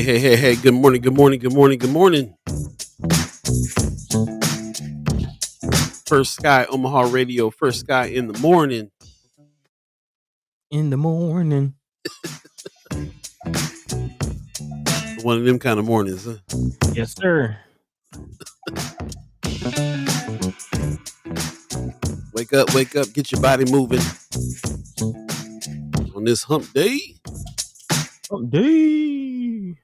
Hey. Good morning. First Sky Omaha Radio, First Sky in the morning. In the morning. One of them kind of mornings, huh? Yes, sir. Wake up, get your body moving. On this hump day. Hump day.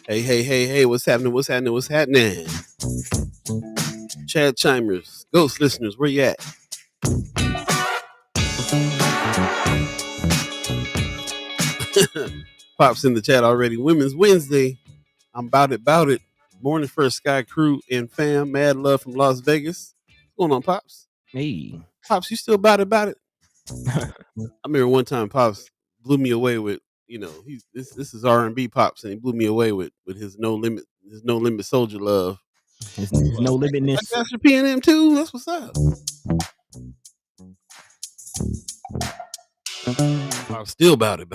Hey, what's happening? Chad Chimers, Ghost listeners, where you at? Pops in the chat already. Women's Wednesday. I'm about it. Morning First Sky crew and fam. Mad love from Las Vegas. What's going on, Pops? Hey. Pops, you still about it? I remember one time Pops blew me away with, this is R&B Pops, and he blew me away with his no limit soldier love. His no limitness. I got your P&M too. That's what's up. I'm still about it.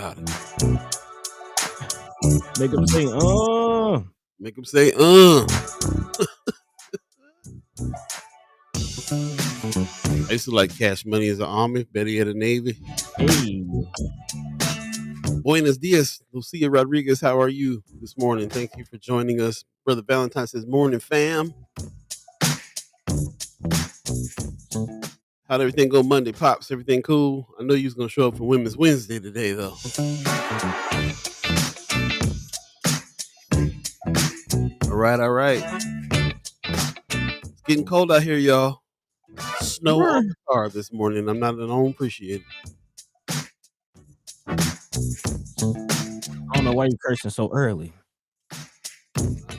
Make him say, Make him say, I used to like Cash Money as an army, Betty at a Navy. Hey. Buenos dias, Lucia Rodriguez. How are you this morning? Thank you for joining us. Brother Valentine says, morning, fam. How'd everything go Monday, Pops? Everything cool? I know you was going to show up for Women's Wednesday today, though. All right. It's getting cold out here, y'all. Snow on the car this morning. I don't appreciate it. I don't know why you cursing so early.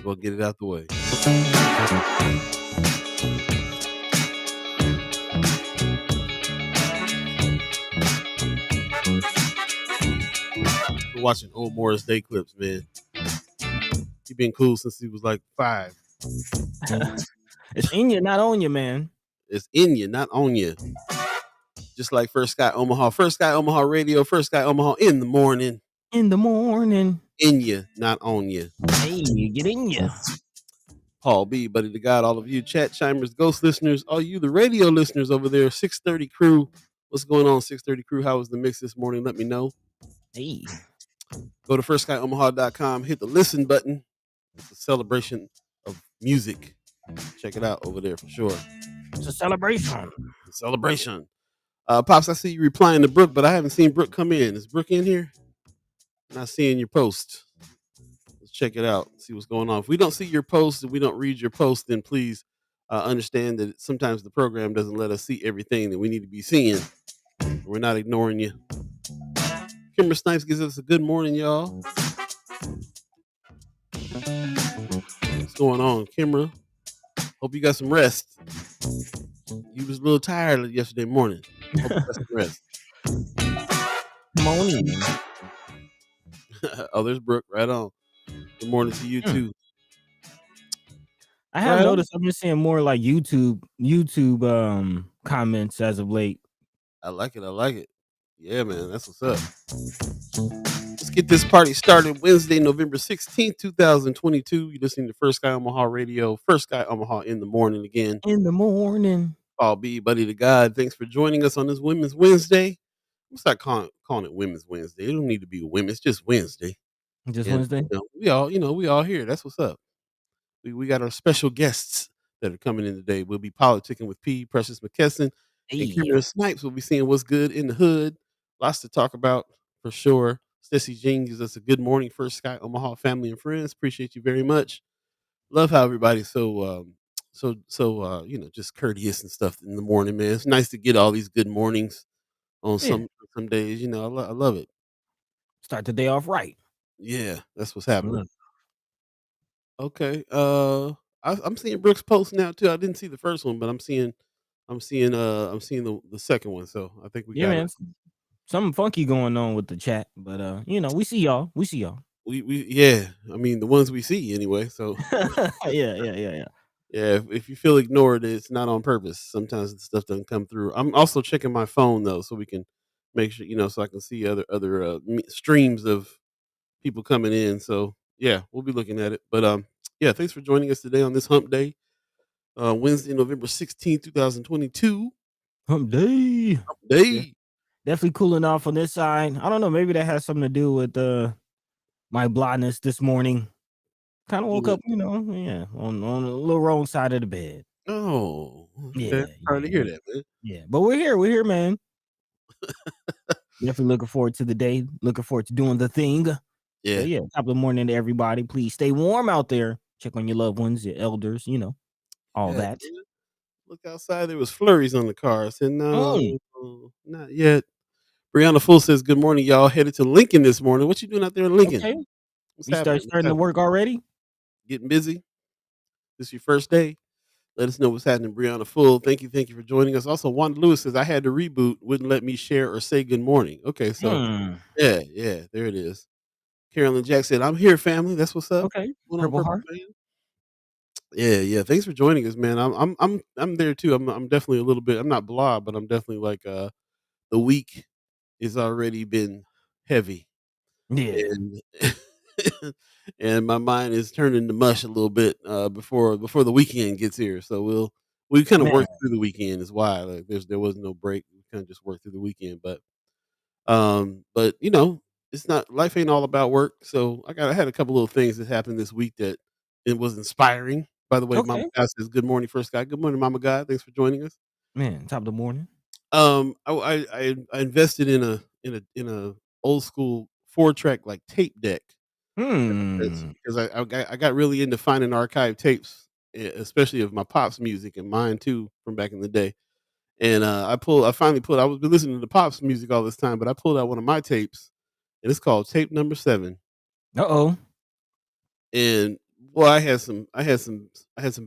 We'll get it out the way. We're watching old Morris Day clips, man. He been cool since he was like 5. It's in you, not on you, man. It's in you, not on you. Just like First Sky Omaha. First Sky Omaha Radio, First Sky Omaha in the morning. In the morning. In you, not on you. Hey, get in you. Paul Beeee Buddi3 Da Gawd, all of you chat chimers, ghost listeners, all you the radio listeners over there, 630 crew. What's going on, 630 crew? How was the mix this morning? Let me know. Hey. Go to firstsky.omaha.com, hit the listen button. It's a celebration of music. Check it out over there for sure. It's a celebration. Pops, I see you replying to Brooke, but I haven't seen Brooke come in. Is Brooke in here? Not seeing your post. Let's check it out. See what's going on. If we don't see your post and we don't read your post, then please understand that sometimes the program doesn't let us see everything that we need to be seeing. We're not ignoring you. Kimara Snipes gives us a good morning, y'all. What's going on, Kimara? Hope you got some rest. You was a little tired yesterday morning. Hope you got some rest. Morning. Oh, there's Brooke. Right on. Good morning to you too. I have noticed I've been seeing more like YouTube comments as of late. I like it. Yeah, man, that's what's up. Let's get this party started. Wednesday, November 16th, 2022. You're listening to First Sky Omaha Radio, First Sky Omaha in the morning again. In the morning. Paul Beeee Buddi3 Da Gawd. Thanks for joining us on this Women's Wednesday. We'll start calling it Women's Wednesday. It don't need to be women. It's just Wednesday. Wednesday. We all here. That's what's up. We got our special guests that are coming in today. We'll be politicking with P. Precious McKesson. And Kimara Snipes will be seeing what's good in the hood. Lots to talk about for sure. Stacey Jean gives us a good morning, First Sky Omaha family and friends. Appreciate you very much. Love how everybody's so just courteous and stuff in the morning, man. It's nice to get all these good mornings on some days. I love it. Start the day off right. Yeah, that's what's happening. Okay. I'm seeing Brooks post now too. I didn't see the first one, but I'm seeing the second one. So I think we got man. Something funky going on with the chat, but we see y'all. yeah. I mean, the ones we see anyway. So Yeah. yeah, if you feel ignored, it's not on purpose. Sometimes the stuff doesn't come through. I'm also checking my phone though, so we can make sure so I can see other streams of people coming in. So yeah, we'll be looking at it. But yeah, thanks for joining us today on this Hump Day, Wednesday, November 16th, 2022. Hump day. Hump Yeah, Day. definitely cooling off on this side. I don't know. Maybe that has something to do with my blindness this morning. Kind of woke Yeah. up, yeah, on a little wrong side of the bed. Oh, okay. Yeah, Sorry to yeah, hear yeah, that, man. yeah. But we're here. We're here, man. Definitely looking forward to the day. Looking forward to doing the thing. So Yeah. yeah, top of the morning to everybody. Please stay warm out there. Check on your loved ones, your elders. All Yeah, that. man. Look outside. There was flurries on the car. I said, no, Mm, not yet. Brianna Full says, good morning, y'all. Headed to Lincoln this morning. What you doing out there in Lincoln? okay. What's You happening? What's starting to happening? work already? Getting busy? This your first day? Let us know what's happening, Brianna Full. Thank you for joining us. Also, Wanda Lewis says, I had to reboot, wouldn't let me share or say good morning. Okay, so Hmm. yeah, there it is. Carolyn Jack said, I'm here, family. That's what's up. Okay. Going on, Purple Purple Heart. Man? Yeah. Thanks for joining us, man. I'm there too. I'm definitely a little bit. I'm not blah, but I'm definitely like the week has already been heavy, Yeah. and and my mind is turning to mush a little bit before the weekend gets here. So we kind of Man. work through the weekend is why like there was no break. We kind of just worked through the weekend, but it's not life ain't all about work. So I had a couple little things that happened this week that it was inspiring. By the way, Mama Okay. God says good morning, first guy. Good morning, Mama God. Thanks for joining us. Man, top of the morning. I invested in a old school 4-track like tape deck Hmm. because I got really into finding archive tapes, especially of my pops music and mine too from back in the day. And I finally pulled. I was been listening to pops music all this time, but I pulled out one of my tapes, and it's called tape number 7. Uh-oh. And boy, I had some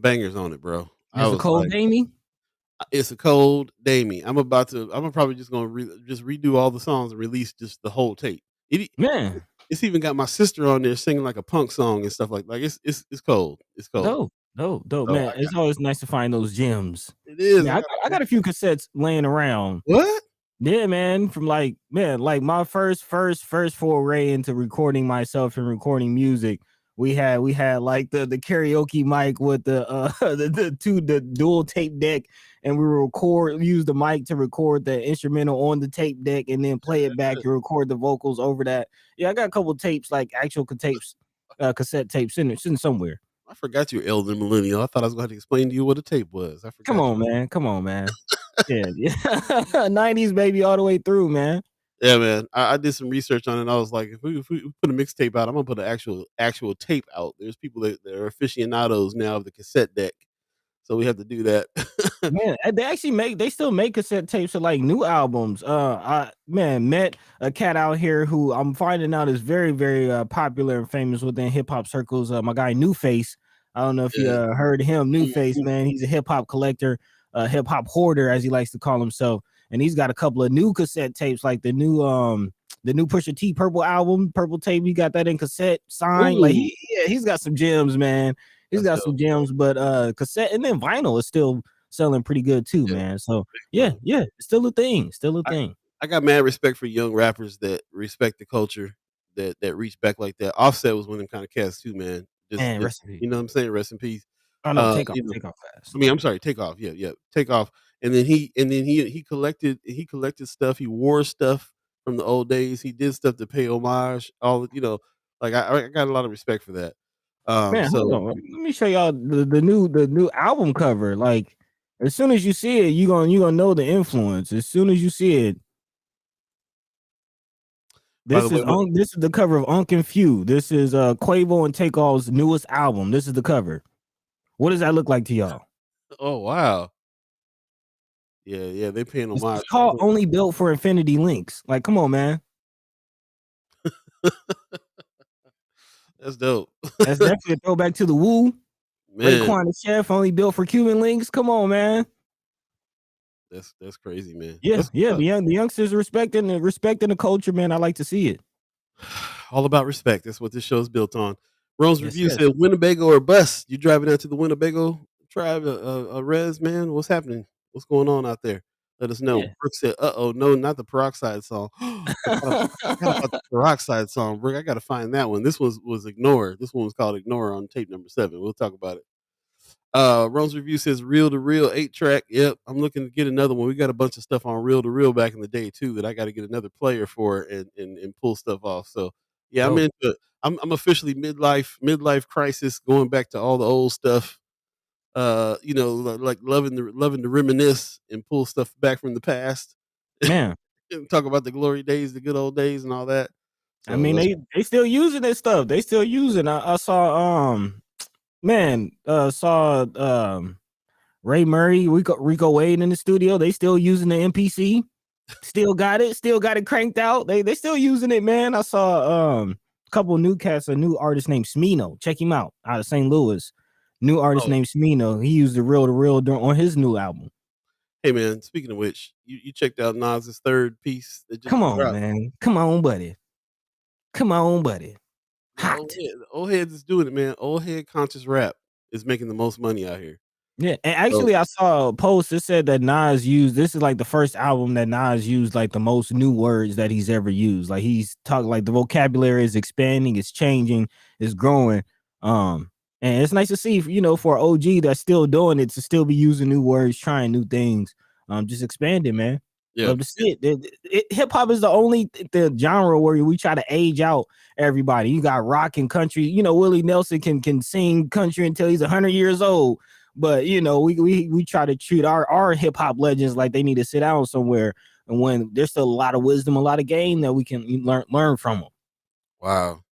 bangers on it, bro. I It's a was cold like, Damie? it's a cold day me. I'm probably just gonna just redo all the songs and release just the whole tape. It, Man, it's even got my sister on there singing like a punk song and stuff like it's cold. It's cold. dope, So man. It's always nice to find those gems. it is. Man, I got a few cassettes laying around. What? Yeah, man, from like my first foray into recording myself and recording music. We had like the karaoke mic with the the dual tape deck, and we use the mic to record the instrumental on the tape deck and then play it back and record the vocals over that. Yeah, I got a couple tapes, like actual tapes, cassette tapes sitting somewhere. I forgot you're elder millennial. I thought I was going to explain to you what a tape was. I Come forgot you. on, man. Come on, man. Yeah. 90s baby all the way through, man. Yeah, man. I did some research on it. And I was like, if we put a mixtape out, I'm gonna put an actual tape out. There's people that are aficionados now of the cassette deck, so we have to do that. Man, they still make cassette tapes of like new albums. I met a cat out here who I'm finding out is very, very popular and famous within hip hop circles. My guy New Face. I don't know if you Yeah. heard of him. New Face, Mhm. man. He's a hip hop collector, hip hop hoarder, as he likes to call himself. And he's got a couple of new cassette tapes, like the new Pusha T Purple album, Purple tape. He got that in cassette signed. Like Ooh, he's got some gems, man. He's that's got dope. some gems, but cassette and then vinyl is still selling pretty good too, Yeah, man. So big yeah, time. it's still a thing, still a I thing. I got mad respect for young rappers that respect the culture, that reach back like that. Offset was one of them kind of cats too, man. Man, Just recipe. you know what I'm saying? Rest in peace. Oh no, You know, take off fast. I mean, I'm sorry, Take Off. Yeah, Take Off. And then he collected stuff. He wore stuff from the old days. He did stuff to pay homage. Like I got a lot of respect for that. Man, hold So on. Let me show y'all the new album cover. Like as soon as you see it, you gonna know the influence. As soon as you see it, by the way, this is the cover of Unc and Few. This is Quavo and Takeoff's newest album. This is the cover. What does that look like to y'all? oh wow, yeah, they paying It's homage. called Only Built for Infinity Links. Like, come on, man. That's dope, That's definitely a throwback to the Woo. man. Raekwon the Chef only built for Cuban links. Come on, man. That's crazy, man. Yeah, That's yeah. what's up. The youngsters respecting the culture, man. I like to see it. All about respect. That's what this show is built on. Rome's Yes, review yes. said Winnebago or bust. You driving out to the Winnebago tribe, res man? What's happening? What's going on out there? Let us know. Yeah. Brooke said, "Uh-oh, no, not the peroxide song." I forgot about the peroxide song, Brooke. I gotta find that one. This was Ignore. This one was called Ignore on tape number 7. We'll talk about it. Rome's review says reel to reel 8-track. Yep, I'm looking to get another one. We got a bunch of stuff on reel to reel back in the day too that I got to get another player for and pull stuff off. So yeah, I'm Dope. into. I'm officially midlife crisis, going back to all the old stuff. Like loving to reminisce and pull stuff back from the past Man, and talk about the glory days, the good old days, and all that. I So mean, that's they still using this stuff. They still using. I saw man, saw Ray Murray, Rico Wade in the studio. They still using the MPC. Still got it cranked out. They still using it, man. I saw a couple new cats, a new artist named Smino. Check him out of St. Louis. New artist oh named Smino. He used the reel to reel on his new album. hey man. Speaking of which, you checked out Nas's third piece that just Come on, dropped. man. Come on, buddy. Come on, buddy. Man, Hot. the old heads is doing it, man. Old head conscious rap is making the most money out here. Yeah, and So actually, I saw a post that said that Nas used this is like the first album that Nas used like the most new words that he's ever used. Like he's talking like the vocabulary is expanding, it's changing, it's growing. And it's nice to see, for OG that's still doing it to still be using new words, trying new things, just expanding, man. yeah, Love to see it. Hip hop is the only the genre where we try to age out everybody. You got rock and country. Willie Nelson can sing country until he's 100 years old. But we try to treat our hip hop legends like they need to sit down somewhere, and when there's still a lot of wisdom, a lot of game that we can learn from them. wow.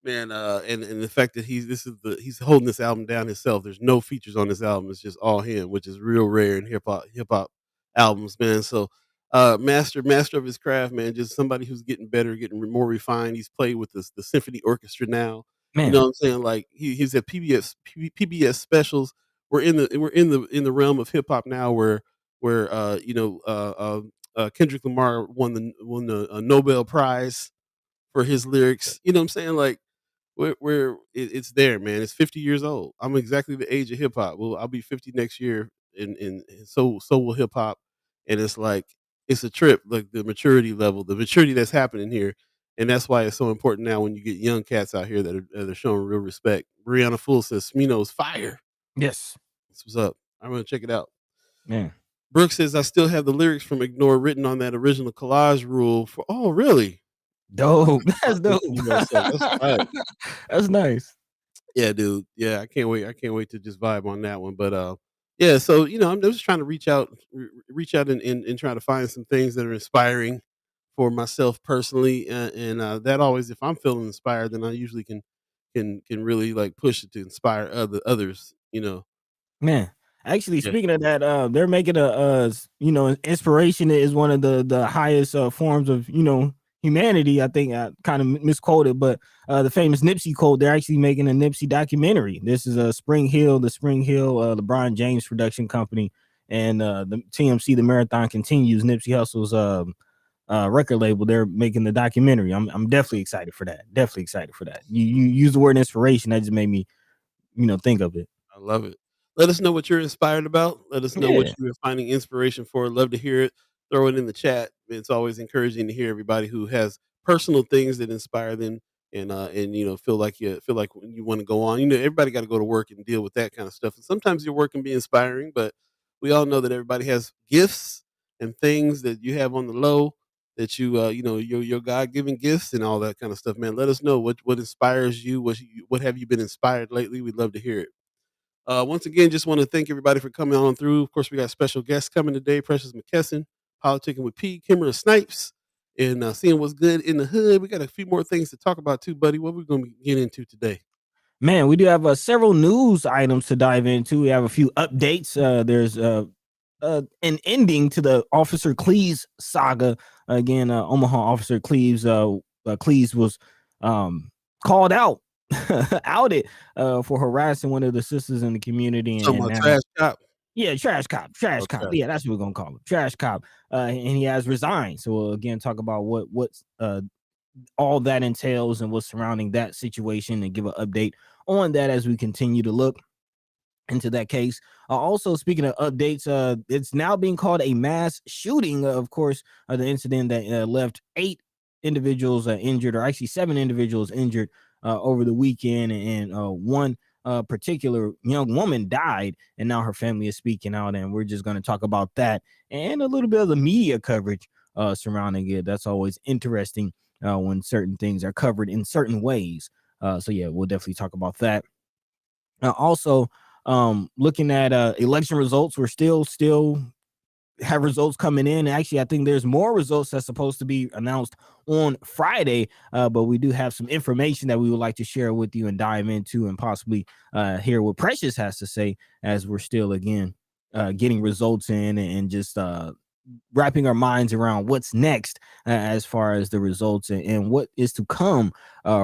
Man, and the fact that he's holding this album down himself. There's no features on this album. It's just all him, which is real rare in hip hop albums, man. So, master of his craft, man. Just somebody who's getting better, getting more refined. He's played with the symphony orchestra now. You know Man, what I'm saying? Like he's at PBS specials. We're in the realm of hip hop now, where Kendrick Lamar won the Nobel Prize for his lyrics. You know what I'm saying? Like it's there, man. It's 50 years old. I'm exactly the age of hip hop. Well, I'll be 50 next year, and so will hip hop. And it's like it's a trip, like the maturity level, the maturity that's happening here, and that's why it's so important now when you get young cats out here that are showing real respect. Brianna Fool says Smino's fire. yes, That's what's up. I'm gonna check it out. man, Brooke says I still have the lyrics from Ignore written on that original collage rule for. Oh, really? dope. I'll That's send dope. some emails up. That's right. That's nice. Yeah, dude. Yeah, I can't wait. I can't wait to just vibe on that one. But yeah. So I'm just trying to reach out and try to find some things that are inspiring for myself personally, and that always, if I'm feeling inspired, then I usually can really like push it to inspire others. Man, actually, Yeah. speaking of that, they're making inspiration is one of the highest forms of humanity. I think I kind of misquoted, but the famous Nipsey quote. They're actually making a Nipsey documentary. This is the Spring Hill, LeBron James production company, and the TMC, the Marathon Continues, Nipsey Hussle's record label. They're making the documentary. I'm definitely excited for that. Definitely excited for that. You use the word inspiration. That just made me think of it. I love it. Let us know what you're inspired about. Let us know what Yeah. you are finding inspiration for. Love to hear it. Throw it in the chat. It's always encouraging to hear everybody who has personal things that inspire them and feel like when you want to go on. Everybody got to go to work and deal with that kind of stuff. And sometimes your work can be inspiring, but we all know that everybody has gifts and things that you have on the low that your God-given gifts and all that kind of stuff, man. Let us know what inspires you. What have you been inspired lately? We'd love to hear it. Once again, just want to thank everybody for coming on through. Of course, we got special guests coming today. Precious McKesson, Politicin with P, Kimara Snipes, and seeing what's good in the hood. We got a few more things to talk about too, buddy. What we're going to get into today? Man, we do have several news items to dive into. We have a few updates. There's an ending to the Officer Cleves saga. Again, Omaha Officer Cleves. Cleves was called out, outed for harassing one of the sisters in the community, Talking and about now, trash cop. yeah, trash cop, trash cop. Okay. Yeah, that's what we're gonna call him, trash cop. And he has resigned. So we'll again talk about what all that entails and what's surrounding that situation, and give an update on that as we continue to look into that case. Also, speaking of updates, it's now being called a mass shooting. Of course, the incident that left 8 individuals injured, or actually 7 individuals injured over the weekend, and one particular young woman died, and now her family is speaking out, and we're just going to talk about that and a little bit of the media coverage surrounding it. That's always interesting when certain things are covered in certain ways. So yeah, we'll definitely talk about that. Also, looking at election results, we're still have results coming in. Actually, I think there's more results that's supposed to be announced on Friday, but we do have some information that we would like to share with you and dive into, and possibly hear what Precious has to say, as we're still again getting results in, and just wrapping our minds around what's next as far as the results, and what is to come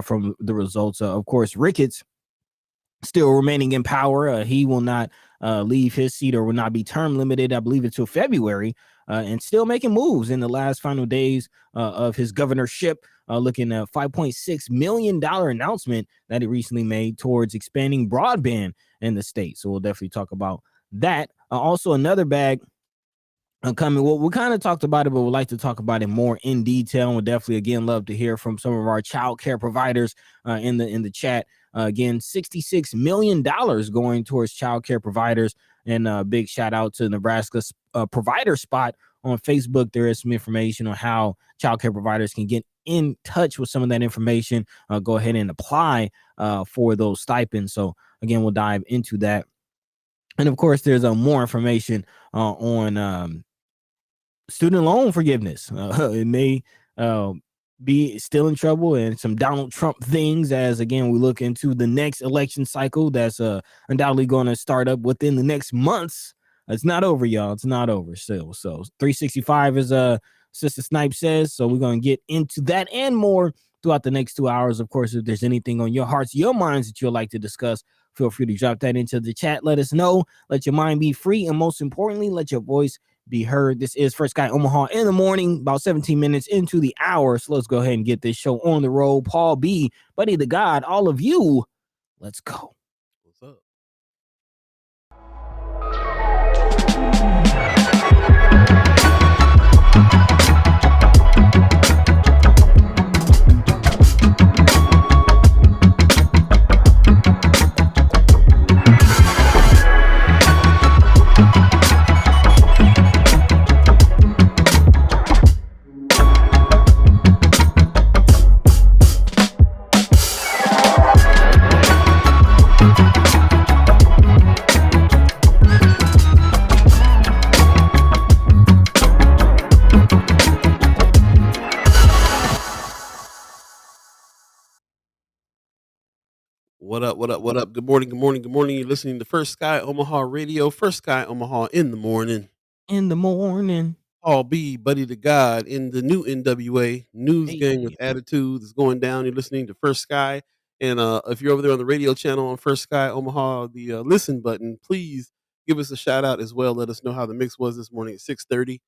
from the results. Of course, Ricketts still remaining in power. He will not leave his seat, or will not be term limited, I believe, until February, and still making moves in the last final days of his governorship, looking at $5.6 million announcement that he recently made towards expanding broadband in the state. So we'll definitely talk about that. Also, another bag coming. Well, we kind of talked about it, but we'd like to talk about it more in detail. And we'll definitely again love to hear from some of our child care providers in the chat. Again, $66 million going towards child care providers, and a big shout out to Nebraska Providers Spot on Facebook. There is some information on how child care providers can get in touch with some of that information. Go ahead and apply for those stipends. So again, we'll dive into that. And of course, there's more information on student loan forgiveness. It may be still in trouble, and some Donald Trump things, as again we look into the next election cycle that's undoubtedly going to start up within the next months. It's not over, y'all. It's not over still. So 365, as Sister Snipe says. So we're going to get into that and more throughout the next 2 hours. Of course, if there's anything on your hearts, your minds that you'd like to discuss, feel free to drop that into the chat. Let us know. Let your mind be free, and most importantly, let your voice be heard. This is First Sky Omaha in the morning, about 17 minutes into the hour. So let's go ahead and get this show on the road. Paul Beeee Buddi3 Da Gawd, all of you, let's go. What's up? What up? What up? What up? Good morning. Good morning. Good morning. You're listening to First Sky Omaha Radio. First Sky Omaha in the morning. In the morning. Paul Beeee Buddi3 Da Gawd in the new NWA News Gang with Hey. Attitude is going down. You're listening to First Sky, and if you're over there on the radio channel on First Sky Omaha, the listen button, please give us a shout out as well. Let us know how the mix was this morning at 6:30,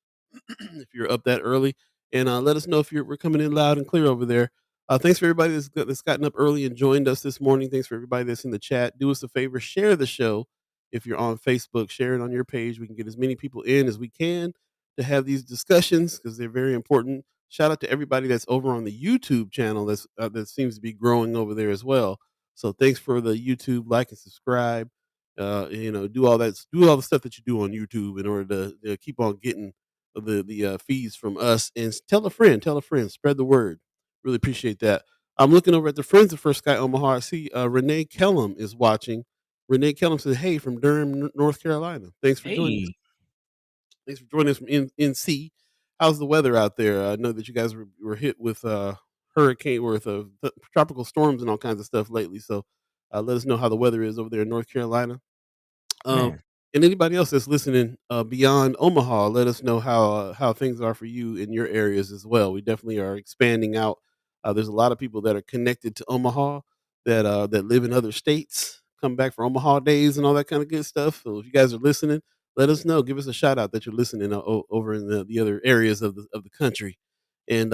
if you're up that early, and let us know if we're coming in loud and clear over there. Thanks for everybody that's gotten up early and joined us this morning. Thanks for everybody that's in the chat. Do us a favor, share the show. If you're on Facebook, share it on your page. We can get as many people in as we can to have these discussions, because they're very important. Shout out to everybody that's over on the YouTube channel that seems to be growing over there as well. So thanks for the YouTube, like and subscribe. Do all the stuff that you do on YouTube in order to keep on getting the feeds from us, and tell a friend, spread the word. Really appreciate that. I'm looking over at the friends of First Sky Omaha. I see Renee Kellum is watching. Renee Kellum says, "Hey, from Durham, North Carolina. Thanks for joining us. Hey. Thanks for joining us from NC. How's the weather out there? I know that you guys were hit with hurricane, with tropical storms and all kinds of stuff lately. So let us know how the weather is over there in North Carolina. Um, Man. and anybody else that's listening beyond Omaha, let us know how things are for you in your areas as well. We definitely are expanding out. There's a lot of people that are connected to Omaha that live in other states, come back for Omaha days and all that kind of good stuff. So if you guys are listening, let us know. Give us a shout out that you're listening over in the other areas of the country. And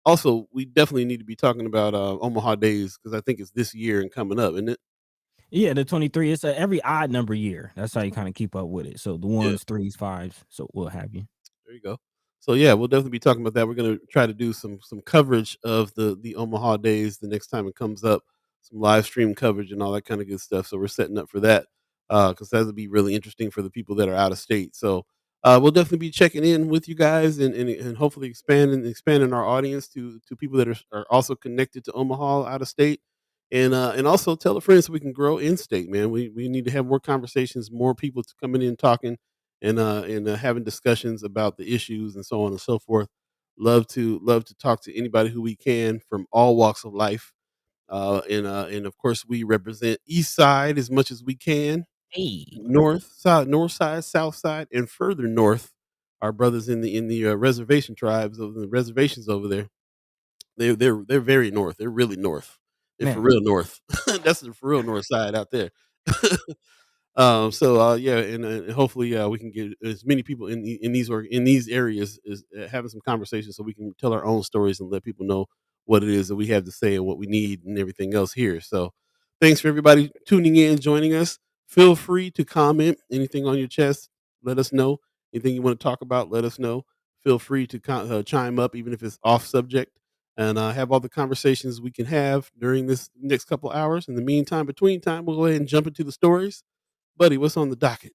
also, we definitely need to be talking about Omaha Days because I think it's this year and coming up, isn't it? Yeah, the 23. It's every odd number year. That's how you kind of keep up with it. So the Yeah. ones, threes, fives. So we'll have you. There you go. So yeah, we'll definitely be talking about that. We're gonna try to do some coverage of the Omaha Days the next time it comes up, some live stream coverage and all that kind of good stuff. So we're setting up for that because that'll be really interesting for the people that are out of state. So we'll definitely be checking in with you guys and hopefully expanding our audience to people that are also connected to Omaha out of state. And also tell a friend so we can grow in state, man. We need to have more conversations, more people to coming in talking and having discussions about the issues and so on and so forth. Love to talk to anybody who we can from all walks of life. And of course we represent East Side as much as we can. Hey, North side, South side, and further north. Our brothers in the reservation tribes of the reservations over there. They're very north. They're really north. They're for man. real north. That's the for real north side out there. Yeah, and hopefully we can get as many people in these areas is having some conversations so we can tell our own stories and let people know what it is that we have to say and what we need and everything else here. So, thanks for everybody tuning in, joining us. Feel free to comment anything on your chest. Let us know anything you want to talk about. Let us know. Feel free to chime up, even if it's off subject, and have all the conversations we can have during this next couple hours. In the meantime, between time, we'll go ahead and jump into the stories. Buddy, what's on the docket?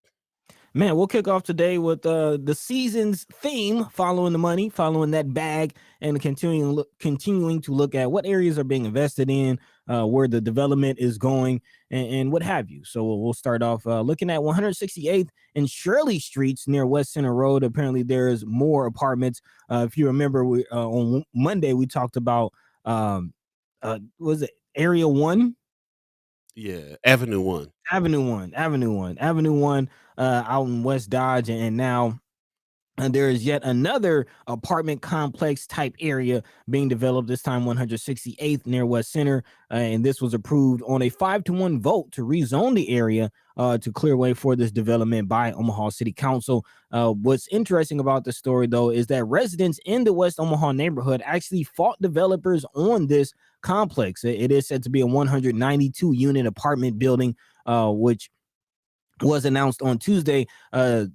Man, we'll kick off today with the season's theme, following the money, following that bag, and continuing to look at what areas are being invested in, where the development is going, and what have you. So we'll start off looking at 168th and Shirley Streets near West Center Road. Apparently, there's more apartments. If you remember, we on Monday we talked about was it Area One? Yeah, Avenue One. Avenue One, out in West Dodge, and now there is yet another apartment complex type area being developed. This time, 168th near West Center, and this was approved on a 5-1 vote to rezone the area to clear way for this development by Omaha City Council. What's interesting about the story, though, is that residents in the West Omaha neighborhood actually fought developers on this complex. It is said to be a 192 unit apartment building, which was announced on Tuesday,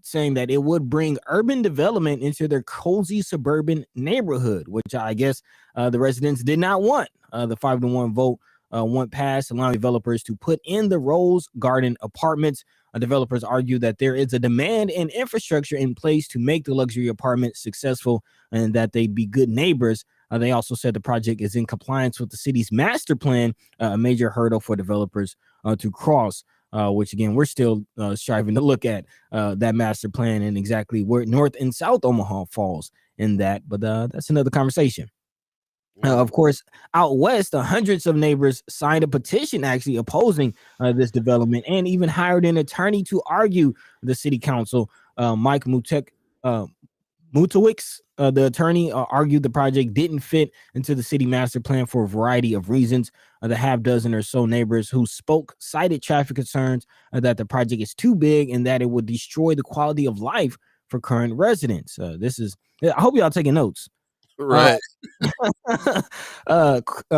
saying that it would bring urban development into their cozy suburban neighborhood, which I guess the residents did not want. The 5-1 vote went past, allowing developers to put in the Rose Garden apartments. Developers argue that there is a demand and infrastructure in place to make the luxury apartments successful and that they'd be good neighbors. They also said the project is in compliance with the city's master plan, a major hurdle for developers to cross. Which again, we're still striving to look at that master plan and exactly where North and South Omaha falls in that. But that's another conversation. Of course, out west, hundreds of neighbors signed a petition actually opposing this development and even hired an attorney to argue the city council. Mike Mutowicz, the attorney, argued the project didn't fit into the city master plan for a variety of reasons. The half dozen or so neighbors who spoke cited traffic concerns, that the project is too big and that it would destroy the quality of life for current residents. I hope y'all taking notes. Right.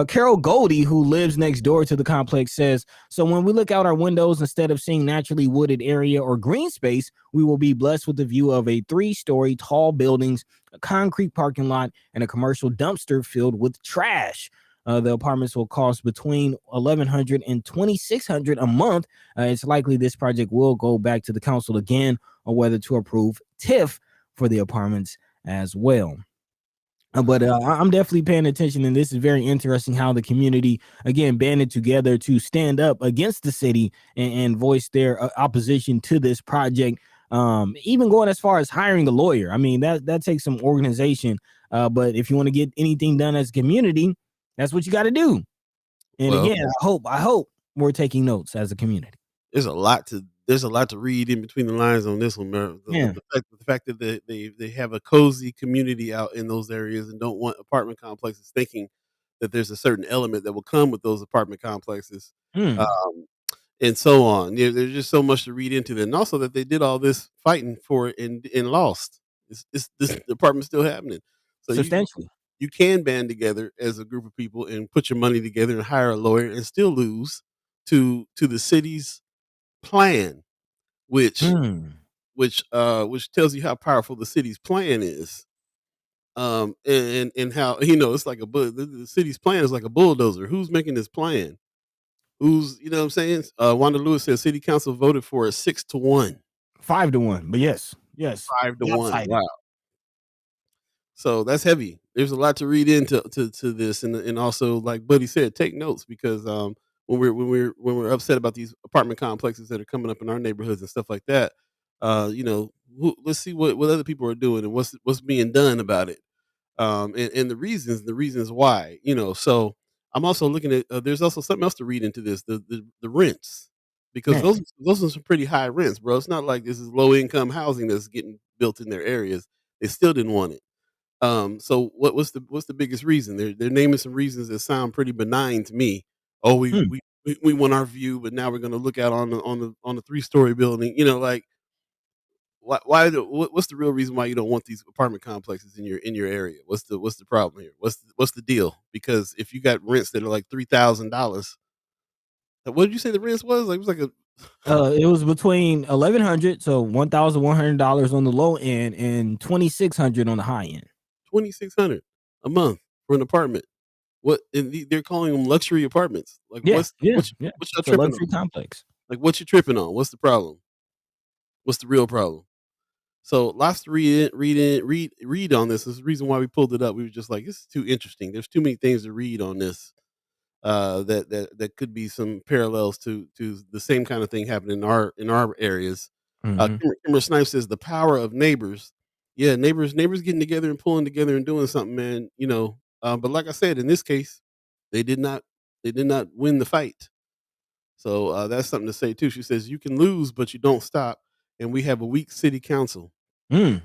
Carol Goldie, who lives next door to the complex, says, so when we look out our windows, instead of seeing naturally wooded area or green space, we will be blessed with the view of a 3-story tall buildings, a concrete parking lot, and a commercial dumpster filled with trash. The apartments will cost between $1,100 and $2,600 a month. It's likely this project will go back to the council again on whether to approve TIF for the apartments as well. But I'm definitely paying attention, and this is very interesting how the community again banded together to stand up against the city and voice their opposition to this project. Even going as far as hiring a lawyer. I mean, that takes some organization. But if you want to get anything done as a community, that's what you got to do. And Well, again, I hope we're taking notes as a community. there's a lot to read in between the lines on this one. Yeah. The fact that they have a cozy community out in those areas and don't want apartment complexes, thinking that there's a certain element that will come with those apartment complexes, Hmm. um, and so on. Yeah, there's just so much to read into that, and also that they did all this fighting for it and lost. This the apartment's still happening. So you Substantially. you can band together as a group of people and put your money together and hire a lawyer and still lose to the city's plan, which Hmm. which tells you how powerful the city's plan is. And how it's like the city's plan is like a bulldozer. Who's making this plan? Who's what I'm saying? Wanda Lewis says city council voted for a 6-1, 5-1, but yes, 5-1. lopsided. Wow. So that's heavy. There's a lot to read into to this, and also like Buddy said, take notes because when we're upset about these apartment complexes that are coming up in our neighborhoods and stuff like that, let's see what other people are doing and what's being done about it, and the reasons why. So I'm also looking at there's also something else to read into this the rents because Man. those are some pretty high rents, bro. It's not like this is low income housing that's getting built in their areas. They still didn't want it. So what's the biggest reason? They're naming some reasons that sound pretty benign to me. Oh, we Hmm. we we want our view, but now we're going to look out on the 3-story building. Like what's the real reason why you don't want these apartment complexes in your area? What's the problem here? What's the deal? Because if you got rents that are like $3,000, what did you say the rents was? Like it was like a It was between 1,100, so $1,100 on the low end, and 2,600 on the high end. 2,600 a month for an apartment. What and they're calling them luxury apartments. Like Yeah, yeah, yeah. what's y'all It's a tripping on? luxury complex. Like what you tripping on? What's the problem? What's the real problem? So lots to read on this. This is the reason why we pulled it up. We were just like, this is too interesting. There's too many things to read on this. That could be some parallels to the same kind of thing happening in our areas. Mhm. Kimara Snipes says the power of neighbors. Yeah, neighbors getting together and pulling together and doing something, man. But like I said, in this case, they did not they did not win the fight. So that's something to say too. She says you can lose, but you don't stop. And we have a weak city council. Mm.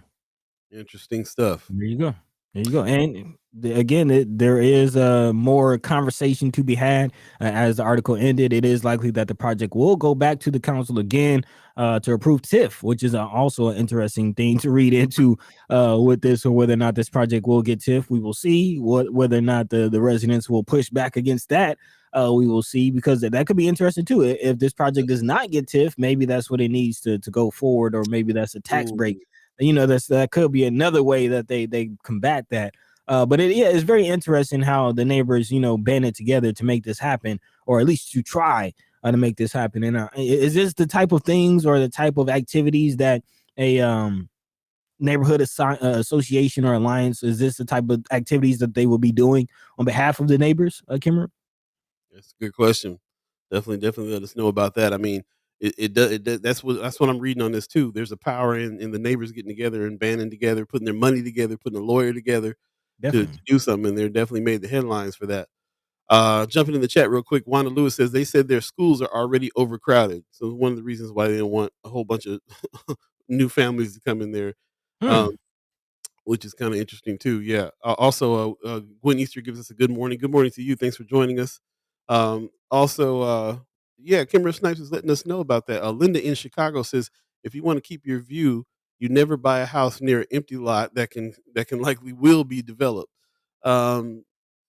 Interesting stuff. There you go. There you go. And again, there is more conversation to be had. As the article ended, it is likely that the project will go back to the council again to approve TIF, which is also an interesting thing to read into with this, or whether or not this project will get TIF. We will see whether or not the residents will push back against that. We will see, because that could be interesting too. If this project does not get TIF, maybe that's what it needs to go forward, or maybe that's a tax break. Ooh, That could be another way that they combat that. But it's very interesting how the neighbors banded together to make this happen, or at least to try to make this happen. And is this the type of things or the type of activities that a neighborhood association or alliance, is this the type of activities that they will be doing on behalf of the neighbors, Kimmer? that's a good question. Definitely let us know about that. I mean, that's what I'm reading on this too. There's a power in the neighbors getting together and banding together, putting their money together, putting a lawyer together to Definitely. do something. And they're definitely made the headlines for that. Jumping in the chat real quick, Wanda Lewis says they said their schools are already overcrowded. So one of the reasons why they didn't want a whole bunch of new families to come in there. Hmm. Um, which is kinda interesting too, yeah. Also, Gwen Easter gives us a good morning. Good morning to you, thanks for joining us. Also, yeah, Kimber Snipes is letting us know about that. Linda in Chicago says, "If you wanna keep your view, you never buy a house near an empty lot that can likely will be developed." Um,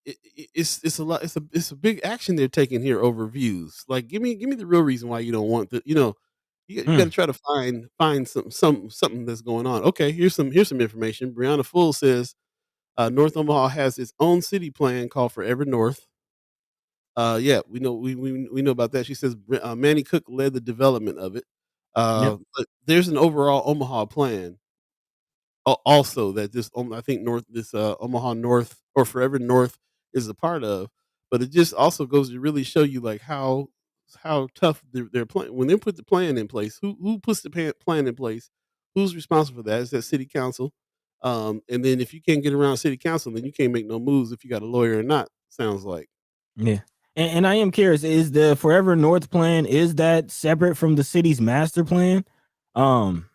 it's a lot it's a big action they're taking here over views. Like, give me the real reason why you don't want you Hmm. gotta try to find something that's going on. Okay, here's some information. Brianna Full says, North Omaha has its own city plan called Forever North. Yeah, we know about that. She says Manny Cook led the development of it. Yep. But there's an overall Omaha plan also that this I think Omaha North or Forever North is a part of, but it just also goes to really show you like how tough their plan when they put the plan in place. Who puts the plan in place? Who's responsible for that? Is that city council? And then if you can't get around city council, then you can't make no moves if you got a lawyer or not. Sounds like. Yeah. And I am curious, is the Forever North plan, is that separate from the city's master plan? Um,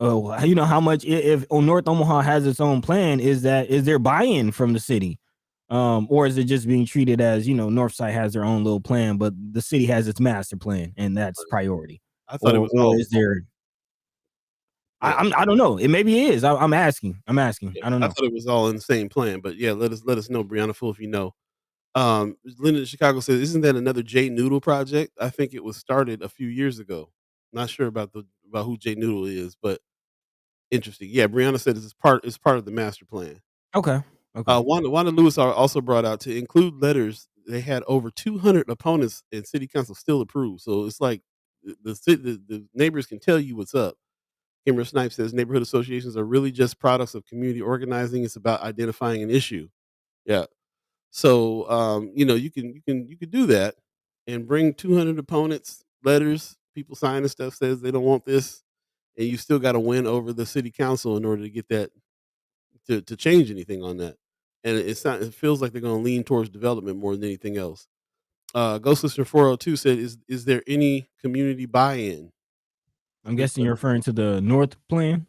oh, how much, if North Omaha has its own plan, is there buy-in from the city? Or is it just being treated as, Northside has their own little plan, but the city has its master plan and that's priority? I thought it Or was or all is there Yeah. I don't know. It maybe is. I'm asking. Yeah, I don't I know. thought it was all in the same plan, but yeah, let us know, Brianna Full, if you know. Linda in Chicago says, "Isn't that another J Noodle project? I think it was started a few years ago. Not sure about who J Noodle is, but interesting." Yeah, Brianna said it's part of the master plan. Okay. Okay. Wanda Lewis also brought out to include letters. They had over 200 opponents, and city council still approved. So it's like the neighbors can tell you what's up. Kimara Snipes says neighborhood associations are really just products of community organizing. It's about identifying an issue. Yeah. So you can do that and bring 200 opponents, letters, people signing stuff says they don't want this, and you still got to win over the city council in order to get that to change anything on that. And it's not. It feels like they're going to lean towards development more than anything else. Ghost Listener 402 said, "Is there any community buy-in?" I'm Good guessing you're question. referring to the North plan,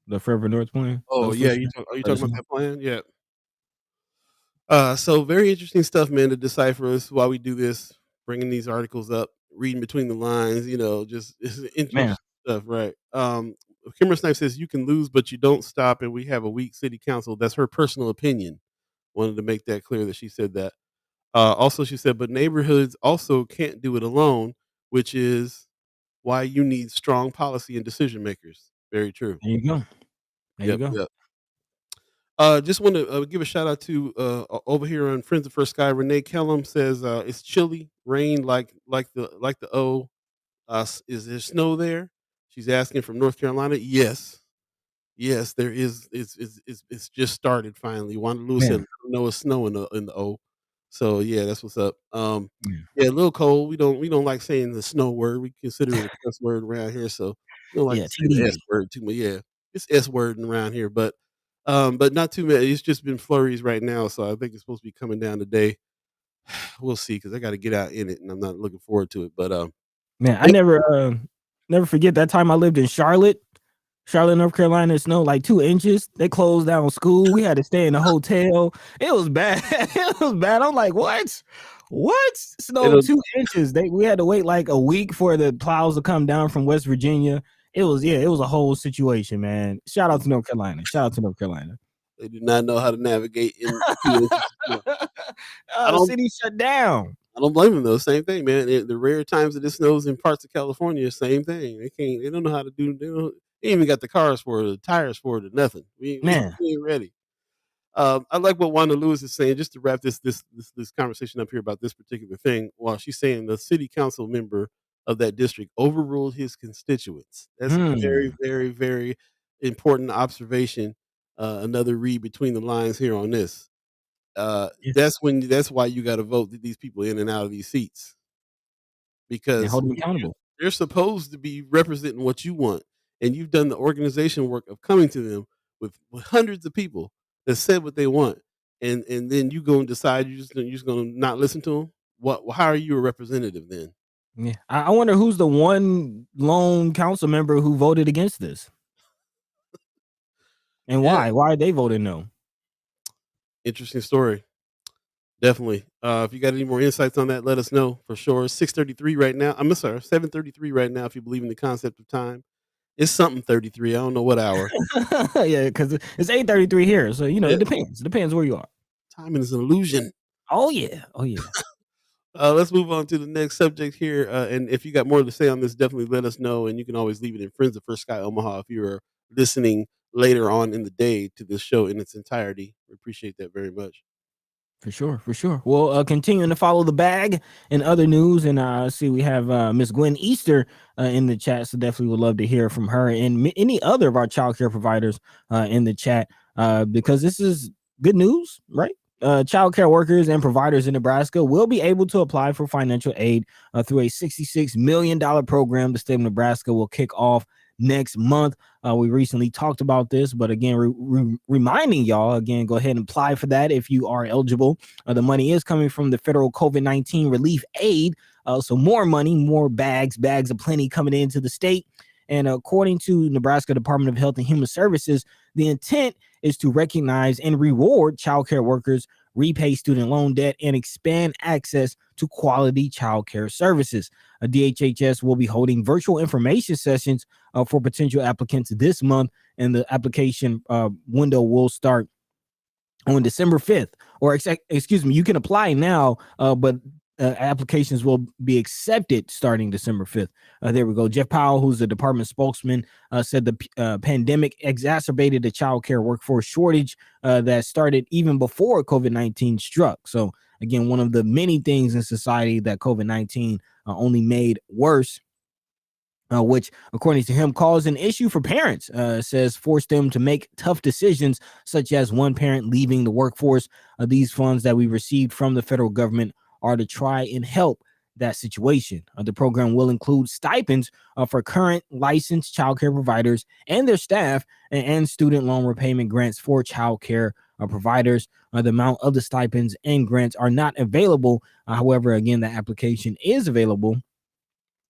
the Forever North plan. Oh Ghost yeah, listener. are you Let talking us about know. that plan? Yeah. So very interesting stuff, man, to decipher. This is why we do this, bringing these articles up, reading between the lines, just it's Man, interesting stuff, right? Kimber Snipe says you can lose, but you don't stop, and we have a weak city council. That's her personal opinion. Wanted to make that clear that she said that. Also, she said, but neighborhoods also can't do it alone, which is why you need strong policy and decision makers. Very true. there you go. There you Yep. go. Yep. Just want to give a shout out to over here on Friends of First Sky. Renee Kellum says it's chilly, rain like the O. Is there snow there? She's asking from North Carolina. Yes, yes, there is. It's just started finally. Wanda Lewis said, Man, "Let them know it's snow in the O." So yeah, that's what's up. man. Yeah, a little cold. We don't like saying the snow word. We consider it a cuss word around here, so we don't like Yeah, to say take it the S easy. word too much. Yeah, it's S wording around here, but not too many. It's just been flurries right now, so I think it's supposed to be coming down today. We'll see because I got to get out in it, and I'm not looking forward to it. But Man, I yep, never forget that time I lived in Charlotte, North Carolina. It snowed like 2 inches. They closed down school. We had to stay in a hotel. It was bad. It was bad. I'm like, what? What? Snowed it'll 2 inches. We had to wait like a week for the plows to come down from West Virginia. It was a whole situation, man. Shout out to North Carolina. Shout out to North Carolina. they do not know how to navigate in 2 inches of snow. I don't City shut down. I don't blame them though. Same thing, man. The rare times that it snows in parts of California, same thing. They don't know how to do. They ain't even got the cars for it, the tires for it, or nothing. Man, We ain't ready. I like what Wanda Lewis is saying. Just to wrap this conversation up here about this particular thing, while she's saying the city council member of that district overruled his constituents. That's a very, hmm. very, very important observation. Another read between the lines here on this. That's why you got to vote these people in and out of these seats And because hold them accountable. they're supposed to be representing what you want, and you've done the organization work of coming to them with hundreds of people that said what they want, and then you go and decide you're just gonna not listen to them. What? How are you a representative then? Yeah. I wonder who's the one lone council member who voted against this and Yeah, why? Why are they voting no? interesting story. Definitely. If you got any more insights on that, let us know for sure. 6:33 right now. I'm sorry, 7:33 right now. If you believe in the concept of time, it's something 33. I don't know what hour. Yeah, because it's 8:33 here. So Yeah, it depends. It depends where you are. timing is an illusion. Oh yeah. Oh yeah. Let's move on to the next subject here. And if you got more to say on this, definitely let us know. And you can always leave it in Friends of First Sky Omaha if you are listening later on in the day to this show in its entirety. We appreciate that very much. For sure, for sure. Well, continuing to follow the bag and other news, and see we have Miss Gwen Easter in the chat, so definitely would love to hear from her and any other of our child care providers in the chat because this is good news, right? Child care workers and providers in Nebraska will be able to apply for financial aid through a $66 million program. The state of Nebraska will kick off next month. We recently talked about this, but again, reminding y'all again, go ahead and apply for that if you are eligible. The money is coming from the federal COVID-19 relief aid. So more money, more bags aplenty coming into the state. And according to Nebraska Department of Health and Human Services, the intent is to recognize and reward childcare workers repay student loan debt, and expand access to quality child care services. DHHS will be holding virtual information sessions for potential applicants this month, and the application window will start on December 5th. Or excuse me, you can apply now, but applications will be accepted starting December 5th. There we go. Jeff Powell, who's the department spokesman, said the pandemic exacerbated the child care workforce shortage that started even before COVID-19 struck. So again, one of the many things in society that COVID-19 only made worse, which, according to him, caused an issue for parents. Says forced them to make tough decisions, such as one parent leaving the workforce. These funds that we received from the federal government are to try and help that situation. The program will include stipends for current licensed child care providers and their staff, and student loan repayment grants for child care providers. The amount of the stipends and grants are not available. However, again, the application is available.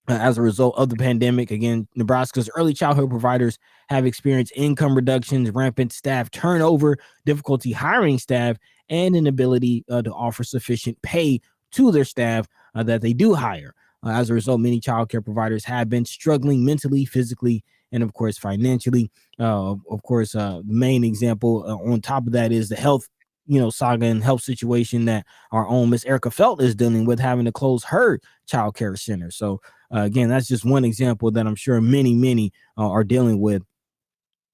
As a result of the pandemic. Again, Nebraska's early childhood providers have experienced income reductions, rampant staff turnover, difficulty hiring staff, and an ability to offer sufficient pay to their staff that they do hire. As a result, many child care providers have been struggling mentally, physically, and of course, financially. The main example on top of that is the health saga and health situation that our own Miss Erica Felt is dealing with, having to close her child care center. So again, that's just one example that I'm sure many are dealing with.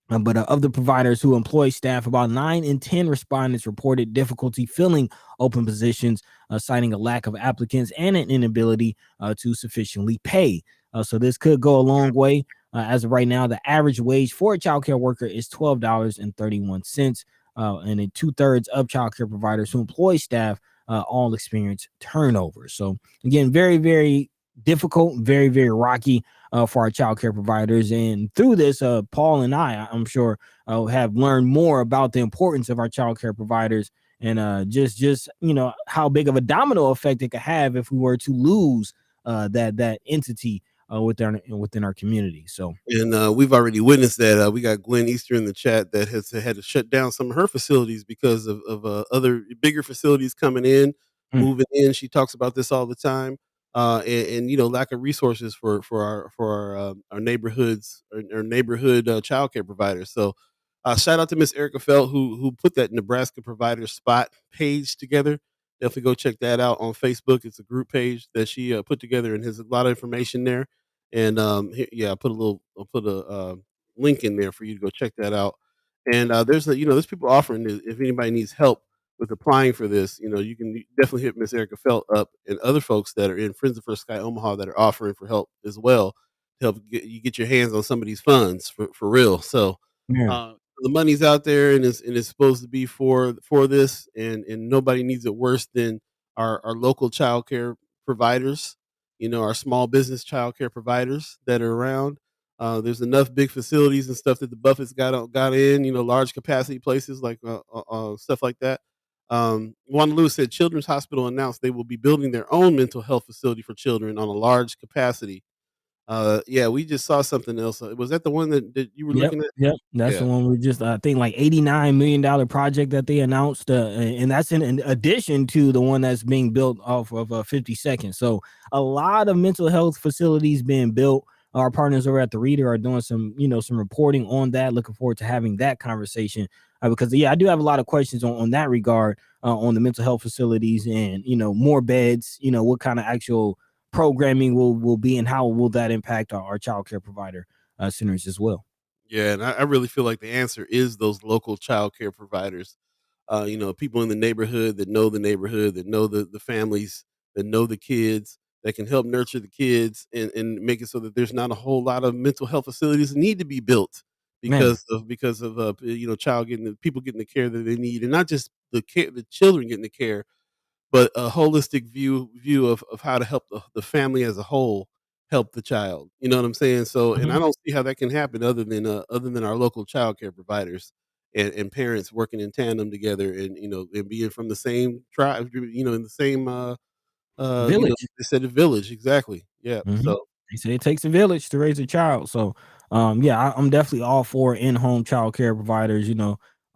But of the providers who employ staff, about 9 in 10 respondents reported difficulty filling open positions, citing a lack of applicants and an inability to sufficiently pay. So this could go a long way. As of right now, the average wage for a child care worker is $12.31. And in 2/3 of child care providers who employ staff all experience turnover. So again, very difficult, very rocky for our child care providers. And through this, Paul and I'm sure, have learned more about the importance of our child care providers, and just how big of a domino effect it could have if we were to lose that entity within our community. So, and we've already witnessed that. We got Gwen Easter in the chat that has had to shut down some of her facilities because of other bigger facilities coming in, moving in. She talks about this all the time, and lack of resources for our neighborhoods, our neighborhood child care providers. So, shout out to Miss Erica Felt who put that Nebraska Providers Spot page together. Definitely go check that out on Facebook. It's a group page that she put together, and has a lot of information there. And I'll put a link in there for you to go check that out. And there's people offering this. If anybody needs help with applying for this, you can definitely hit Miss Erica Felt up, and other folks that are in Friends of First Sky Omaha that are offering for help as well, to help get your hands on some of these funds for real. So yeah. the money's out there, and it's supposed to be for this, and nobody needs it worse than our local child care providers, our small business child care providers that are around. There's enough big facilities and stuff that the Buffetts got in, large capacity places like stuff like that. Juan Lewis said Children's Hospital announced they will be building their own mental health facility for children on a large capacity. Yeah, we just saw something else. Was that the one that you were looking at? Yep. That's Yeah. the one we just, I think, like $89 million project that they announced. And that's in addition to the one that's being built off of 52nd. So a lot of mental health facilities being built. Our partners over at the Reader are doing some reporting on that. Looking forward to having that conversation because I do have a lot of questions on that regard, on the mental health facilities and, more beds, what kind of actual programming will be and how will that impact our child care provider centers as well. Yeah, and I really feel like the answer is those local child care providers. People in the neighborhood, that know the families, that know the kids, that can help nurture the kids, and make it so that there's not a whole lot of mental health facilities that need to be built Man, because of people getting the care that they need, and not just the children getting the care, but a holistic view of how to help the family as a whole help the child. You know what I'm saying? So, and I mhm. don't see how that can happen other than our local child care providers and parents working in tandem together, and being from the same tribe, in the same Village. they said a village, exactly. Yeah. Mhm. So They say it takes a village to raise a child. So, I'm definitely all for in-home child care providers.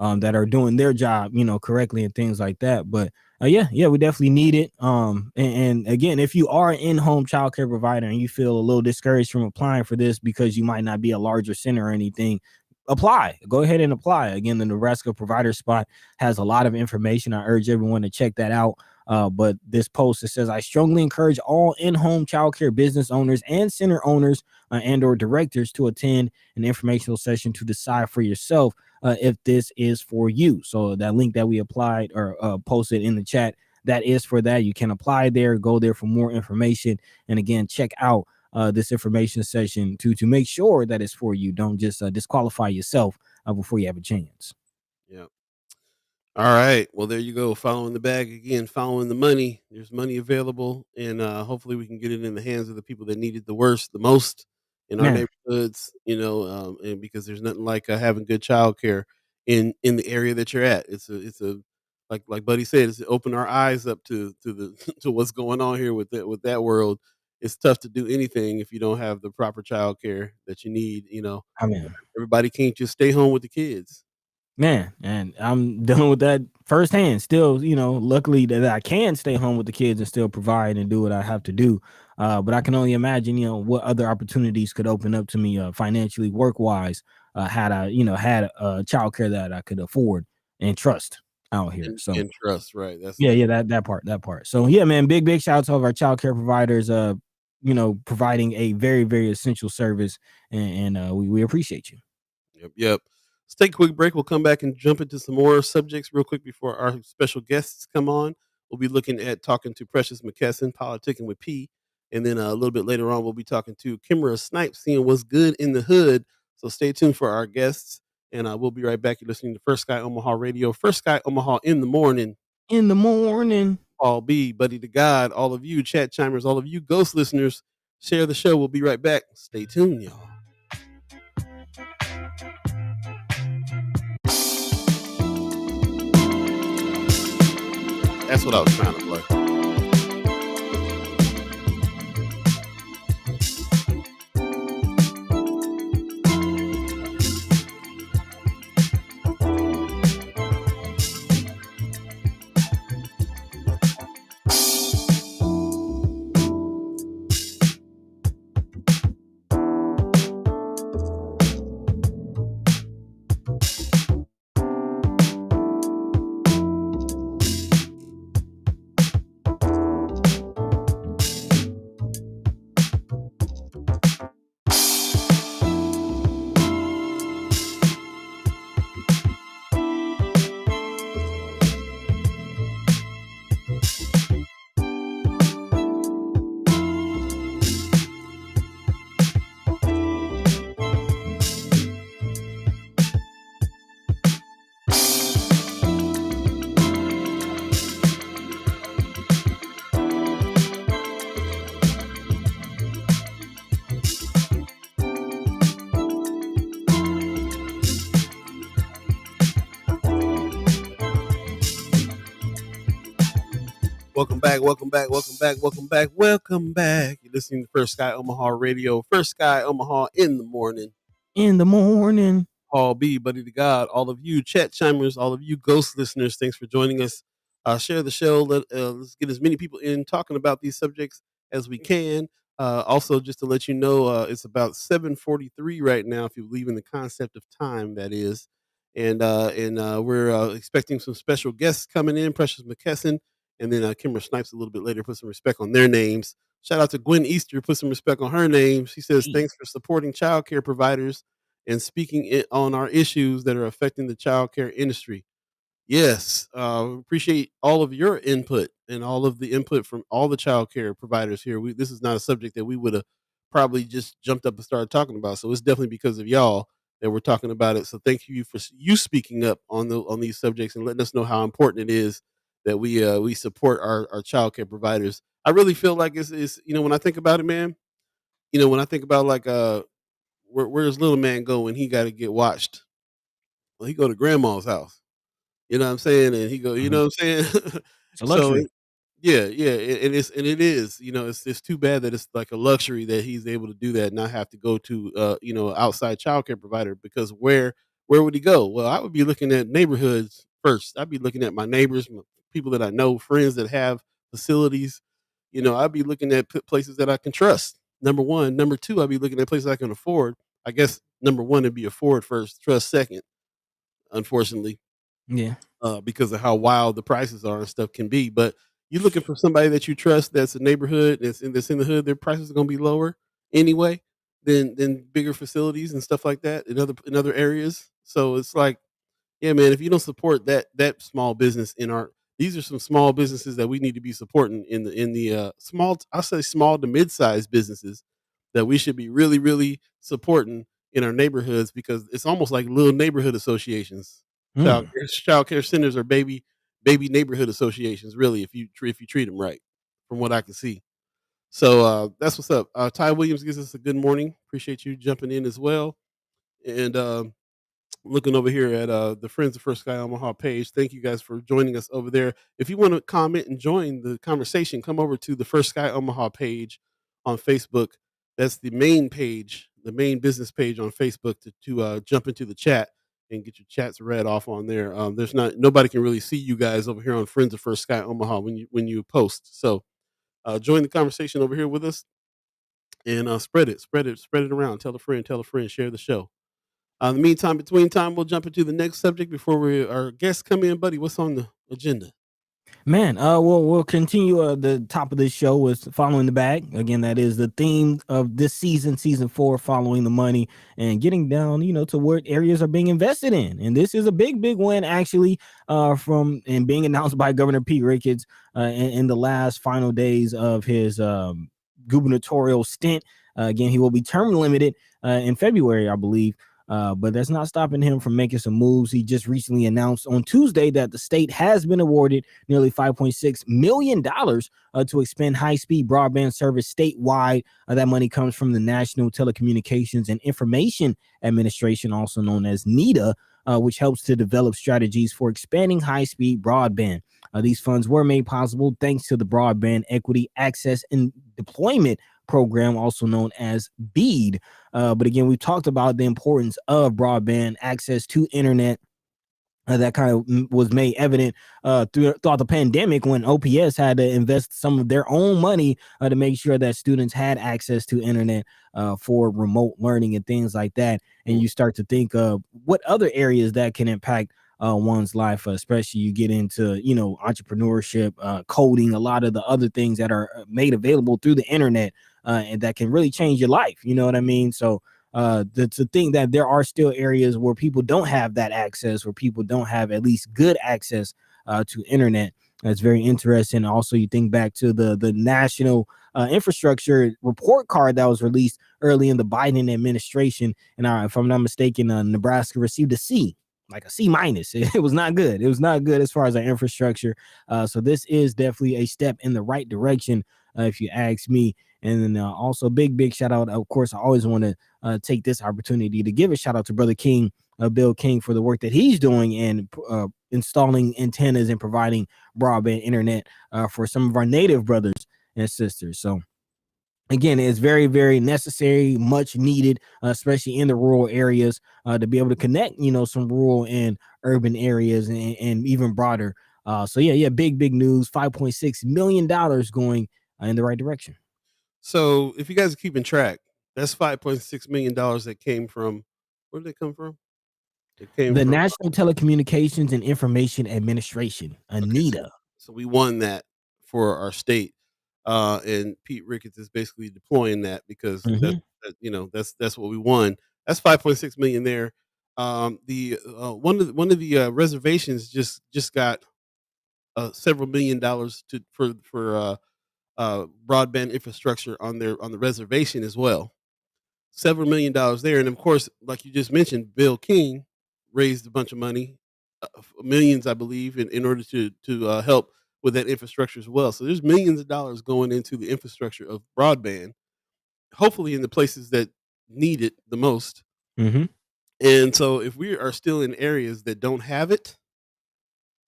that are doing their job, correctly and things like that. But yeah, we definitely need it. And again, if you are an in-home childcare provider and you feel a little discouraged from applying for this because you might not be a larger center or anything, apply. Go ahead and apply. Again, the Nebraska Providers Spot has a lot of information. I urge everyone to check that out. But this post, it says, I strongly encourage all in-home childcare business owners and center owners and or directors to attend an informational session to decide for yourself if this is for you. So that link that we applied or posted in the chat, that is for that. You can apply there, go there for more information. And again, check out this information session to make sure that it's for you. Don't just disqualify yourself before you have a chance. Yeah. All right. Well, there you go. Following the bag again, following the money. There's money available, and hopefully we can get it in the hands of the people that need it the worst, the most in our Man, neighborhoods. And because there's nothing like having good childcare in the area that you're at. It's a like Buddy said, it's to open our eyes up to the to what's going on here with that world. It's tough to do anything if you don't have the proper childcare that you need. I mean, Everybody can't just stay home with the kids. man, and I'm dealing with that firsthand. Still, luckily that I can stay home with the kids and still provide and do what I have to do. But I can only imagine, what other opportunities could open up to me financially, work wise, had I, had childcare that I could afford and trust out here. So And trust, right? yeah, that part. So yeah, man, big shout out to all of our childcare providers. Providing a very very essential service, and we appreciate you. Yep. Let's take a quick break. We'll come back and jump into some more subjects real quick before our special guests come on. We'll be looking at talking to Precious McKesson, politicking with P, and then a little bit later on, we'll be talking to Kimara Snipes, seeing what's good in the hood. So stay tuned for our guests, and we'll be right back. You're listening to First Sky Omaha Radio, First Sky Omaha in the morning. In the morning. Paul Beeee Buddi3 Da Gawd, all of you chat chimers, all of you ghost listeners, share the show. We'll be right back. Stay tuned, y'all. That's what I was trying to play. Welcome back. You're listening to First Sky Omaha Radio, First Sky Omaha in the morning. In the morning. Paul Beeee Buddi3 Da Gawd, all of you chat chimers, all of you ghost listeners, thanks for joining us. Share the show. Let's get as many people in talking about these subjects as we can. Also, just to let you know, it's about 7:43 right now, if you believe in the concept of time, that is. And we're expecting some special guests coming in, Precious McKesson, and then Kimara Snipes a little bit later, put some respect on their names. Shout out to Gwen Easter, put some respect on her name. She says, thanks for supporting childcare providers and speaking on our issues that are affecting the childcare industry. Yes, appreciate all of your input and all of the input from all the childcare providers here. This is not a subject that we would have probably just jumped up and started talking about. So it's definitely because of y'all that we're talking about it. So thank you for you speaking up on these subjects and letting us know how important it is that we support our childcare providers. I really feel like it's when I think about it, man. When I think about like where's little man go when he got to get watched? Well, he go to grandma's house. You know what I'm saying? And he go, you know what I'm saying? It's a So luxury. yeah, it is. It's too bad that it's like a luxury that he's able to do that, and not have to go to outside childcare provider, because where where would he go? Well, I would be looking at neighborhoods first. I'd be looking at my neighbors, people that I know, friends that have facilities. I'd be looking at places that I can trust. Number one. Number two, I'd be looking at places I can afford. I guess number one would be afford first, trust second, unfortunately, Yeah. because of how wild the prices are and stuff can be. But you're looking for somebody that you trust, that's a neighborhood, that's in the hood. Their prices are going to be lower anyway than bigger facilities and stuff like that in other areas. So it's like, yeah, man, if you don't support that small business these are some small businesses that we need to be supporting in the small, I'll say small to mid-sized businesses that we should be really, really supporting in our neighborhoods, because it's almost like little neighborhood associations. Mm. Child care centers are baby neighborhood associations, really, if you treat them right, from what I can see. So that's what's up. Ty Williams gives us a good morning. Appreciate you jumping in as well. And looking over here at the Friends of First Sky Omaha page. Thank you guys for joining us over there. If you want to comment and join the conversation, come over to the First Sky Omaha page on Facebook. That's the main page, the main business page on Facebook, to jump into the chat and get your chats read off on there. There's not nobody can really see you guys over here on Friends of First Sky Omaha when you post. So join the conversation over here with us, and spread it around. Tell a friend, share the show. In the meantime, between time, we'll jump into the next subject before our guests come in. Buddy, what's on the agenda? Man, we'll continue the top of this show with following the bag. Again, that is the theme of this season 4, following the money and getting down, to what areas are being invested in. And this is a big win, actually, from and being announced by Governor Pete Ricketts in the last final days of his gubernatorial stint. Again, he will be term limited in February, I believe. But that's not stopping him from making some moves. He just recently announced on Tuesday that the state has been awarded nearly $5.6 million to expand high-speed broadband service statewide. That money comes from the National Telecommunications and Information Administration, also known as NETA, which helps to develop strategies for expanding high-speed broadband. These funds were made possible thanks to the Broadband Equity Access and Deployment Program, also known as BEAD. But again, we've talked about the importance of broadband access to internet. That kind of was made evident throughout the pandemic, when OPS had to invest some of their own money to make sure that students had access to internet for remote learning and things like that. And you start to think of what other areas that can impact one's life, especially you get into, entrepreneurship, coding, a lot of the other things that are made available through the internet and that can really change your life. You know what I mean? So to think that there are still areas where people don't have that access, where people don't have at least good access to internet. That's very interesting. Also, you think back to the national infrastructure report card that was released early in the Biden administration. And if I'm not mistaken, Nebraska received a C, like a C minus. It was not good. It was not good as far as our infrastructure. So this is definitely a step in the right direction, if you ask me. And then also big shout out. Of course, I always want to take this opportunity to give a shout out to Brother King, Bill King, for the work that he's doing and installing antennas and providing broadband internet for some of our native brothers and sisters. So again, it's very necessary, much needed, especially in the rural areas, to be able to connect, some rural and urban areas and even broader. So yeah, big news. $5.6 million going in the right direction. So, if you guys are keeping track, that's $5.6 million that came from, where did they come from? It came The from, National Telecommunications and Information Administration, okay, so ANITA. so we won that for our state, and Pete Ricketts is basically deploying that because Mhm. that's what we won. That's 5.6 million there. The one of the reservations just got several $1 million for broadband infrastructure on the reservation as well. Several $1 million there, and of course, like you just mentioned, Bill King raised a bunch of money, millions, I believe, in order to help with that infrastructure as well. So there's millions of dollars going into the infrastructure of broadband, hopefully in the places that need it the most. Mhm. And so if we are still in areas that don't have it,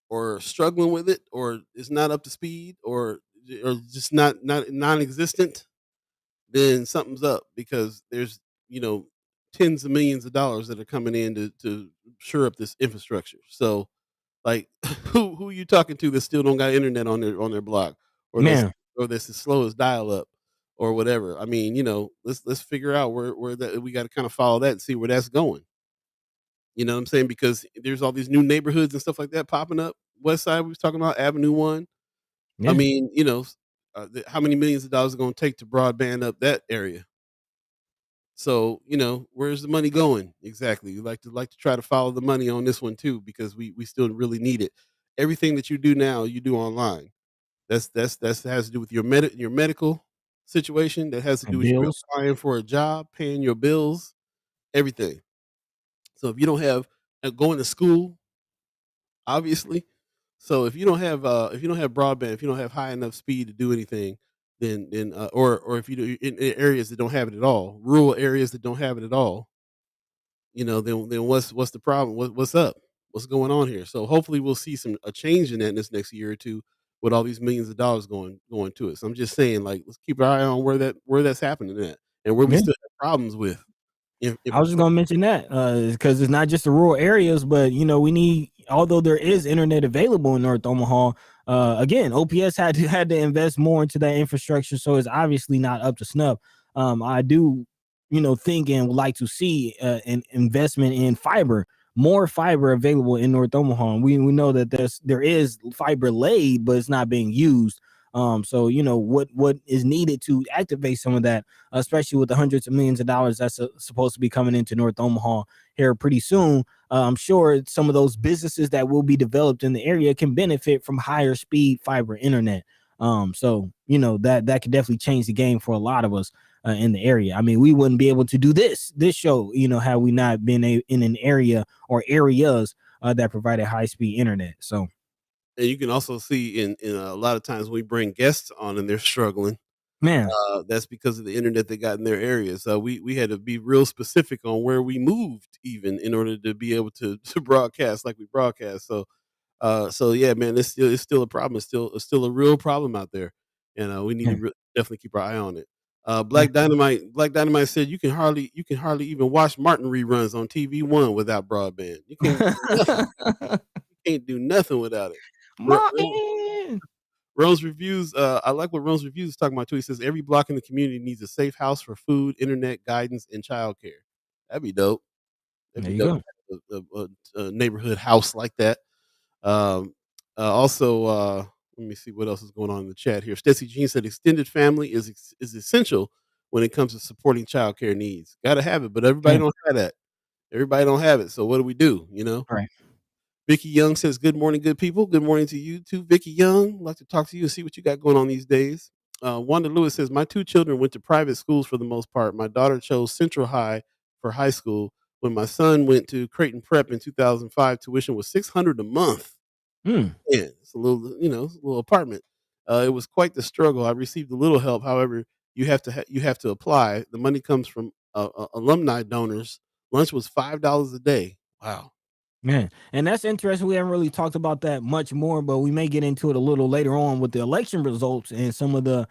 or struggling with it, or it's not up to speed, or just not non-existent, then something's up, because there's tens of millions of dollars that are coming in to shore up this infrastructure. So, like, who you talking to that still don't got internet on their block, or Man, that's as slow as dial up, or whatever? I mean, let's figure out where that we got to kind of follow that and see where that's going. You know what I'm saying? Because there's all these new neighborhoods and stuff like that popping up. West Side, we was talking about Avenue One. I yeah. mean, how many millions of dollars are going to take to broadband up that area? So, where's the money going exactly? You like to try to follow the money on this one too, because we still really need it. Everything that you do now, you do online. That's has to do with your medical situation. That has to My do with you bills. applying for a job, paying your bills, everything. So if you don't have going to school, obviously. So if you don't have broadband, if you don't have high enough speed to do anything, then or if you do in areas that don't have it at all, rural areas that don't have it at all, then what's the problem? What's up? What's going on here? So hopefully we'll see a change in that in this next year or two with all these millions of dollars going to it. So I'm just saying, like, let's keep our eye on where that's happening at, and where we Yeah. still have problems with I was just gonna infrastructure. mention that because it's not just the rural areas, but we need. Although there is internet available in North Omaha, again, OPS had to invest more into that infrastructure, so it's obviously not up to snuff. I do, think and would like to see an investment in fiber, more fiber available in North Omaha. And we know that there is fiber laid, but it's not being used. So what is needed to activate some of that, especially with the hundreds of millions of dollars that's supposed to be coming into North Omaha here pretty soon. I'm sure some of those businesses that will be developed in the area can benefit from higher speed fiber internet. So that could definitely change the game for a lot of us in the area. I mean, we wouldn't be able to do this show, had we not been in an area or areas that provided high speed internet. So, And you can also see in a lot of times we bring guests on and they're struggling. man, That's because of the internet they got in their area. So we had to be real specific on where we moved, even in order to be able to to broadcast like we broadcast. So yeah, man, it's still a problem. It's still a real problem out there, and we need to man. definitely keep our eye on it. Yeah. Black Dynamite said you can hardly even watch Martin reruns on TV1 without broadband. You can't do nothing. You can't do nothing without it. Martin. Rose Reviews, I like what Rose Reviews is talking about too. He says every block in the community needs a safe house for food, internet, guidance, and childcare. That'd be dope. That'd There be you dope. go. A neighborhood house like that. Um, also, let me see what else is going on in the chat here. Stacey Jean said extended family is essential when it comes to supporting childcare needs. Got to have it, but everybody Yeah. don't have that. Everybody don't have it. So what do we do? You know. All right. Vicky Young says, "Good morning, good people. Good morning to you too, Vicky Young. Like to talk to you and see what you got going on these days." Wanda Lewis says, "My two children went to private schools for the most part. My daughter chose Central High for high school. When my son went to Creighton Prep in 2005, tuition was $600 a month. Mm, Yeah, it's a little apartment. It was quite the struggle. I received a little help. However, you have to apply. The money comes from alumni donors. Lunch was $5 a day. Wow. man. And that's interesting. We haven't really talked about that much more, but we may get into it a little later on with the election results and some of the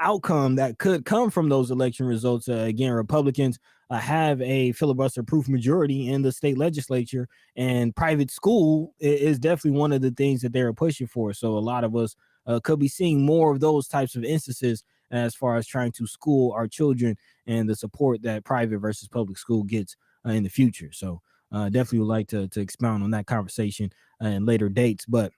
outcome that could come from those election results. Again, Republicans have a filibuster proof majority in the state legislature, and private school is definitely one of the things that they're pushing for. So a lot of us could be seeing more of those types of instances as far as trying to school our children and the support that private versus public school gets in the future. So definitely would like to expound on that conversation in later dates. But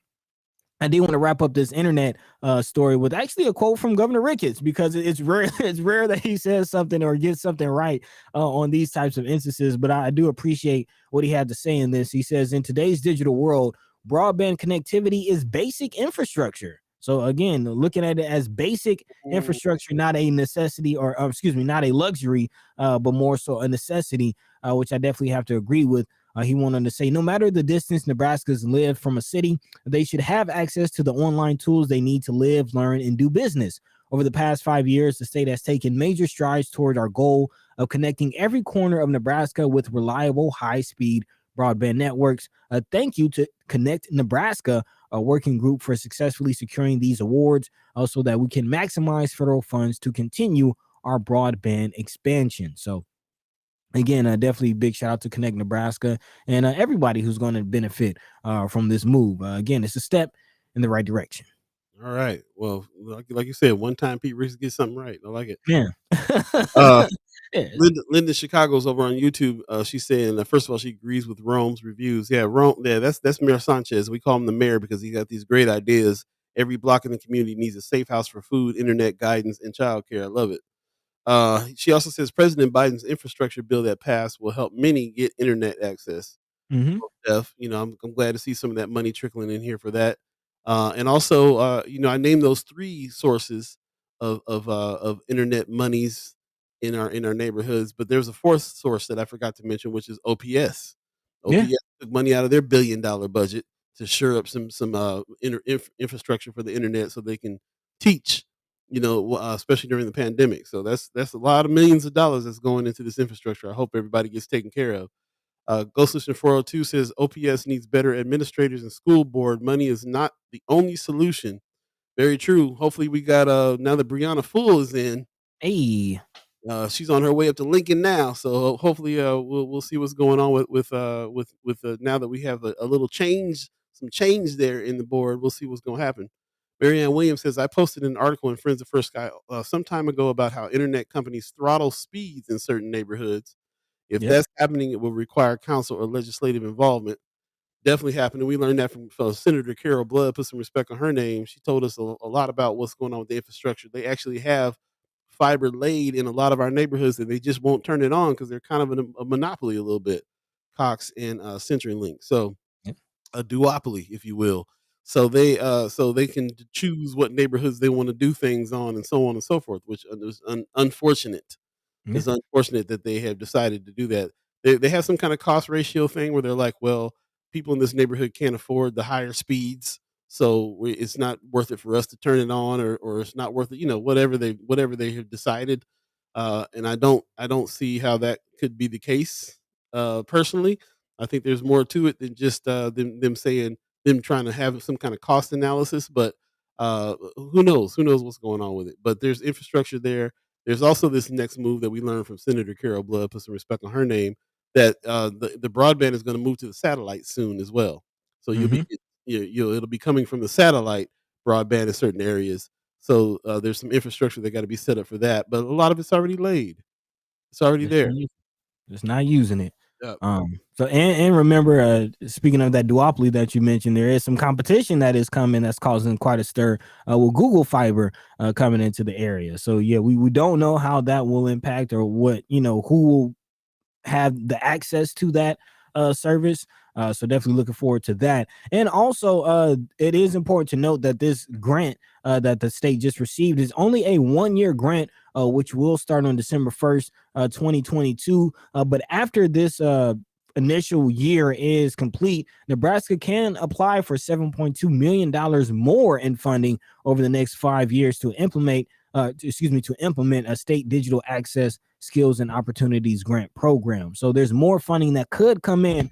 I do want to wrap up this internet story with actually a quote from Governor Ricketts, because it's rare it's rare that he says something or gets something right on these types of instances. But I do appreciate what he had to say in this. He says, in today's digital world, broadband connectivity is basic infrastructure. So again, looking at it as basic infrastructure, not a necessity, or excuse me, not a luxury, but more so a necessity, which I definitely have to agree with. He went on to say, no matter the distance Nebraskans live from a city, they should have access to the online tools they need to live, learn, and do business. Over the past 5 years, the state has taken major strides toward our goal of connecting every corner of Nebraska with reliable, high-speed broadband networks. Thank you to Connect Nebraska, a working group, for successfully securing these awards, so that we can maximize federal funds to continue our broadband expansion. So again, definitely big shout out to Connect Nebraska and everybody who's going to benefit from this move. Again, it's a step in the right direction. All right. Well, like you said, one time Pete Ricks gets something right. I like it. Yeah. Uh, Yes. Linda Chicago's over on YouTube. She's saying that first of all, she agrees with Rome's reviews. Yeah, Rome. Yeah, that's Mayor Sanchez. We call him the mayor because he got these great ideas. Every block in the community needs a safe house for food, internet guidance, and childcare. I love it. She also says President Biden's infrastructure bill that passed will help many get internet access. Hmm. Stuff. I'm glad to see some of that money trickling in here for that. And also, I named those 3 sources of internet monies in our neighborhoods, but there's a 4th source that I forgot to mention, which is OPS. Yeah. OPS took money out of their $1 billion budget to shore up some infrastructure for the internet so they can teach, especially during the pandemic. So that's a lot of millions of dollars that's going into this infrastructure. I hope everybody gets taken care of. Ghost Listener 402 says OPS needs better administrators and school board. Money is not the only solution. Very true. Hopefully, we got now that Brianna Fool is in. Hey. She's on her way up to Lincoln now, so hopefully, we'll see what's going on with now that we have a little change, some change there in the board. We'll see what's going to happen. Marianne Williams says I posted an article in Friends of First Sky some time ago about how internet companies throttle speeds in certain neighborhoods. If Yep. that's happening, it will require council or legislative involvement. Definitely happening. We learned that from Senator Carol Blood. Put some respect on her name. She told us a lot about what's going on with the infrastructure. They actually have fiber laid in a lot of our neighborhoods, and they just won't turn it on because they're kind of a monopoly a little bit. Cox and CenturyLink. So Yep. a duopoly, if you will. So they can choose what neighborhoods they want to do things on, and so on and so forth, which is unfortunate. Yeah. It's unfortunate that they have decided to do that. They have some kind of cost ratio thing where they're like, well, people in this neighborhood can't afford the higher speeds, so it's not worth it for us to turn it on, or it's not worth it, whatever they have decided. And I don't see how that could be the case. Personally, I think there's more to it than just them trying to have some kind of cost analysis. But who knows? Who knows what's going on with it? But there's infrastructure there. There's also this next move that we learned from Senator Carol Blood, put some respect on her name, that the broadband is going to move to the satellite soon as well. So Hmm. it'll be coming from the satellite broadband in certain areas. So there's some infrastructure that got to be set up for that, but a lot of it's already laid. It's already there. Just not using it. Yep. So and remember, speaking of that duopoly that you mentioned, there is some competition that is coming that's causing quite a stir with Google Fiber coming into the area. So yeah, we don't know how that will impact or what, who will have the access to that service. So definitely looking forward to that. And also, it is important to note that this grant that the state just received is only a 1-year grant, which will start on December 1st, 2022. But after this initial year is complete, Nebraska can apply for $7.2 million more in funding over the next 5 years to implement a state digital access skills and opportunities grant program. So there's more funding that could come in,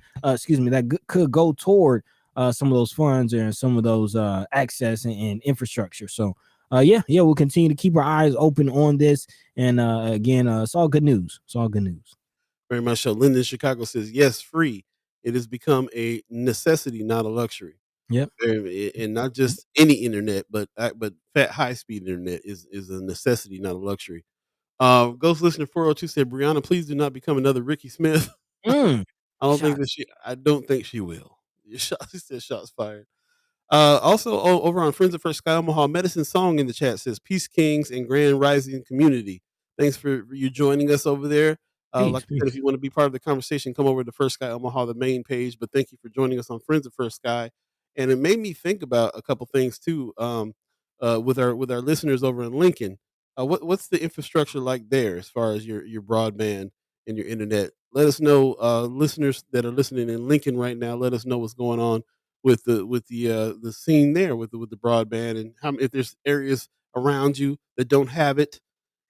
could go toward some of those funds and some of those access and infrastructure. So we'll continue to keep our eyes open on this. And again, it's all good news. It's all good news. Very much so. Linda in Chicago says, yes, free. It has become a necessity, not a luxury. Yep. And not just any internet, but fat high speed internet is a necessity, not a luxury. Ghost Listener 402 said, Brianna, please do not become another Ricky Smith. Mm, I shot. don't think she will. She said shots fired. Also, over on Friends of First Sky Omaha, Medicine Song in the chat says, Peace Kings and Grand Rising Community. Thanks for you joining us over there. Like Peace, I said, if peace. you want to be part of the conversation, come over to First Sky Omaha, the main page. But thank you for joining us on Friends of First Sky. And it made me think about a couple things too, with our listeners over in Lincoln. What's the infrastructure like there as far as your broadband and your internet? Let us know, listeners that are listening in Lincoln right now. Let us know what's going on with the scene there with the broadband, and how if there's areas around you that don't have it.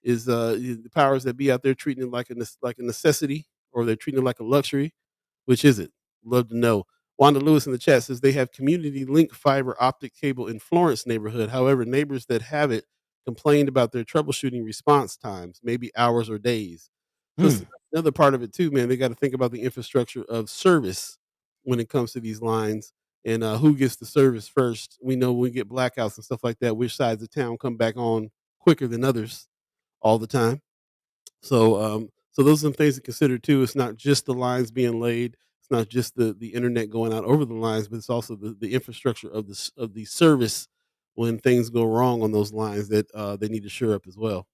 Is the powers that be out there treating it like a necessity, or they're treating it like a luxury? Which is it? Love to know. Wanda Lewis in the chat says they have community link fiber optic cable in Florence neighborhood. However, neighbors that have it complained about their troubleshooting response times, maybe hours or days. So Mm. another part of it too, man. They got to think about the infrastructure of service when it comes to these lines and who gets the service first. We know when we get blackouts and stuff like that, which sides of town come back on quicker than others all the time. So those are some things to consider too. It's not just the lines being laid. It's not just the internet going out over the lines, but it's also the infrastructure of the service when things go wrong on those lines that they need to shore up as well.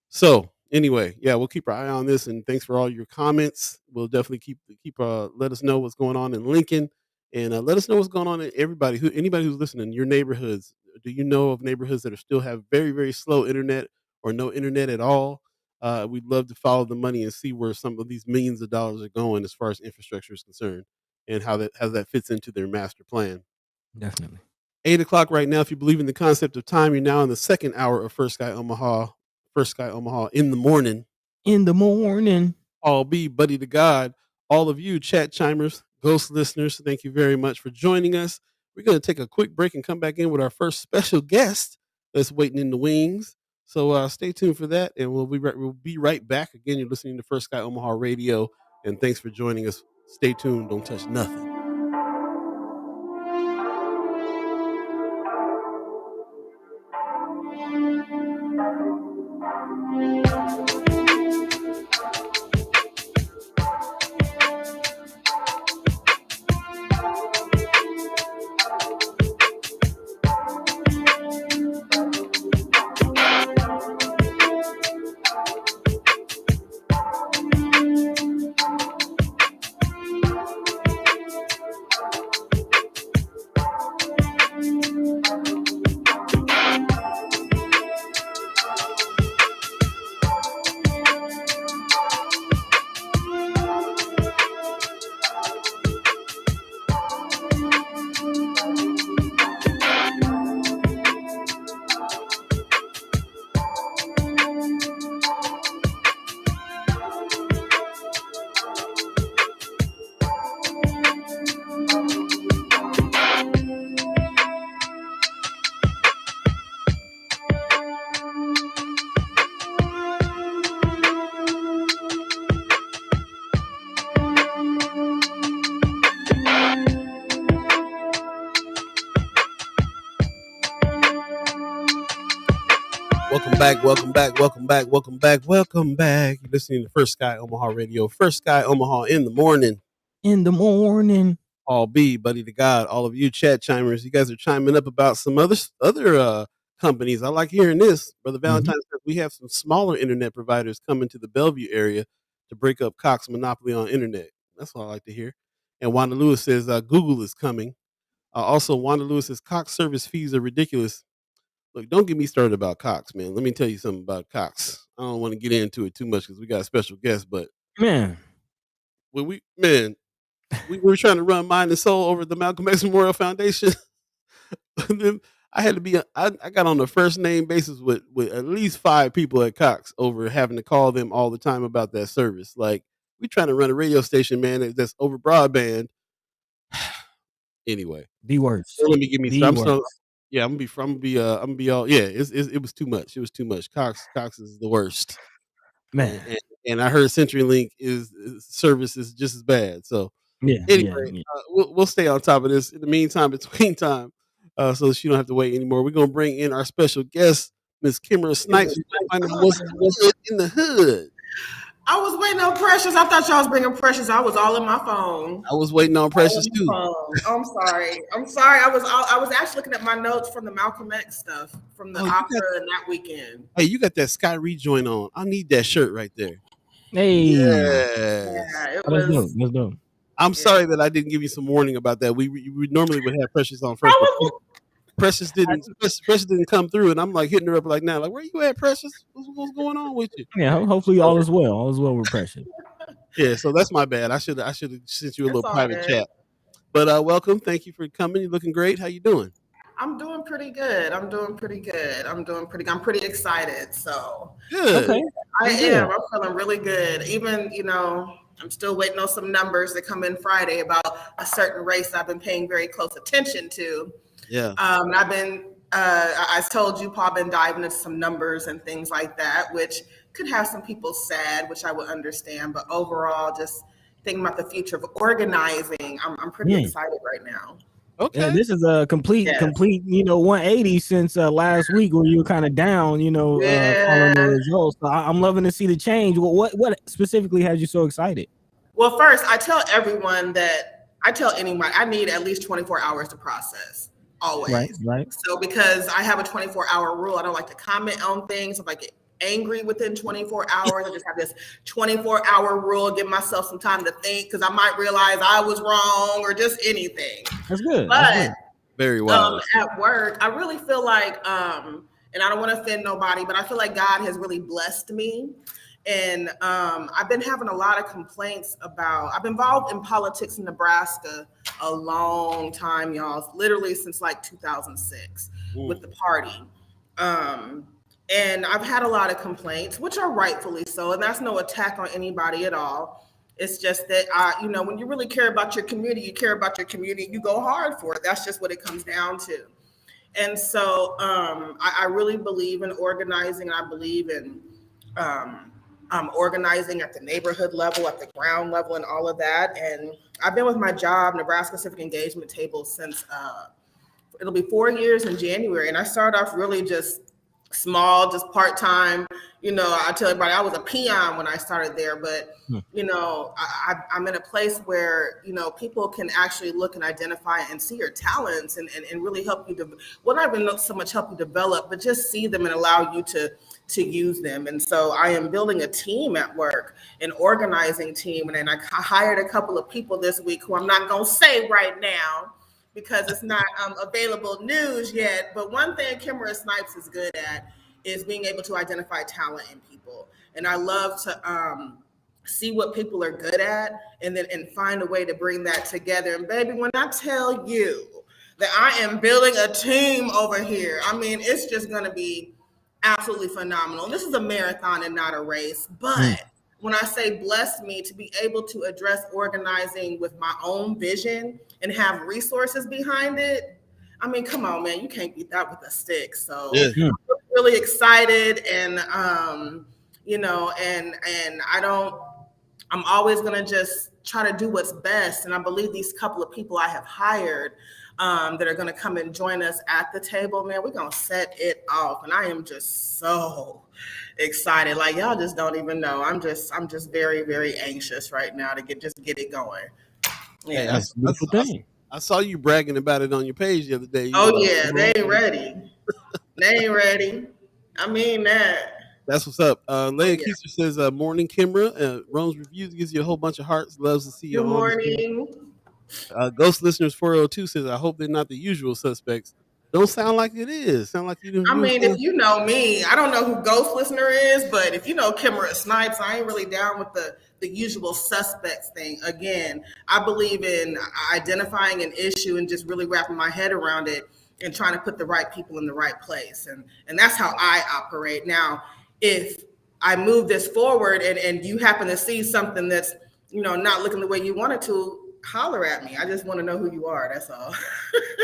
So anyway, yeah, we'll keep our eye on this, and thanks for all your comments. We'll definitely keep let us know what's going on in Lincoln, and let us know what's going on in anybody who's listening. Your neighborhoods. Do you know of neighborhoods that are still have very very slow internet or no internet at all? We'd love to follow the money and see where some of these millions of dollars are going as far as infrastructure is concerned, and how that fits into their master plan. Definitely. 8 o'clock right now. If you believe in the concept of time, you're now in the second hour of First Sky Omaha. First Sky Omaha in the morning. In the morning. I'll Beeee Buddi3 Da Gawd. All of you chat chimers, ghost listeners, thank you very much for joining us. We're going to take a quick break and come back in with our first special guest that's waiting in the wings. So stay tuned for that, and we'll be right back. Again, you're listening to First Sky Omaha Radio, and thanks for joining us. Stay tuned. Don't touch nothing. Welcome back. You're listening to First Sky Omaha Radio. First Sky Omaha in the morning. In the morning. I'll Beeee Buddi3 Da Gawd. All of you chat chimers, you guys are chiming up about some other companies. I like hearing this. Brother Valentine says we have some smaller internet providers coming to the Bellevue area to break up Cox monopoly on internet. That's what I like to hear. And Wanda Lewis says Google is coming. Also, Wanda Lewis says Cox service fees are ridiculous. Look, don't get me started about Cox, man. Let me tell you something about Cox. I don't want to get into it too much because we got a special guest, but Man, when we were trying to run Mind and Soul over at the Malcolm X Memorial Foundation. And then I had to be I got on a first name basis with at least 5 people at Cox over having to call them all the time about that service. Like, we trying to run a radio station, man, that's over broadband. Anyway, the worst. don't let me give me The some. worst. Yeah, I'm gonna be all. Yeah, it was too much. It was too much. Cox is the worst. Man. And I heard CenturyLink service is just as bad. So Yeah. anyway, we'll stay on top of this. In the meantime, between time, so that you don't have to wait anymore, we're gonna bring in our special guest, Miss Kimara Snipes. Find out what's good in the hood. I was waiting on Precious. I thought y'all was bringing Precious. I was all in my phone. I was waiting on Precious too. I'm sorry. I was actually looking at my notes from the Malcolm X stuff from the opera and that weekend. Hey, you got that Sky Rejoin on. I need that shirt right there. Hey. Yeah, it was. Let's do. I'm sorry that I didn't give you some warning about that. We normally would have Precious on first. Precious didn't come through, and I'm like hitting her up like now, like, where you at, Precious? What's going on with you? Yeah, hopefully all is well. All is well with Precious. Yeah, so that's my bad. I should have sent you a little private chat. But welcome, thank you for coming. You're looking great. How you doing? I'm doing pretty good. I'm pretty excited. So good. Okay. I am. I'm feeling really good. Even I'm still waiting on some numbers that come in Friday about a certain race I've been paying very close attention to. Yeah. I've been, I told you, Paul, been diving into some numbers and things like that, which, could have some people sad, which I would understand. But overall, just thinking about the future of organizing, I'm pretty excited right now. Okay. Yeah, this is a complete, 180 since last week when you were kind of down, following the results. So I'm loving to see the change. What specifically has you so excited? Well, first, I tell anyone I need at least 24 hours to process. Always. Right. So because I have a 24-hour rule, I don't like to comment on things. If I get angry within 24 hours, I just have this 24-hour rule, give myself some time to think, because I might realize I was wrong or just anything. That's good. But very well. At work, I really feel like, and I don't want to offend nobody, but I feel like God has really blessed me. And I've been having a lot of complaints I've been involved in politics in Nebraska a long time, y'all, literally since like 2006 with the party. And I've had a lot of complaints, which are rightfully so. And that's no attack on anybody at all. It's just that, when you really care about your community, you go hard for it. That's just what it comes down to. And so I really believe in organizing. I believe in organizing at the neighborhood level, at the ground level, and all of that. And I've been with my job, Nebraska Civic Engagement Table, since it'll be 4 years in January. And I started off really just small, just part-time. I tell everybody I was a peon when I started there, but I'm in a place where people can actually look and identify and see your talents and really help you not even so much help you develop, but just see them and allow you to use them. And so I am building a team at work, an organizing team, and I hired a couple of people this week who I'm not going to say right now because it's not available news yet. But one thing Kimara Snipes is good at is being able to identify talent in people. And I love to see what people are good at and find a way to bring that together. And baby, when I tell you that I am building a team over here, I mean, it's just going to be absolutely phenomenal. This is a marathon and not a race. But when I say bless me to be able to address organizing with my own vision and have resources behind it, I mean, come on, man, you can't beat that with a stick. So I'm really excited, and I'm always gonna just try to do what's best. And I believe these couple of people I have hired that are gonna come and join us at the table, man, we're gonna set it off. And I am just so excited. Like, y'all just don't even know. I'm just very, very anxious right now to get it going. Yeah, that's the thing. I saw you bragging about it on your page the other day. They ain't ready. I mean that. That's what's up. Leia Keister says, morning, Kimara. Rome's Reviews gives you a whole bunch of hearts. Loves to see you. Good morning. Ghost Listeners 402 says, I hope they're not the usual suspects. Don't sound like it is. Sound like you do. I mean, if you know me, I don't know who Ghost Listener is, but if you know Kimara Snipes, I ain't really down with the usual suspects thing. Again, I believe in identifying an issue and just really wrapping my head around it and trying to put the right people in the right place. And that's how I operate. Now, if I move this forward and you happen to see something that's, not looking the way you want it to, holler at me. I just want to know who you are. That's all.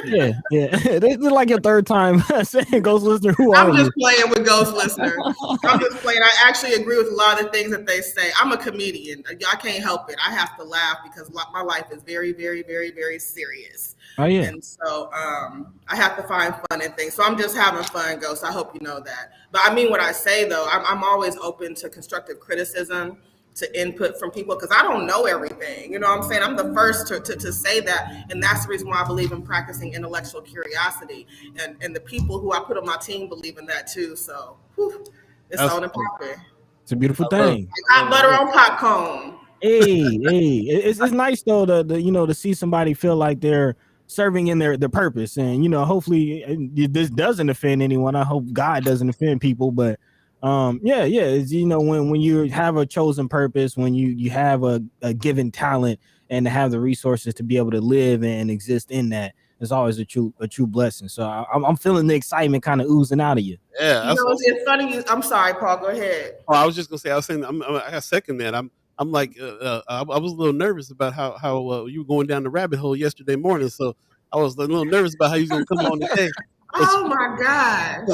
Yeah. This is like your third time saying Ghost Listener. I'm just playing with Ghost Listener. I'm just playing. I actually agree with a lot of the things that they say. I'm a comedian. I can't help it. I have to laugh because my life is very, very, very, very serious. Oh yeah. And so I have to find fun in things. So I'm just having fun, Ghost. I hope you know that. But I mean what I say though. I'm always open to constructive criticism, to input from people, because I don't know everything. You know what I'm saying? I'm the first to say that. And that's the reason why I believe in practicing intellectual curiosity. And the people who I put on my team believe in that too. So it's on and popping. It's a beautiful thing. I got butter on popcorn. Hey, it's nice though to see somebody feel like they're serving in their purpose. And hopefully this doesn't offend anyone. I hope God doesn't offend people, but it's, when you have a chosen purpose, when you have a given talent and to have the resources to be able to live and exist in that, is always a true blessing. So I'm feeling the excitement kind of oozing out of you. Yeah, it's funny. I'm sorry, Paul. Go ahead. Oh, I was just gonna say. I was saying. I second that. I'm like I was a little nervous about how you were going down the rabbit hole yesterday morning. So I was a little nervous about how you was gonna come on today. Oh my God!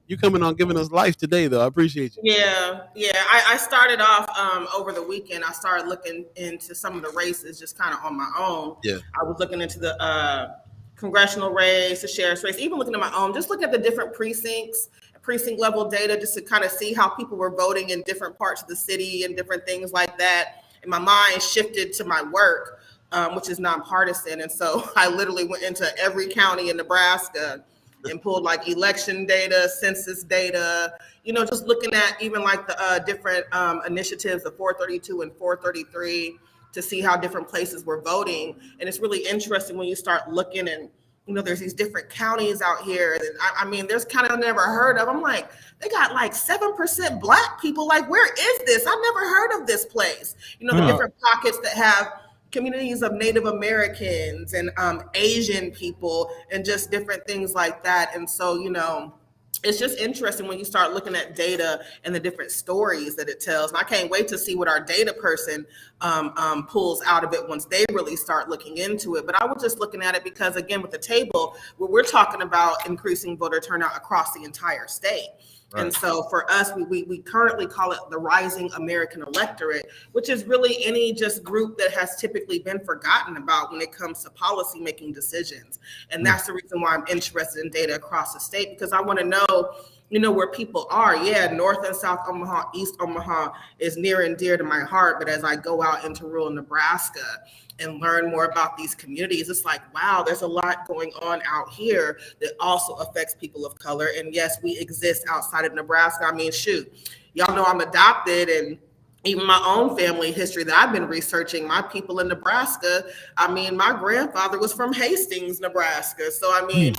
You coming on giving us life today, though. I appreciate you. Yeah. I started off over the weekend. I started looking into some of the races just kind of on my own. Yeah. I was looking into the congressional race, the sheriff's race, even looking at my own, just look at the different precincts, precinct level data, just to kind of see how people were voting in different parts of the city and different things like that. And my mind shifted to my work, which is nonpartisan. And so I literally went into every county in Nebraska and pulled like election data, census data, just looking at even like the different initiatives, the 432 and 433, to see how different places were voting. And it's really interesting when you start looking and, there's these different counties out here. And I mean, there's kind of never heard of. I'm like, they got like 7% Black people. Like, where is this? I've never heard of this place. The different pockets that have communities of Native Americans and Asian people and just different things like that. And so, it's just interesting when you start looking at data and the different stories that it tells. And I can't wait to see what our data person pulls out of it once they really start looking into it. But I was just looking at it because, again, with the table, where we're talking about increasing voter turnout across the entire state. Right. And so for us, we currently call it the rising American electorate, which is really any just group that has typically been forgotten about when it comes to policy making decisions. And that's the reason why I'm interested in data across the state, because I want to know, where people are. Yeah, North and South Omaha, East Omaha is near and dear to my heart. But as I go out into rural Nebraska and learn more about these communities, it's like, wow, there's a lot going on out here that also affects people of color. And yes, we exist outside of Nebraska. I mean, shoot, y'all know I'm adopted, and even my own family history that I've been researching, my people in Nebraska, I mean, my grandfather was from Hastings, Nebraska. So, I mean,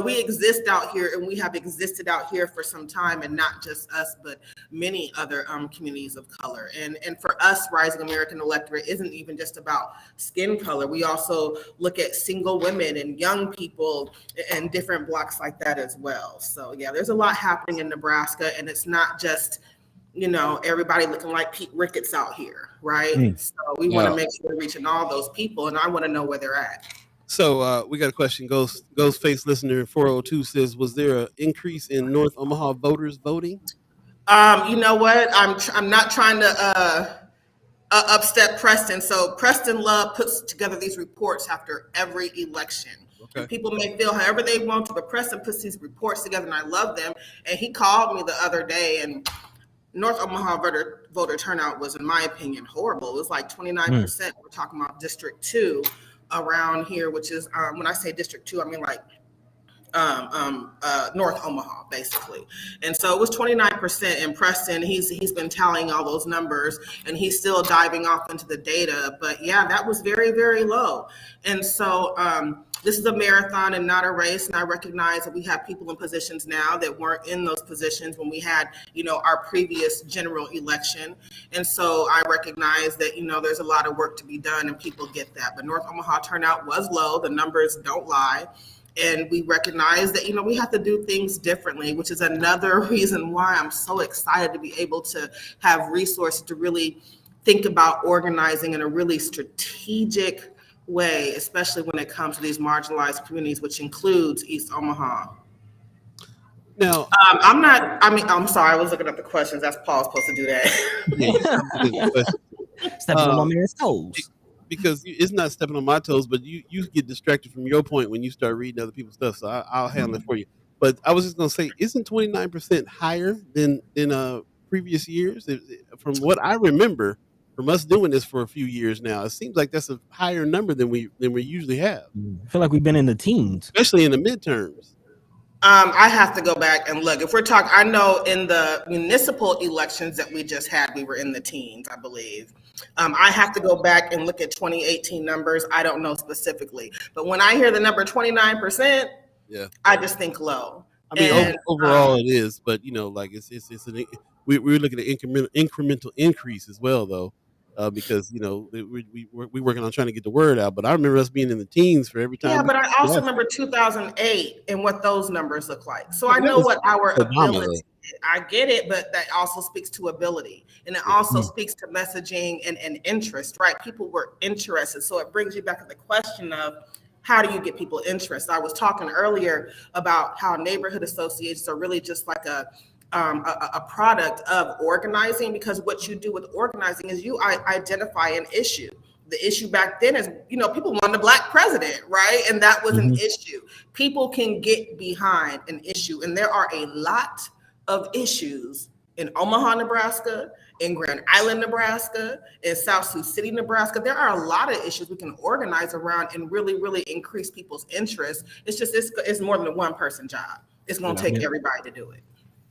we exist out here, and we have existed out here for some time, and not just us, but many other communities of color. And for us, Rising American Electorate isn't even just about skin color. We also look at single women and young people and different blocks like that as well. So yeah, there's a lot happening in Nebraska, and it's not just everybody looking like Pete Ricketts out here, right? So we want to make sure we're reaching all those people, and I want to know where they're at. So we got a question. Ghostface listener 402 says, was there an increase in North Omaha voters voting? You know what? I'm not trying to upstep Preston. So Preston Love puts together these reports after every election. Okay. People may feel however they want to, but Preston puts these reports together, and I love them. And he called me the other day, and North Omaha voter turnout was, in my opinion, horrible. It was like 29%. We're talking about District 2 around here, which is when I say District 2, I mean like North Omaha, basically. And so it was 29%. And Preston, he's been tallying all those numbers, and he's still diving off into the data. But yeah, that was very, very low. And so this is a marathon and not a race. And I recognize that we have people in positions now that weren't in those positions when we had, our previous general election. And so I recognize that, there's a lot of work to be done, and people get that. But North Omaha turnout was low. The numbers don't lie. And we recognize that, we have to do things differently, which is another reason why I'm so excited to be able to have resources to really think about organizing in a really strategic way, especially when it comes to these marginalized communities, which includes East Omaha. Now, I'm sorry, I was looking up the questions. That's Paul's supposed to do that. Stepping on my man's toes. Because it's not stepping on my toes, but you get distracted from your point when you start reading other people's stuff. So I'll handle it for you. But I was just going to say, isn't 29% higher than previous years? From what I remember, from us doing this for a few years now, it seems like that's a higher number than we usually have. I feel like we've been in the teens, especially in the midterms. I have to go back and look. If we're talking, I know in the municipal elections that we just had, we were in the teens, I believe. I have to go back and look at 2018 numbers. I don't know specifically, but when I hear the number 29%, I just think low. I mean, overall it is, but like we're looking at incremental increase as well, though. Because we're working on trying to get the word out, but I remember us being in the teens for every time. Yeah, but I also remember 2008 and what those numbers look like. So I know what our ability. I get it, but that also speaks to ability, and it also speaks to messaging and interest, right? People were interested, so it brings you back to the question of how do you get people interest? I was talking earlier about how neighborhood associations are really just like a product of organizing, because what you do with organizing is you identify an issue. The issue back then is, people wanted a black president, right? And that was an issue. People can get behind an issue, and there are a lot of issues in Omaha, Nebraska, in Grand Island, Nebraska, in South Sioux City, Nebraska. There are a lot of issues we can organize around and really, really increase people's interest. It's just, it's more than a one person job. It's going to take everybody to do it.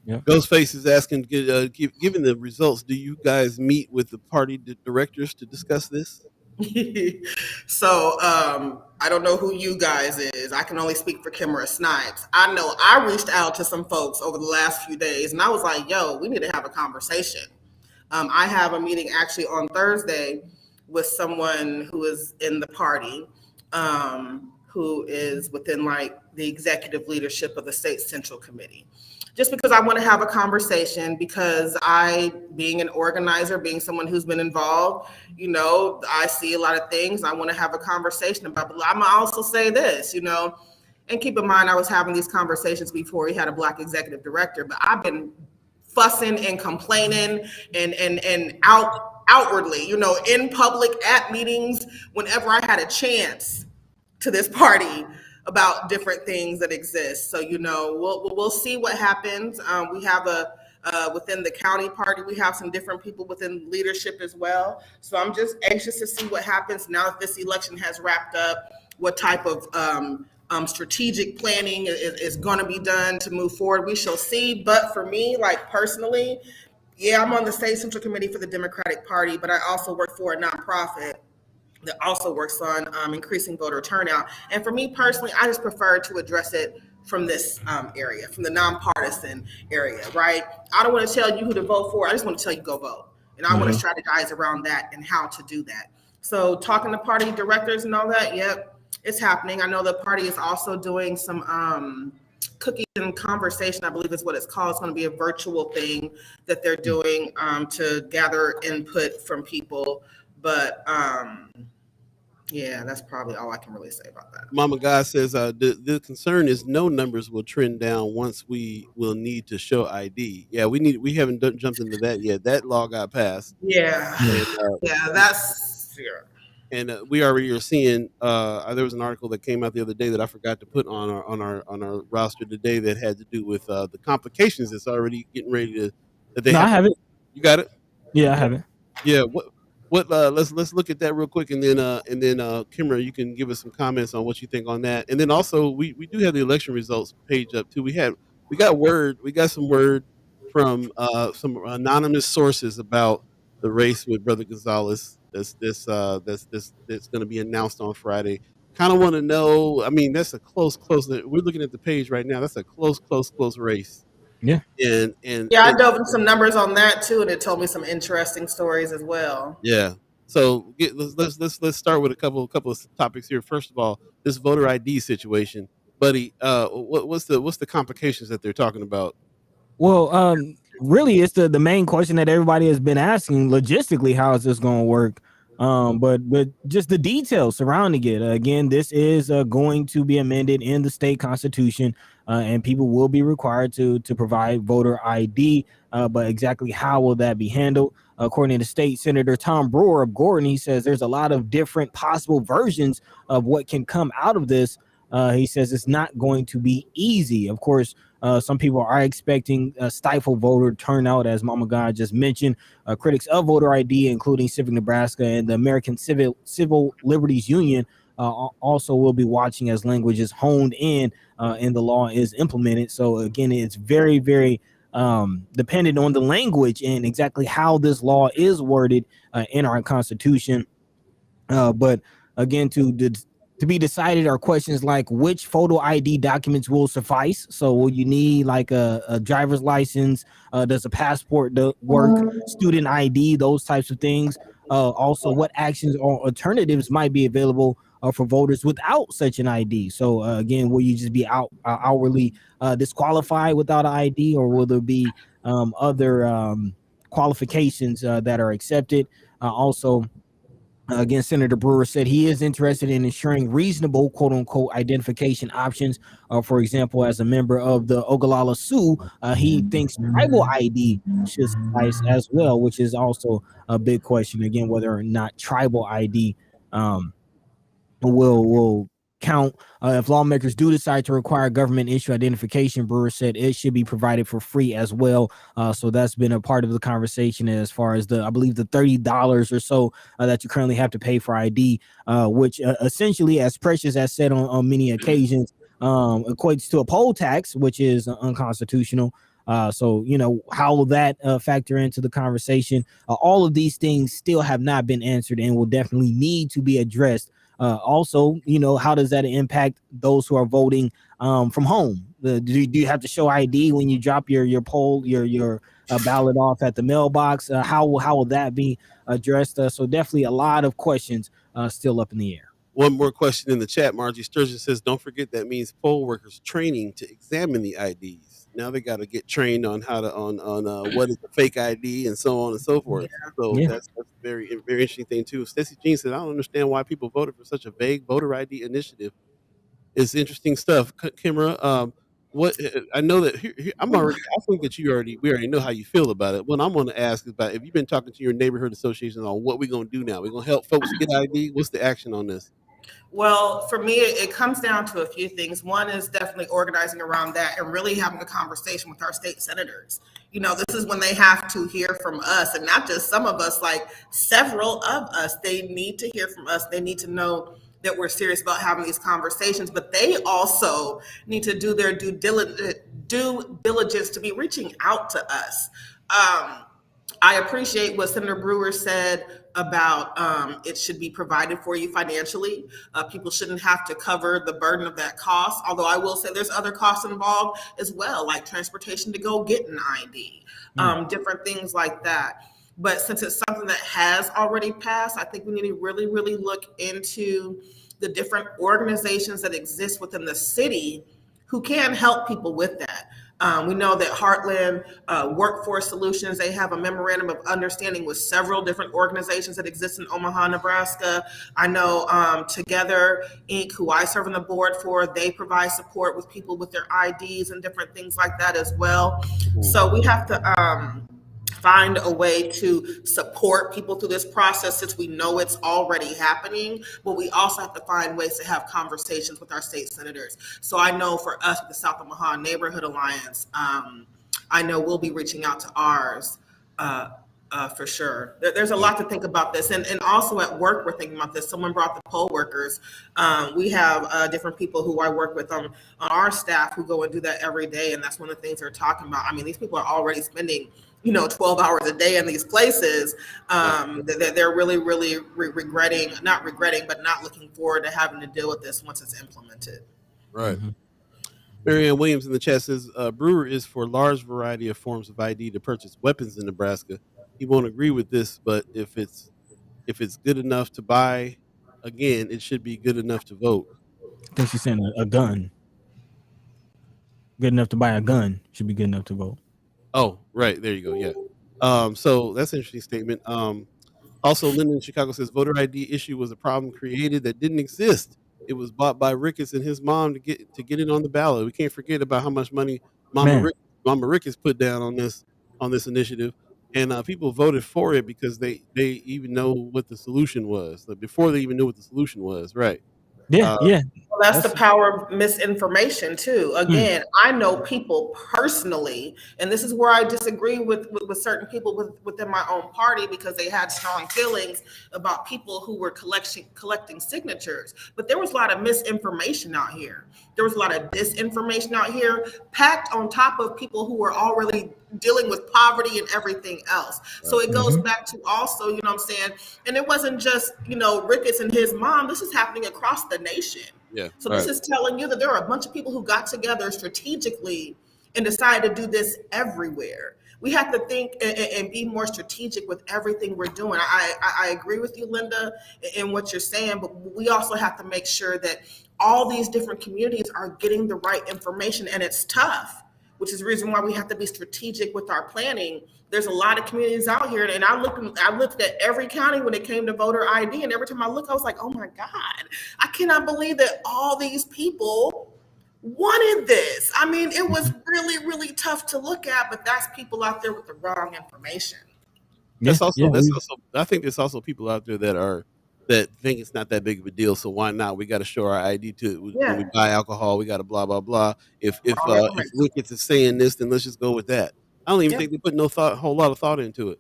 Yeah. Ghostface is asking, given the results, do you guys meet with the party directors to discuss this? So I don't know who you guys is. I can only speak for Kimara Snipes. I know I reached out to some folks over the last few days, and I was like, yo, we need to have a conversation. I have a meeting actually on Thursday with someone who is in the party, who is within like the executive leadership of the state central committee. Just because I want to have a conversation, because I, being an organizer, being someone who's been involved, I see a lot of things I want to have a conversation about. But I'm gonna also say this, and keep in mind, I was having these conversations before we had a black executive director, but I've been fussing and complaining and outwardly, in public at meetings, whenever I had a chance, to this party about different things that exist. So, we'll see what happens. We have within the county party, we have some different people within leadership as well. So I'm just anxious to see what happens now that this election has wrapped up, what type of strategic planning is going to be done to move forward. We shall see. But for me, like personally, I'm on the state central committee for the Democratic Party, but I also work for a nonprofit that also works on increasing voter turnout. And for me personally, I just prefer to address it from this area, from the nonpartisan area, right? I don't want to tell you who to vote for. I just want to tell you go vote. And I want to strategize around that and how to do that. So talking to party directors and all that, it's happening. I know the party is also doing some cookies and conversation, I believe is what it's called. It's going to be a virtual thing that they're doing to gather input from people. But that's probably all I can really say about that. Mama God says the concern is no numbers will trend down once we will need to show ID. Yeah, we haven't jumped into that yet. That law got passed. Yeah, and, that's fair. And we already are seeing. There was an article that came out the other day that I forgot to put on our roster today that had to do with the complications that's already getting ready to. I have it. You got it? Yeah, I have it. Yeah. Let's look at that real quick, and then Kimara, you can give us some comments on what you think on that. And then also we do have the election results page up too. We got some word from some anonymous sources about the race with Brother Gonzalez. That's going to be announced on Friday. Kind of want to know. I mean, that's a close. We're looking at the page right now. That's a close race. Yeah. And I dove into some numbers on that too, and it told me some interesting stories as well. Yeah. So let's start with a couple of topics here. First of all, this voter ID situation, Buddy. What's the complications that they're talking about? Well, really, it's the main question that everybody has been asking. Logistically, how is this going to work? But just the details surrounding it. Again, this is going to be amended in the state constitution, and people will be required to provide voter ID. But exactly how will that be handled? According to State Senator Tom Brewer of Gordon, he says there's a lot of different possible versions of what can come out of this. He says it's not going to be easy. Of course, some people are expecting a stifled voter turnout, as Mama God just mentioned. Critics of voter ID, including Civic Nebraska and the American Civil Liberties Union, also will be watching as language is honed in and the law is implemented. So again, it's very, very dependent on the language and exactly how this law is worded in our Constitution. But again, to be decided are questions like which photo ID documents will suffice. So will you need like a driver's license? Does a passport work? Student ID, those types of things. Also, what actions or alternatives might be available for voters without such an ID? So again, will you just be outwardly disqualified without an ID, or will there be other qualifications that are accepted? Also, Again, Senator Brewer said he is interested in ensuring reasonable, quote unquote, identification options. For example, as a member of the Ogallala Sioux, he thinks tribal ID should suffice as well, which is also a big question. Again, whether or not tribal ID will count. If lawmakers do decide to require government issue identification, Brewer said it should be provided for free as well. So that's been a part of the conversation as far as I believe the $30 or so that you currently have to pay for ID, which essentially, as Precious has said on many occasions, equates to a poll tax, which is unconstitutional. So, how will that factor into the conversation? All of these things still have not been answered and will definitely need to be addressed. Also, how does that impact those who are voting from home? Do you have to show ID when you drop your poll, your ballot off at the mailbox? How will that be addressed? So definitely a lot of questions still up in the air. One more question in the chat. Margie Sturgeon says, don't forget that means poll workers training to examine the IDs. Now they got to get trained on how to on what is the fake ID and so on and so forth. So that's very very interesting thing too. Stacey Jean said, I don't understand why people voted for such a vague voter ID initiative. It's interesting stuff. Kimara, what I know that I think that we already know how you feel about it. What I'm going to ask is about if you've been talking to your neighborhood association on what we're going to do now. We're going to help folks get ID. What's the action on this? Well, for me, it comes down to a few things. One is definitely organizing around that and really having a conversation with our state senators. This is when they have to hear from us, and not just some of us, like several of us. They need to hear from us. They need to know that we're serious about having these conversations, but they also need to do their due diligence to be reaching out to us. I appreciate what Senator Brewer said about it should be provided for you financially. People shouldn't have to cover the burden of that cost. Although I will say there's other costs involved as well, like transportation to go get an ID, different things like that. But since it's something that has already passed, I think we need to really, really look into the different organizations that exist within the city who can help people with that. We know that Heartland Workforce Solutions, they have a memorandum of understanding with several different organizations that exist in Omaha, Nebraska. I know Together Inc., who I serve on the board for, they provide support with people with their IDs and different things like that as well. So we have to find a way to support people through this process since we know it's already happening, but we also have to find ways to have conversations with our state senators. So I know for us with the South Omaha Neighborhood Alliance, I know we'll be reaching out to ours for sure. There's a lot to think about this. And also at work, we're thinking about this. Someone brought the poll workers. We have different people who I work with on our staff who go and do that every day. And that's one of the things they're talking about. I mean, these people are already spending 12 hours a day in these places. They're really, really not regretting, but not looking forward to having to deal with this once it's implemented. Right. Marianne Williams in the chat says, Brewer is for a large variety of forms of ID to purchase weapons in Nebraska. He won't agree with this, but if it's good enough to buy, again, it should be good enough to vote. I think she's saying a gun. Good enough to buy a gun should be good enough to vote. Oh, right. There you go. Yeah. So that's an interesting statement. Also, Linda in Chicago says voter ID issue was a problem created that didn't exist. It was bought by Ricketts and his mom to get it on the ballot. We can't forget about how much money Mama Ricketts put down on this initiative, and people voted for it because they even know what the solution was. Like before they even knew what the solution was. Right. Yeah. Well, that's the power of misinformation too. Again, I know people personally, and this is where I disagree with certain people within my own party because they had strong feelings about people who were collecting signatures. But there was a lot of misinformation out here. There was a lot of disinformation out here, packed on top of people who were already dealing with poverty and everything else. So it goes back to also, what I'm saying, and it wasn't just, Ricketts and his mom. This is happening across the nation. Yeah. So this is telling you that there are a bunch of people who got together strategically and decided to do this everywhere. We have to think and be more strategic with everything we're doing. I agree with you, Linda, in what you're saying, but we also have to make sure that all these different communities are getting the right information, and it's tough. which is the reason why we have to be strategic with our planning. There's a lot of communities out here, and I looked at every county when it came to voter ID, and every time I look, I was like, oh my God, I cannot believe that all these people wanted this. I mean, it was really, really tough to look at, but that's people out there with the wrong information. That's also I think there's also people out there that think it's not that big of a deal. So why not? We got to show our ID when we buy alcohol. We got to blah blah blah. If Ricketts is saying this, then let's just go with that. I don't even think they put whole lot of thought into it.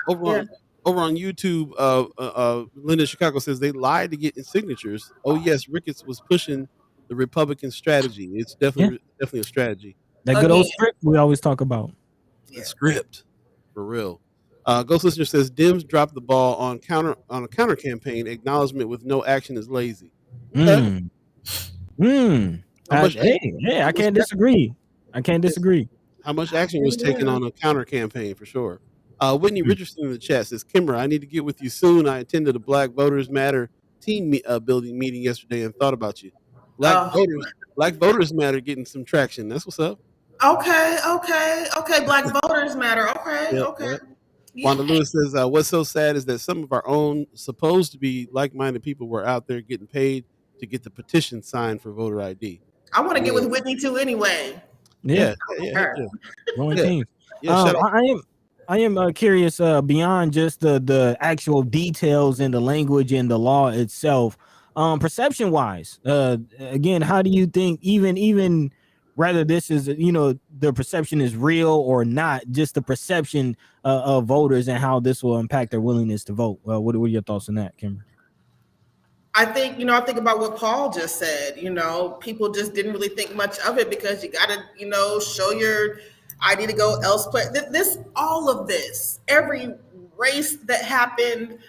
Over on YouTube, Linda Chicago says they lied to get in signatures. Oh yes, Ricketts was pushing the Republican strategy. It's definitely a strategy. That good old script we always talk about. The script, for real. Ghost Listener says Dems dropped the ball on a counter campaign. Acknowledgement with no action is lazy. I can't disagree. How much action was taken on a counter campaign for sure? Whitney Richardson in the chat says, Kimara, I need to get with you soon. I attended a Black Voters Matter team building meeting yesterday and thought about you. Black Voters Matter getting some traction. That's what's up. Okay. Black Voters Matter. Okay. Yeah. Wanda Lewis says, what's so sad is that some of our own supposed to be like-minded people were out there getting paid to get the petition signed for voter ID. I want to get with Whitney too anyway. Yeah. I am curious beyond just the actual details and the language and the law itself. Perception wise, again, how do you think even whether this is, the perception is real or not, just the perception of voters and how this will impact their willingness to vote? What are your thoughts on that, Kimber? I think, I think about what Paul just said. People just didn't really think much of it because you got to, show your ID to go elsewhere. All of this, every race that happened,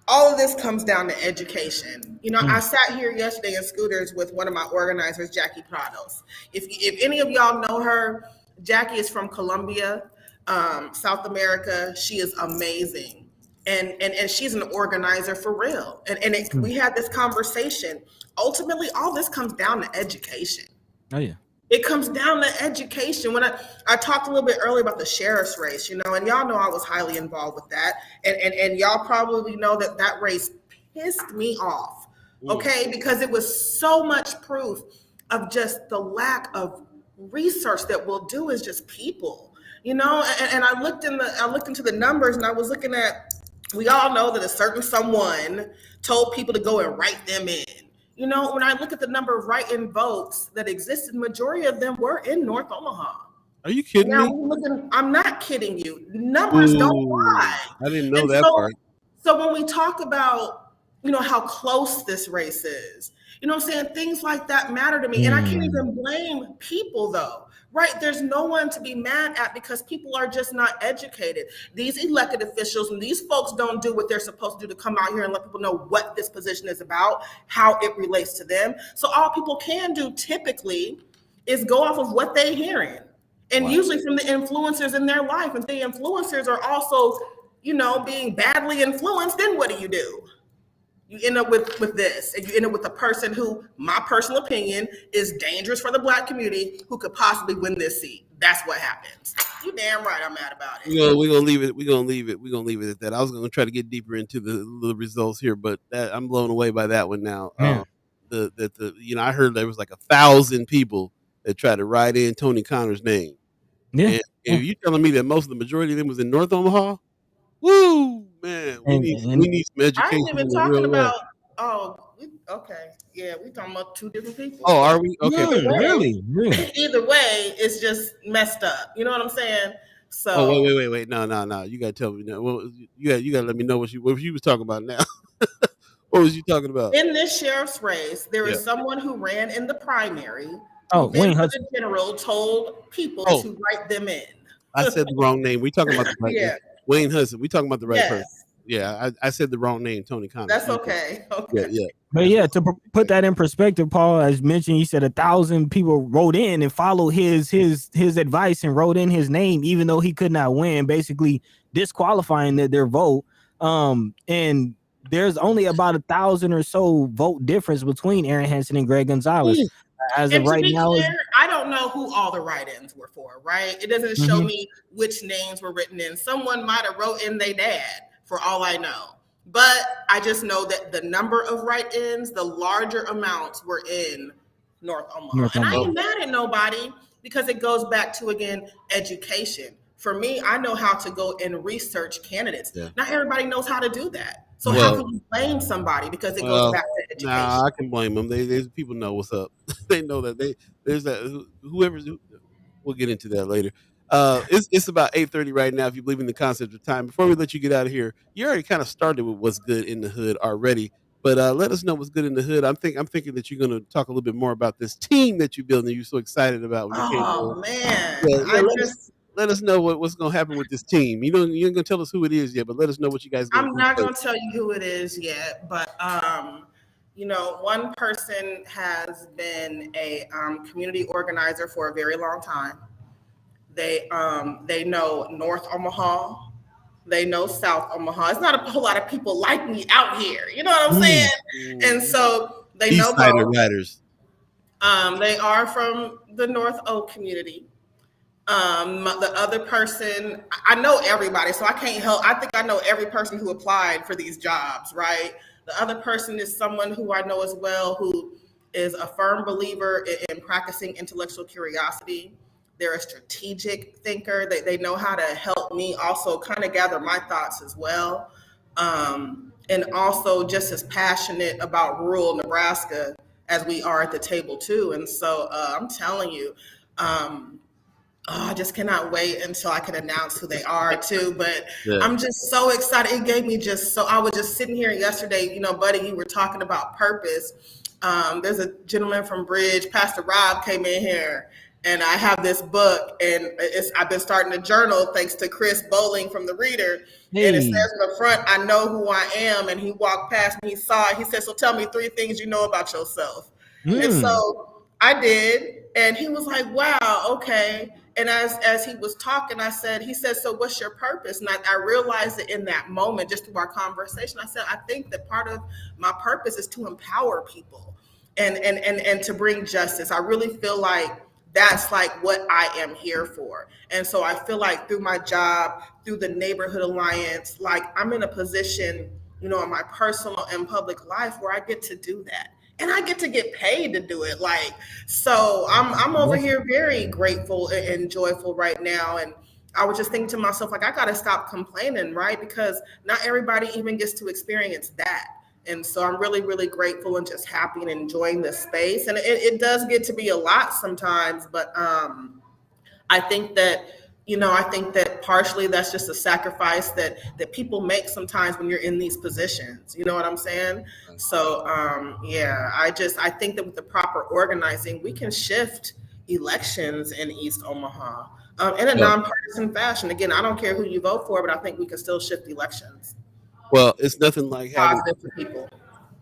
all of this comes down to education. I sat here yesterday in scooters with one of my organizers, Jackie Prados. If any of y'all know her, Jackie is from Colombia, South America. She is amazing. And she's an organizer for real. We had this conversation. Ultimately, all this comes down to education. Oh, yeah. It comes down to education. When I talked a little bit earlier about the sheriff's race, and y'all know I was highly involved with that. And y'all probably know that race pissed me off, okay? Because it was so much proof of just the lack of research that we'll do as just people, and I looked into the numbers, and I was looking at, we all know that a certain someone told people to go and write them in. When I look at the number of write-in votes that existed, majority of them were in North Omaha. Are you kidding me? I'm not kidding you. Numbers don't lie. I didn't know that part. So when we talk about, how close this race is, I'm saying, things like that matter to me. And I can't even blame people though, right? There's no one to be mad at because people are just not educated. These elected officials and these folks don't do what they're supposed to do to come out here and let people know what this position is about, how it relates to them. So all people can do typically is go off of what they're hearing. And usually from the influencers in their life. And the influencers are also, being badly influenced, then what do? You end up with this, and you end up with a person who, my personal opinion, is dangerous for the Black community, who could possibly win this seat. That's what happens. You damn right I'm mad about it. We're gonna leave it at that. I was gonna try to get deeper into the results here, but I'm blown away by that one now. I heard there was like 1,000 people that tried to write in Tony Connor's name. Yeah. And if you're telling me that most of the majority of them was in North Omaha, woo, man, we need some education. I ain't even talking about. Okay, yeah, we talking about two different people. Oh, are we? Okay, really? Either way, it's just messed up. You know what I'm saying? So. Oh, wait. No. You gotta tell me now. Well, you gotta let me know what you was talking about now. What was you talking about? In this sheriff's race, there is someone who ran in the primary. Wayne Hudson. The general told people to write them in. I said the wrong name. We talking about the right name. Wayne Hudson. We talking about the right person. Yeah, I said the wrong name, Tony Connor. That's okay. Yeah. But to put that in perspective, Paul, as mentioned, he said 1,000 people wrote in and followed his advice and wrote in his name, even though he could not win, basically disqualifying their vote. And there's only about 1,000 or so vote difference between Aaron Hansen and Greg Gonzalez. As of And to right be now, is clear, I don't know who all the write-ins were for, right? It doesn't show me which names were written in. Someone might have wrote in their dad, for all I know. But I just know that the number of write-ins, the larger amounts were in North Omaha. And I ain't mad at nobody because it goes back to, again, education. For me, I know how to go and research candidates. Yeah. Not everybody knows how to do that. So how can you blame somebody because it goes back to education? Nah, I can blame them. There's people know what's up. They know that there's that whoever's. We'll get into that later. It's about 8:30 right now. If you believe in the concept of time, before we let you get out of here, you already kind of started with what's good in the hood already. But let us know what's good in the hood. I'm thinking that you're going to talk a little bit more about this team that you built and you're so excited about when you came on. Man, let us know what's going to happen with this team. You ain't going to tell us who it is yet, but let us know what you guys. I'm not going to tell you who it is yet, but one person has been a community organizer for a very long time. They know North Omaha. They know South Omaha. It's not a whole lot of people like me out here. You know what I'm saying? And so they know both. Riders. They are from the North Oak community. The other person, I know everybody, so I can't help. I think I know every person who applied for these jobs, right? The other person is someone who I know as well, who is a firm believer in practicing intellectual curiosity. They're a strategic thinker. They know how to help me also kind of gather my thoughts as well. And also just as passionate about rural Nebraska as we are at the table too. And so I'm telling you, I just cannot wait until I can announce who they are too. But I'm just so excited. It gave me I was just sitting here yesterday, Buddy, you were talking about purpose. There's a gentleman from Bridge, Pastor Rob came in here, and I have this book, and I've been starting a journal thanks to Chris Bowling from The Reader. Hey. And it says on the front, I know who I am. And he walked past me, he saw it. He said, so tell me 3 things you know about yourself. And so I did. And he was like, wow, okay. And as he was talking, he said, so what's your purpose? And I realized that in that moment, just through our conversation, I said, I think that part of my purpose is to empower people and to bring justice. I really feel like that's like what I am here for. And so I feel like through my job, through the Neighborhood Alliance, like I'm in a position, in my personal and public life where I get to do that. And I get to get paid to do it. So I'm over here very grateful and joyful right now. And I was just thinking to myself, I got to stop complaining, right? Because not everybody even gets to experience that. And so I'm really, really grateful and just happy and enjoying this space. And it does get to be a lot sometimes, but I think that partially that's just a sacrifice that people make sometimes when you're in these positions. You know what I'm saying? So I think that with the proper organizing, we can shift elections in East Omaha in a nonpartisan fashion. Again, I don't care who you vote for, but I think we can still shift elections. Well, it's nothing like having for people.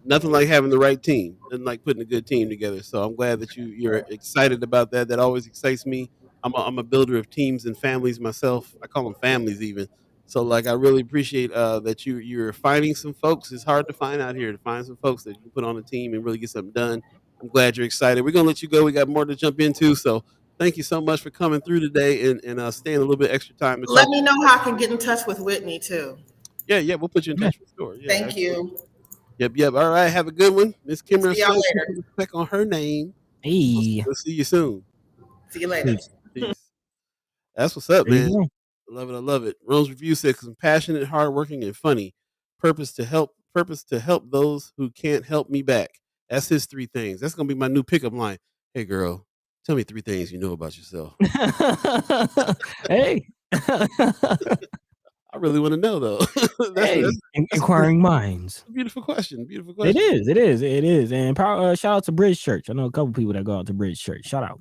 Nothing like having the right team, and like putting a good team together. So I'm glad that you're excited about that. That always excites me. I'm a builder of teams and families myself. I call them families even. So I really appreciate that you're finding some folks. It's hard to find out here to find some folks that you can put on a team and really get something done. I'm glad you're excited. We're gonna let you go. We got more to jump into. So thank you so much for coming through today and staying a little bit extra time. Let me know how I can get in touch with Whitney too. Yeah, we'll put you in touch for sure. Yeah, thank you. Yep. All right, have a good one. Miss Kimara Snipes, respect on her name. Hey. We'll see you soon. See you later. Peace. That's what's up, man. I love it. Rome's Review says compassionate, hardworking, and funny. Purpose to help those who can't help me back. That's his 3 things. That's gonna be my new pickup line. Hey girl, tell me 3 things you know about yourself. Hey. I really want to know though. that's inquiring minds. Beautiful question. It is. And shout out to Bridge Church. I know a couple people that go out to Bridge Church. Shout out.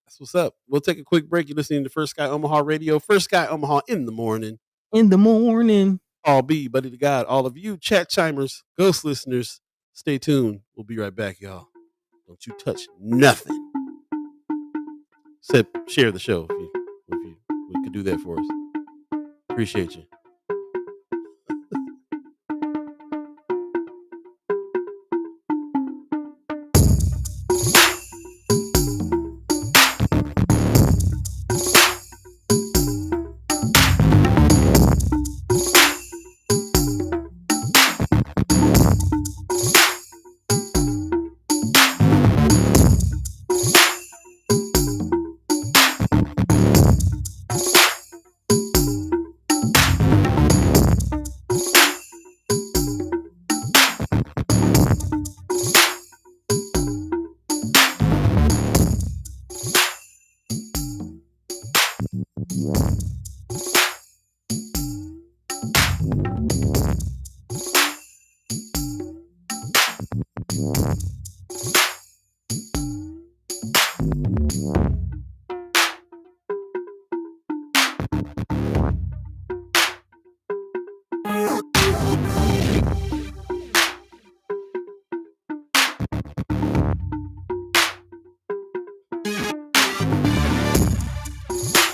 That's what's up. We'll take a quick break. You're listening to First Sky Omaha Radio. First Sky Omaha in the morning. All Beeee Buddi3 Da Gawd. All of you chat chimers, ghost listeners, stay tuned. We'll be right back, y'all. Don't you touch nothing. Except share the show if you could do that for us. Appreciate you.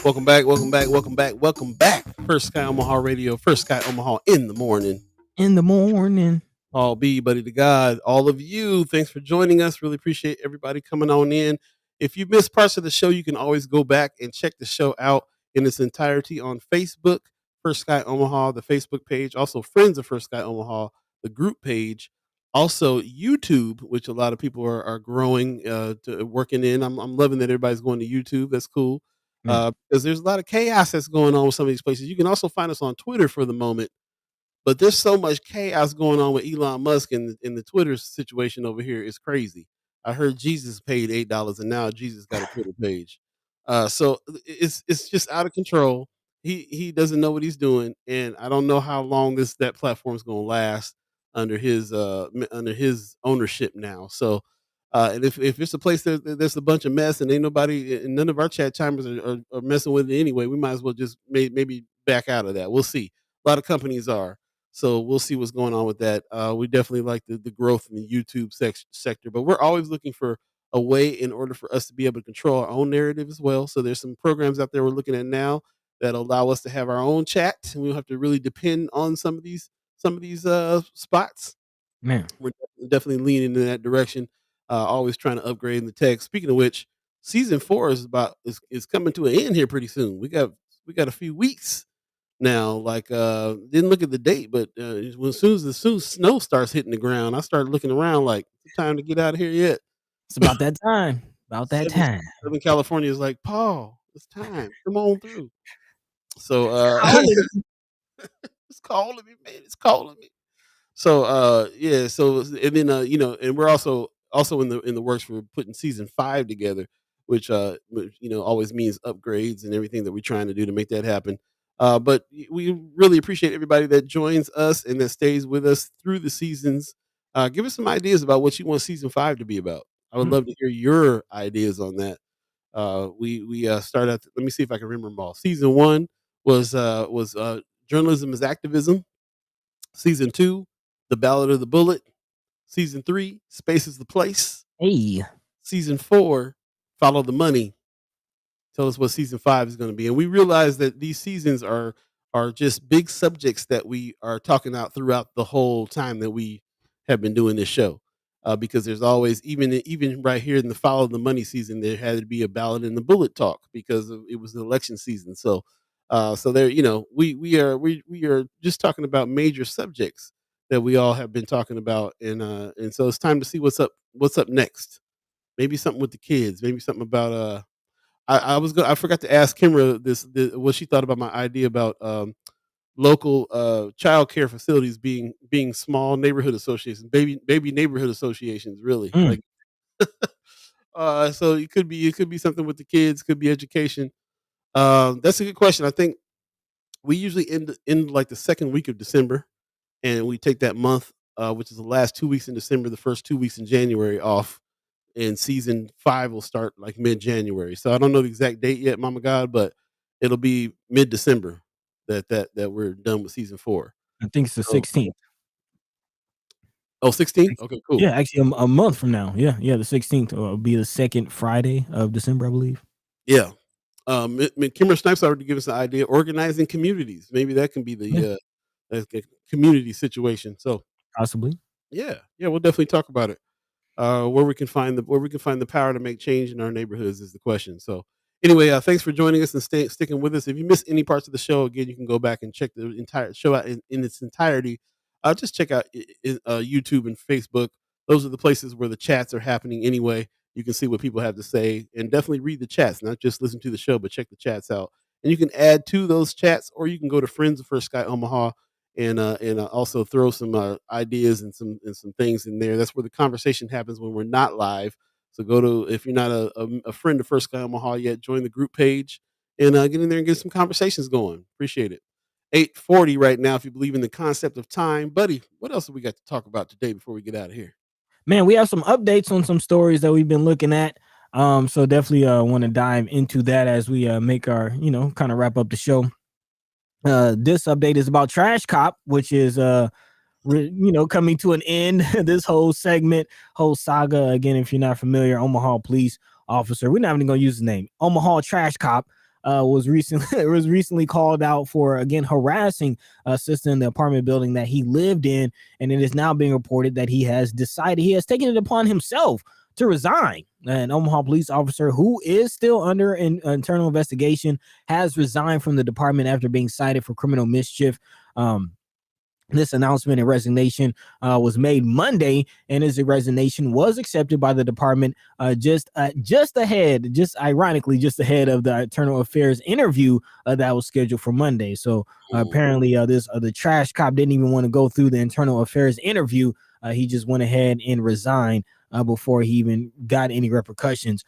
Welcome back, welcome back, welcome back, welcome back. First Sky Omaha Radio, First Sky Omaha in the morning. In the morning. All Beeee Buddi3 Da Gawd, all of you, thanks for joining us. Really appreciate everybody coming on in. If you missed parts of the show, you can always go back and check the show out in its entirety on Facebook, First Sky Omaha, the Facebook page, also Friends of First Sky Omaha, the group page, also YouTube, which a lot of people are growing, working in. I'm loving that everybody's going to YouTube. That's cool. Because there's a lot of chaos that's going on with some of these places. You can also find us on Twitter for the moment, but there's so much chaos going on with Elon Musk and the Twitter situation over here is crazy. I heard Jesus paid $8, and now Jesus got a Twitter page. So it's just out of control. He doesn't know what he's doing, and I don't know how long that platform's going to last under his ownership now. So. And if it's a place there's a bunch of mess and ain't nobody and none of our chat timers are messing with it anyway, we might as well just maybe back out of that. We'll see. A lot of companies are. So we'll see what's going on with that. We definitely like the growth in the YouTube sector, but we're always looking for a way in order for us to be able to control our own narrative as well. So there's some programs out there we're looking at now that allow us to have our own chat, and we don't have to really depend on some of these spots. Man, We're definitely leaning in that direction. Always trying to upgrade in the tech. Speaking of which, season 4 is coming to an end here pretty soon. We got a few weeks now. Like didn't look at the date, but as soon as snow starts hitting the ground, I started looking around like it's time to get out of here yet. it's about that time. About that time. Southern California is like, Paul, it's time. Come on through. So it's calling me, man. It's calling me. So yeah, so and then and we're also in the works for putting season 5 together, which always means upgrades and everything that we're trying to do to make that happen. But we really appreciate everybody that joins us and that stays with us through the seasons. Give us some ideas about what you want season 5 to be about. I would love to hear your ideas on that. We started. Let me see if I can remember them all. Season 1 was journalism is activism. Season 2, The Ballad of the Bullet. Season 3, Space is the Place. Hey. Season 4, Follow the Money. Tell us what season 5 is going to be. And we realize that these seasons are just big subjects that we are talking out throughout the whole time that we have been doing this show. Because there's always, even right here in the Follow the Money season, there had to be a ballot in the bullet talk because it was the election season. So there, we are just talking about major subjects that we all have been talking about, and so it's time to see what's up next. Maybe something with the kids. Maybe something about I forgot to ask Kimara what she thought about my idea about local child care facilities being small neighborhood associations, baby neighborhood associations, really. Like so it could be something with the kids, could be education. That's a good question. I think we usually end like the second week of December, and we take that month, which is the last 2 weeks in December, the first 2 weeks in January off, and season 5 will start like mid-January. So I don't know the exact date yet, Mama God, but it'll be mid-December that we're done with season 4. I think it's the 16th. Oh, 16th? Okay, cool. Yeah, actually a month from now. Yeah, the 16th will be the second Friday of December, I believe. Yeah. Kimara Snipes already gave us an idea, organizing communities. Maybe that can be the community situation. So possibly. Yeah, we'll definitely talk about it. Where we can find the power to make change in our neighborhoods is the question. So anyway, thanks for joining us and sticking with us. If you missed any parts of the show, again, you can go back and check the entire show out in its entirety. Just check out YouTube and Facebook. Those are the places where the chats are happening anyway. You can see what people have to say and definitely read the chats, not just listen to the show, but check the chats out. And you can add to those chats, or you can go to Friends of First Sky Omaha and also throw some ideas and some things in there. That's where the conversation happens when we're not live. So if you're not a friend of First Sky Omaha yet, join the group page and get in there and get some conversations going. Appreciate it. 8:40 right now. If you believe in the concept of time, buddy, what else have we got to talk about today before we get out of here? Man, we have some updates on some stories that we've been looking at. So definitely want to dive into that as we make our, kind of wrap up the show. This update is about Trash Cop, which is coming to an end. This whole segment, whole saga. Again, if you're not familiar, Omaha police officer, we're not even gonna use his name. Omaha Trash Cop was recently called out for, again, harassing a sister in the apartment building that he lived in, and it is now being reported that he has taken it upon himself to resign. An Omaha police officer who is still under an internal investigation has resigned from the department after being cited for criminal mischief. This announcement and resignation was made Monday, and his resignation was accepted by the department just ironically ahead of the internal affairs interview that was scheduled for Monday. So apparently the Trash Cop didn't even want to go through the internal affairs interview. He just went ahead and resigned before he even got any repercussions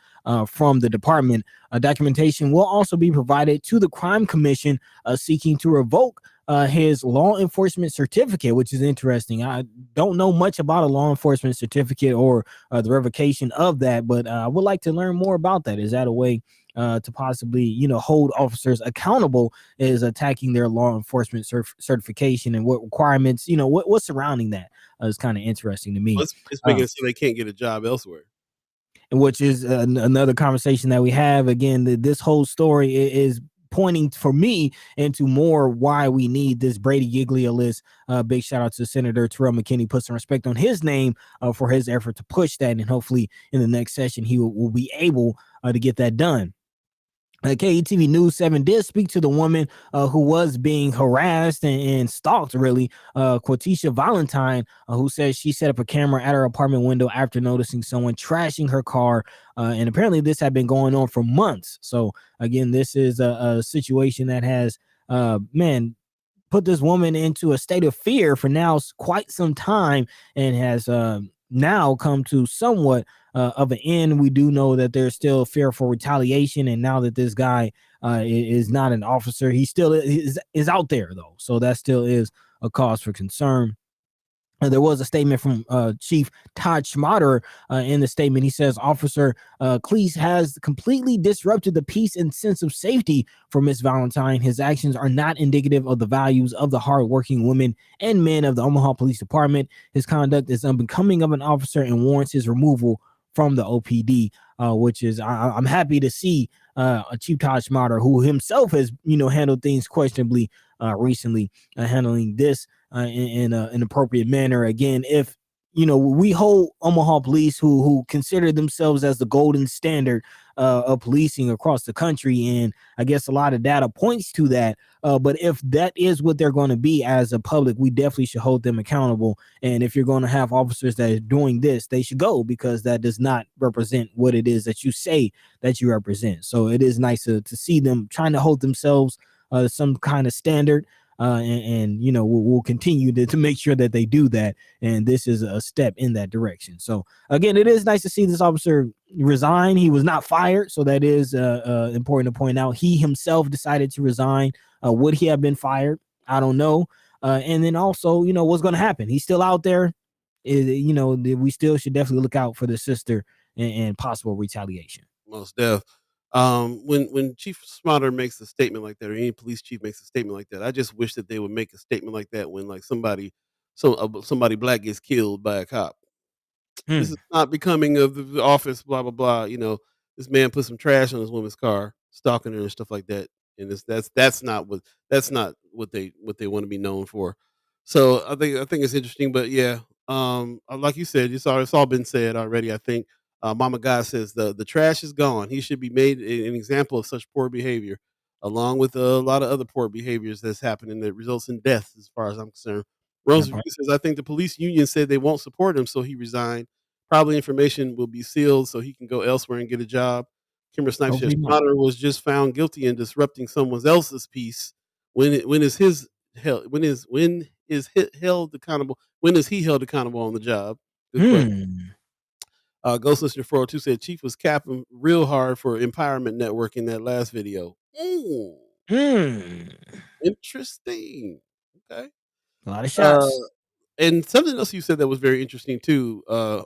from the department. Documentation will also be provided to the Crime Commission seeking to revoke his law enforcement certificate, which is interesting. I don't know much about a law enforcement certificate or the revocation of that, but I would like to learn more about that. Is that a way to possibly, hold officers accountable, is attacking their law enforcement certification, and what requirements, what's surrounding that is kind of interesting to me. Well, it's making it so they can't get a job elsewhere. Which is another conversation that we have. Again, this whole story is pointing for me into more why we need this Brady Giglia list. Big shout out to Senator Terrell McKinney, put some respect on his name for his effort to push that, and hopefully in the next session he will be able to get that done. KETV News 7 did speak to the woman who was being harassed and stalked, really, Quatisha Valentine, who says she set up a camera at her apartment window after noticing someone trashing her car. And apparently this had been going on for months. So, again, this is a situation that has, put this woman into a state of fear for now quite some time, and has now come to somewhat of an end. We do know that there's still fear for retaliation, and now that this guy is not an officer, he still is out there, though. So that still is a cause for concern. There was a statement from Chief Todd Schmatter. In the statement, he says, Officer Cleese has completely disrupted the peace and sense of safety for Miss Valentine. His actions are not indicative of the values of the hardworking women and men of the Omaha Police Department. His conduct is unbecoming of an officer and warrants his removal from the OPD, which is, I'm happy to see Chief Todd Schmatter, who himself has, handled things questionably recently, handling this in an appropriate manner. Again, if we hold Omaha police who consider themselves as the golden standard of policing across the country, and I guess a lot of data points to that. But if that is what they're going to be as a public, we definitely should hold them accountable. And if you're going to have officers that are doing this, they should go, because that does not represent what it is that you say that you represent. So it is nice to see them trying to hold themselves some kind of standard. And we'll continue to make sure that they do that, and this is a step in that direction. So again, it is nice to see this officer resign. He was not fired, so that is important to point out. He himself decided to resign. Would he have been fired? I don't know. And then also, what's going to happen? He's still out there. We still should definitely look out for the sister and possible retaliation. Most def. When Chief Smarter makes a statement like that, or any police chief makes a statement like that, I just wish that they would make a statement like that when, like, somebody black gets killed by a cop. This is not becoming of the office, blah blah blah. This man put some trash on this woman's car, stalking her and stuff like that, and that's not what they want to be known for. So I think it's interesting, but yeah, like you said, it's all been said already. I think Mama God says the trash is gone. He should be made an example of such poor behavior, along with a lot of other poor behaviors that's happening that results in death, as far as I'm concerned. Rose Review says, I think the police union said they won't support him, so he resigned. Probably information will be sealed so he can go elsewhere and get a job. Kimara Snipes says, Potter was just found guilty in disrupting someone else's peace. When is he held accountable on the job? Good question. Ghost Listener 402 said Chief was capping real hard for Empowerment Network in that last video. Mm, Mm. interesting. Okay. A lot of Uh, shots. and something else you said that was very interesting too.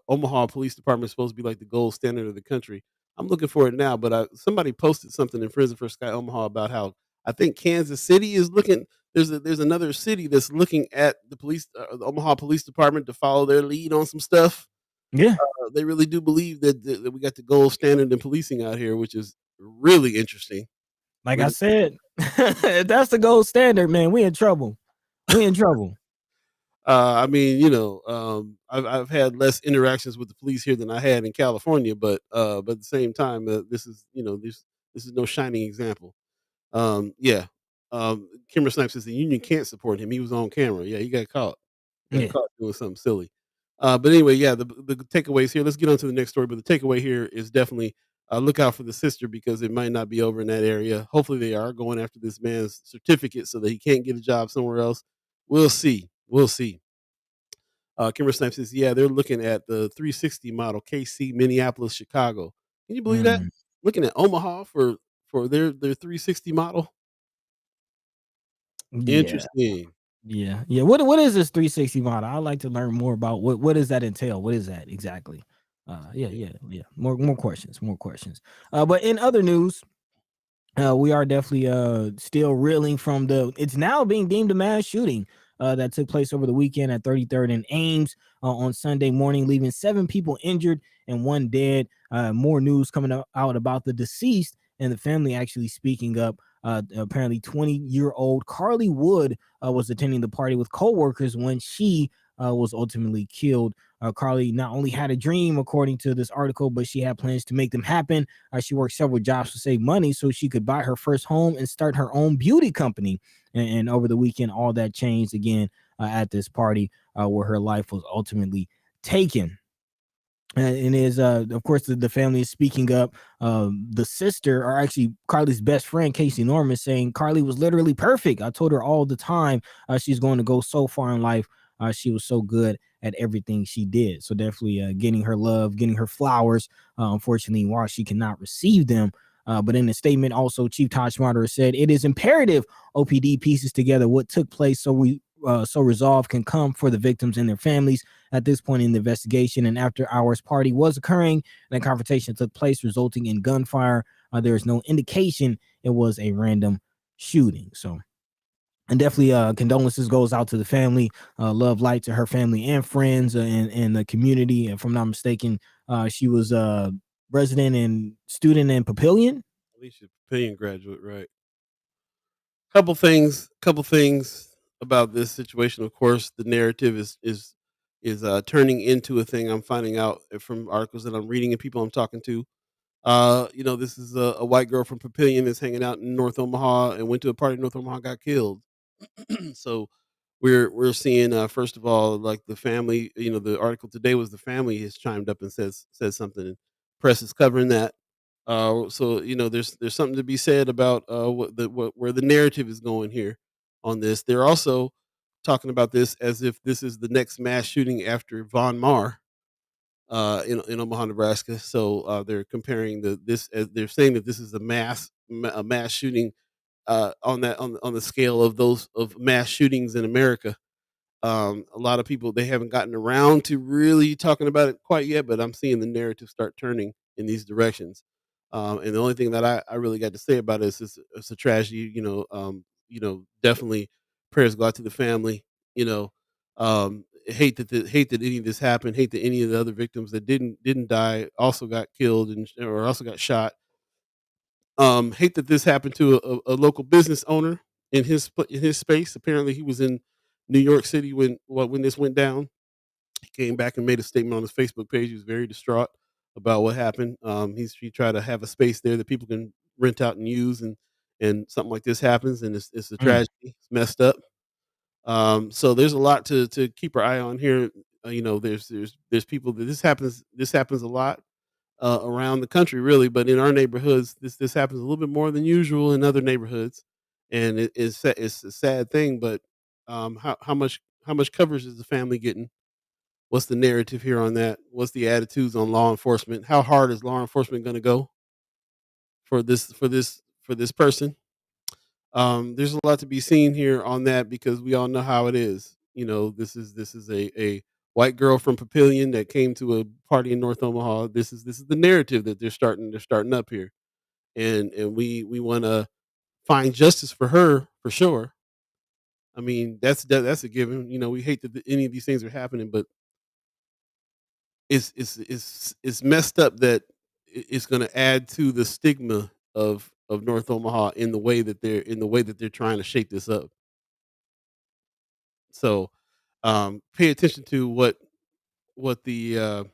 Omaha Police Department is supposed to be like the gold standard of the country. I'm looking for it now, but somebody posted something in Prison for Sky Omaha about how I think Kansas City is looking. There's another city that's looking at the Omaha Police Department to follow their lead on some stuff. Yeah. They really do believe that we got the gold standard in policing out here, which is really interesting. Like I Really, said, if that's the gold standard, man, we in trouble. We in trouble. I mean, I've had less interactions with the police here than I had in California, but at the same time, this is this is no shining example. Yeah. Kimara Snipes says the union can't support him. He was on camera. Yeah, he got caught. Got Yeah. caught doing something silly. But anyway, yeah, the takeaways here. Let's get on to the next story. But the takeaway here is definitely look out for the sister because it might not be over in that area. Hopefully, they are going after this man's certificate so that he can't get a job somewhere else. We'll see. We'll see. Kimber Snipes says, yeah, they're looking at the 360 model, KC, Minneapolis, Chicago. Can you believe that? Mm. Looking at Omaha for their 360 model. Yeah. Interesting. Yeah. Yeah. What is this 360 model? I'd like to learn more about what does that entail? What is that exactly? Yeah, Yeah. yeah, yeah. More questions, more questions. But in other news, we are definitely still reeling from the it's now being deemed a mass shooting that took place over the weekend at 33rd and Ames on Sunday morning, leaving 7 people injured and 1 dead. More news coming out about the deceased and the family actually speaking up. Apparently 20-year-old Carly Wood was attending the party with co-workers when she was ultimately killed. Carly not only had a dream, according to this article, but she had plans to make them happen. She worked several jobs to save money so she could buy her first home and start her own beauty company. And over the weekend, all that changed again at this party where her life was ultimately taken. And is of course the family is speaking up. The sister, or actually Carly's best friend, Casey Norman, saying Carly was literally perfect. I told her all the time she's going to go so far in life. She was so good at everything she did. So definitely getting her love, getting her flowers. Unfortunately, while she cannot receive them. But in a statement, also, Chief Todd Schmaderer said it is imperative OPD pieces together what took place so resolve can come for the victims and their families. At this point in the investigation, an after hours party was occurring and a confrontation took place, resulting in gunfire. There is no indication it was a random shooting. So, and definitely condolences goes out to the family, love, light to her family and friends and the community. If I'm not mistaken, she was a resident and student in Papillion. At least you're paying graduate, right? Couple things about this situation. Of course, the narrative is turning into a thing. I'm finding out from articles that I'm reading and people I'm talking to. This is a white girl from Papillion that's hanging out in North Omaha and went to a party in North Omaha, got killed. So we're seeing first of all, like the family. The article today was the family has chimed up and says something, and press is covering that. So there's something to be said about where the narrative is going here on this. They're also talking about this as if this is the next mass shooting after Von Mar in Omaha, Nebraska. So they're comparing they're saying that this is a mass shooting on the scale of those of mass shootings in America. A lot of people they haven't gotten around to really talking about it quite yet, but I'm seeing the narrative start turning in these directions. And the only thing that I really got to say about it is it's a tragedy. Definitely prayers go out to the family. You know, hate that any of this happened. Hate that any of the other victims that didn't die also got killed or also got shot. Hate that this happened to a local business owner in his space. Apparently, he was in New York City when this went down. He came back and made a statement on his Facebook page. He was very distraught about what happened. He tried to have a space there that people can rent out and use, and something like this happens, and it's a Mm. tragedy. It's messed up. So there's a lot to keep our eye on here. There's people that this happens a lot around the country, really. But in our neighborhoods, this happens a little bit more than usual in other neighborhoods, and it's a sad thing. But how much coverage is the family getting? What's the narrative here on that? What's the attitudes on law enforcement? How hard is law enforcement going to go for this for this person. There's a lot to be seen here on that because we all know how it is. This is a white girl from Papillion that came to a party in North Omaha. This is the narrative that they're starting up here, and we want to find justice for her for sure. I mean, that's a given. We hate that any of these things are happening, but it's messed up that it's going to add to the stigma of North Omaha in the way that they're trying to shape this up. So, pay attention to what the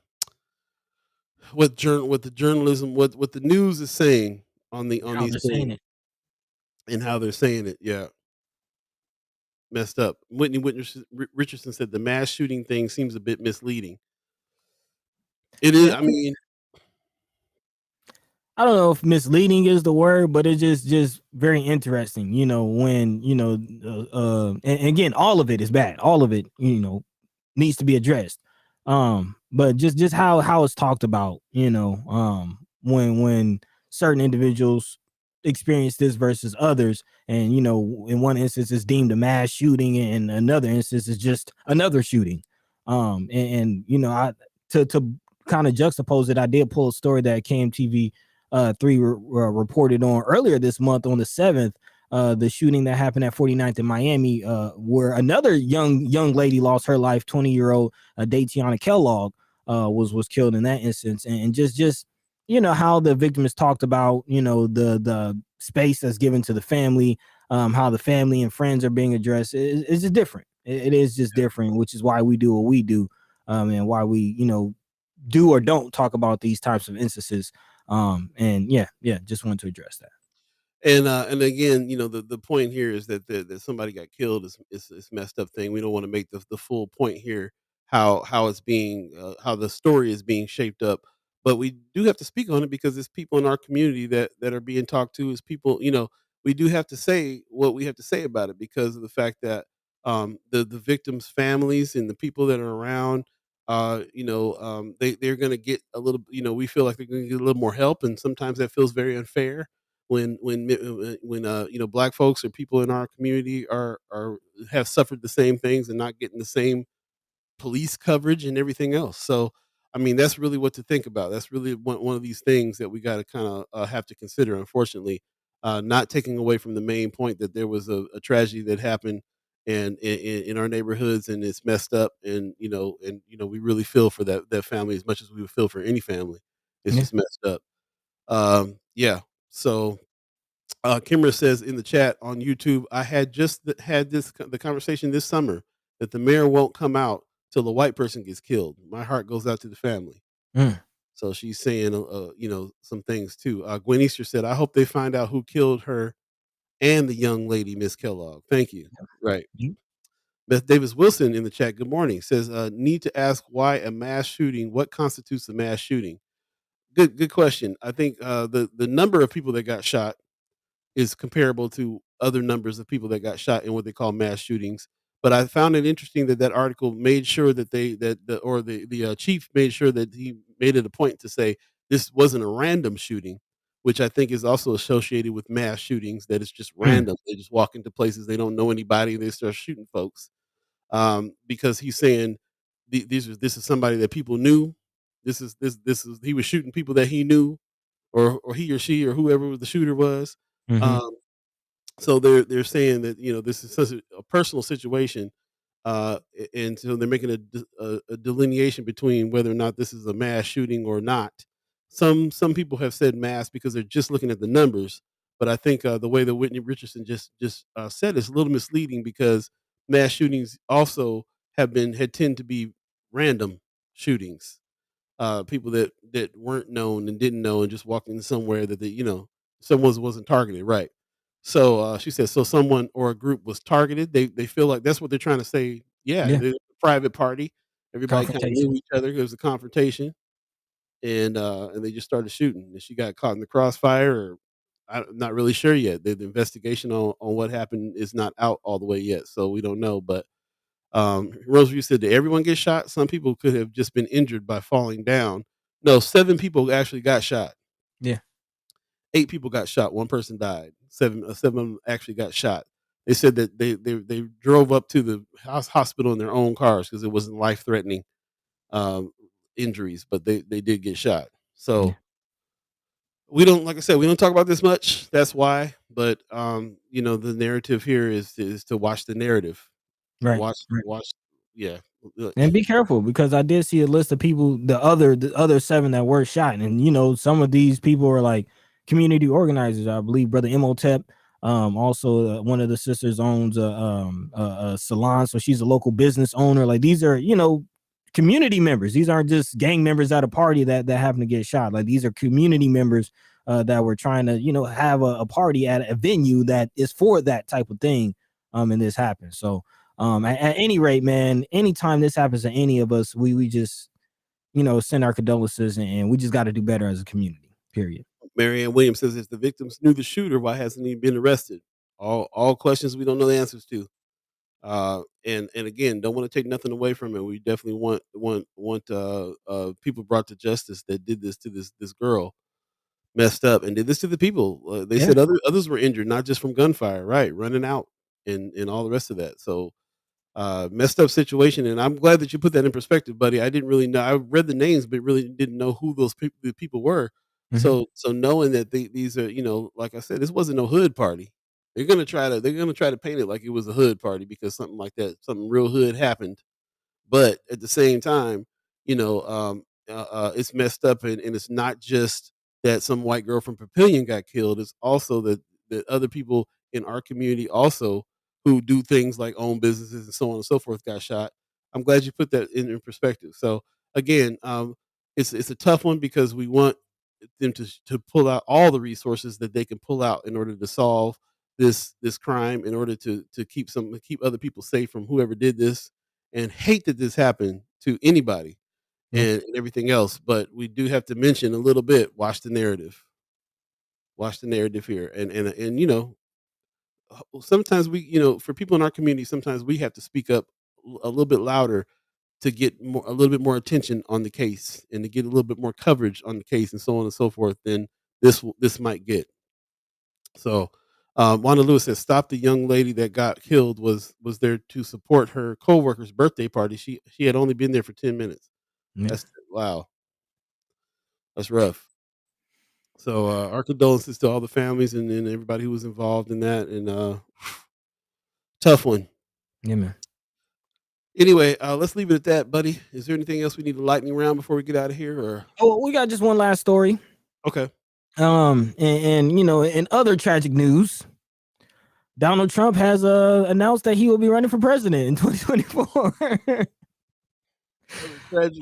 what the journalism what the news is saying on How these they're saying things it. and how they're saying it. Yeah, messed up. Richardson said the mass shooting thing seems a bit misleading. It is. Yeah, I mean, I don't know if misleading is the word, but it's just very interesting. When and again, all of it is bad. All of it, needs to be addressed. But just how it's talked about. When certain individuals experience this versus others, and in one instance it's deemed a mass shooting, and another instance is just another shooting. I to kind of juxtapose it, I did pull a story that KMTV 3 reported on earlier this month on the 7th, the shooting that happened at 49th in Miami, where another young lady lost her life. 20-year-old Datiana Kellogg was killed in that instance. And just how the victim is talked about, the space that's given to the family, how the family and friends are being addressed is just different. It is just different, which is why we do what we do, and why we do or don't talk about these types of instances. And just wanted to address that. and again, the point here is that somebody got killed is messed up thing. We don't want to make the full point here how it's being how the story is being shaped up, but we do have to speak on it because it's people in our community that are being talked to. Is people, we do have to say what we have to say about it because of the fact that the victims' families and the people that are around, they're going to get a little, we feel like they're going to get a little more help, and sometimes that feels very unfair when black folks or people in our community are have suffered the same things and not getting the same police coverage and everything else. So, I mean, that's really what to think about. That's really one of these things that we got to kind of have to consider. Unfortunately, not taking away from the main point that there was a tragedy that happened and in our neighborhoods, and it's messed up, and we really feel for that family as much as we would feel for any family. It's Yeah. just messed up. Yeah. So Kimra says in the chat on YouTube, I had just had the conversation this summer that the mayor won't come out till a white person gets killed. My heart goes out to the family. Mm. So she's saying, some things too. Gwen Easter said, I hope they find out who killed her and the young lady, Miss Kellogg. Thank you. Right. You- Beth Davis Wilson in the chat, good morning, says, need to ask why a mass shooting, what constitutes a mass shooting? Good question. I think the number of people that got shot is comparable to other numbers of people that got shot in what they call mass shootings. But I found it interesting that article made sure that the chief made sure that he made it a point to say this wasn't a random shooting, which I think is also associated with mass shootings. That it's just mm. random. They just walk into places they don't know anybody and they start shooting folks. Because he's saying this is somebody that people knew. This is he was shooting people that he knew, or he or she or whoever the shooter was. Mhm. Um, so they're saying that this is such a personal situation, and so they're making a delineation between whether or not this is a mass shooting or not. Some people have said mass because they're just looking at the numbers, but I think the way that Whitney Richardson just said is a little misleading because mass shootings also had tend to be random shootings, people that weren't known and didn't know and just walked in somewhere that someone wasn't targeted, right? So she says, so someone or a group was targeted. They feel like that's what they're trying to say. Yeah, Yeah. it's a private party. Everybody kind of Confrontation. knew each other. It was a confrontation, and they just started shooting. And she got caught in the crossfire. Or I'm not really sure yet. The investigation on what happened is not out all the way yet, so we don't know. But Roseview said, did everyone get shot? Some people could have just been injured by falling down. No, 7 people actually got shot. Yeah. 8 people got shot. 1 person died. 7 of them actually got shot. They said that they drove up to the hospital in their own cars because it wasn't life threatening um, injuries, but they did get shot. Yeah. So we don't, like I said, we don't talk about this much. That's why. But the narrative here is to watch the narrative. Right. Watch. Yeah. And be careful, because I did see a list of people, the other 7 that were shot, and some of these people are like community organizers. I believe Brother Imhotep, also one of the sisters owns a salon, so she's a local business owner. Like, these are community members. These aren't just gang members at a party that happen to get shot. Like, these are community members that were trying to have a party at a venue that is for that type of thing, and this happened. So at any rate, man, anytime this happens to any of us, we just send our condolences, and we just got to do better as a community, period. Marianne Williams says, if the victims knew the shooter, why hasn't he been arrested? All questions we don't know the answers to. And again, don't want to take nothing away from it. We definitely want people brought to justice that did this to this girl, messed up, and did this to the people. They Yeah. said others were injured, not just from gunfire, right? Running out and all the rest of that. So messed up situation, and I'm glad that you put that in perspective, buddy. I didn't really know. I read the names, but really didn't know who the people were. Mhm. So knowing that these are, like I said, this wasn't no hood party. They're gonna try to paint it like it was a hood party because something like that, something real hood happened. But at the same time, it's messed up, and it's not just that some white girl from Papillion got killed. It's also that other people in our community also who do things like own businesses and so on and so forth got shot. I'm glad you put that in perspective. So again, it's a tough one because we want them to pull out all the resources that they can pull out in order to solve this crime, in order to keep other people safe from whoever did this, and hate that this happened to anybody Yeah. and everything else. But we do have to mention a little bit. Watch the narrative here, and sometimes we, for people in our community, sometimes we have to speak up a little bit louder to get a little bit more attention on the case and to get a little bit more coverage on the case and so on and so forth than this might get. So, Wanda Lewis says, "Stop the young lady that got killed was there to support her coworker's birthday party. She had only been there for 10 minutes. Yeah. That's wow. That's rough. So, our condolences to all the families and everybody who was involved in that. And tough one. Yeah, man. Anyway, let's leave it at that, buddy. Is there anything else we need to lightning round before we get out of here? Or Oh, we got just one last story. okay, And in other tragic news, Donald Trump has announced that he will be running for president in 2024.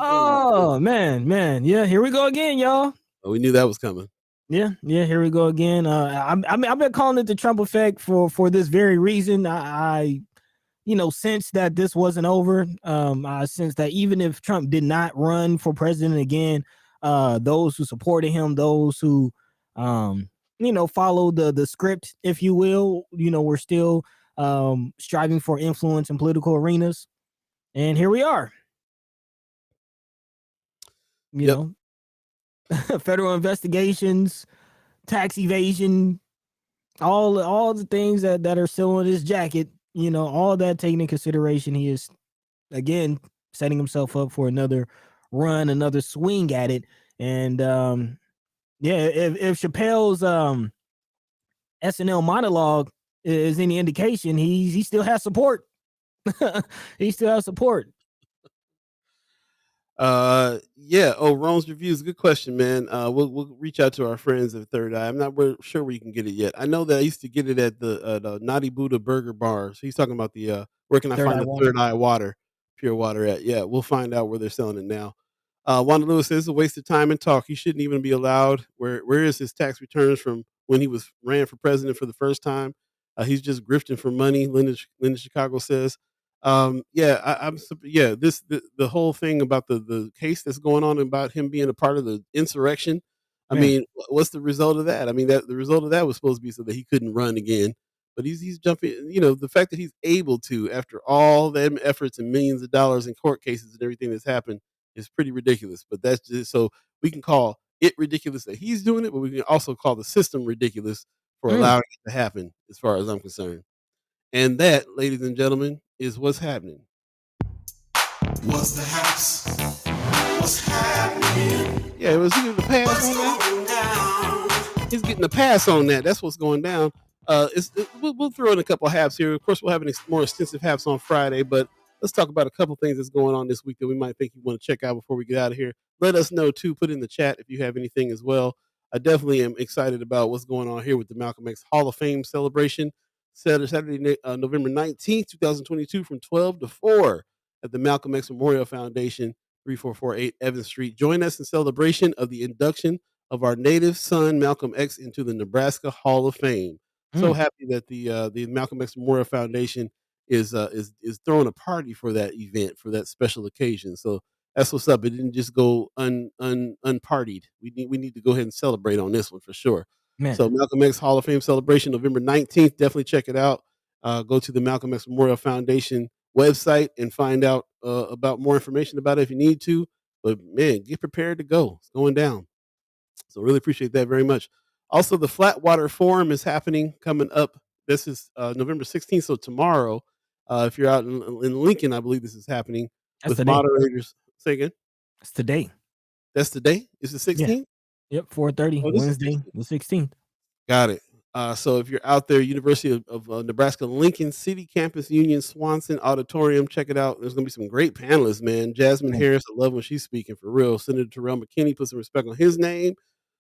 Oh man, yeah, here we go again, y'all. Oh, we knew that was coming. Yeah, here we go again. I've been calling it the Trump effect for this very reason. I sense that this wasn't over. I sense that even if Trump did not run for president again, those who supported him, those who followed the script, if you will, we're still striving for influence in political arenas. And here we are. You know, federal investigations, tax evasion, all the things that are still on his jacket, all that taken in consideration, he is again setting himself up for another run, another swing at it. And if Chappelle's SNL monologue is any indication, he still has support. He still has support. Yeah. Oh, Rome's reviews. Good question, man. We'll reach out to our friends at Third Eye. I'm not sure where you can get it yet. I know that I used to get it at the Naughty Buddha Burger Bar. So he's talking about the where can I Third find Eye the Water. Third Eye water, pure water at? Yeah, we'll find out where they're selling it now. Wanda Lewis says it's a waste of time and talk. He shouldn't even be allowed. Where is his tax returns from when he ran for president for the first time? He's just grifting for money. Linda Chicago says. Yeah, yeah. The whole thing about the case that's going on about him being a part of the insurrection. I Yeah. mean, what's the result of that? I mean, that the result of that was supposed to be so that he couldn't run again, but he's jumping. The fact that he's able to, after all them efforts and millions of dollars in court cases and everything that's happened, is pretty ridiculous. But that's just so we can call it ridiculous that he's doing it, but we can also call the system ridiculous for Mm. allowing it to happen, as far as I'm concerned. And that, ladies and gentlemen, is what's happening. What's the house? What's happening? Yeah, was he getting the pass What's on that? going down? He's getting the pass on that. That's what's going down. We'll throw in a couple of halves here. Of course, we'll have more extensive halves on Friday, but let's talk about a couple things that's going on this week that we might think you want to check out before we get out of here. Let us know too. Put in the chat if you have anything as well. I definitely am excited about what's going on here with the Malcolm X Hall of Fame celebration. Saturday, November 19th, 2022, from 12 to 4 at the Malcolm X Memorial Foundation, 3448 Evans Street. Join us in celebration of the induction of our native son Malcolm X into the Nebraska Hall of Fame. So happy that the Malcolm X Memorial Foundation is throwing a party for that event, for that special occasion. So that's what's up. It didn't just go unpartied. We need to go ahead and celebrate on this one for sure. Man. So Malcolm X Hall of Fame celebration, November 19th. Definitely check it out. Go to the Malcolm X Memorial Foundation website and find out about more information about it if you need to. But man, get prepared to go. It's going down. So really appreciate that very much. Also, the Flatwater Forum is happening coming up. This is November 16th, so tomorrow. If you're out in Lincoln, I believe this is happening That's with today. moderators. Say again. It's today. That's the day. Is the 16th? Yep, 4:30 Oh, this is Wednesday, the 16th. Got it. So if you're out there, University of Nebraska Lincoln City Campus Union Swanson Auditorium, check it out. There's going to be some great panelists, man. Jasmine Harris, I love when she's speaking for real. Senator Terrell McKinney, put some respect on his name.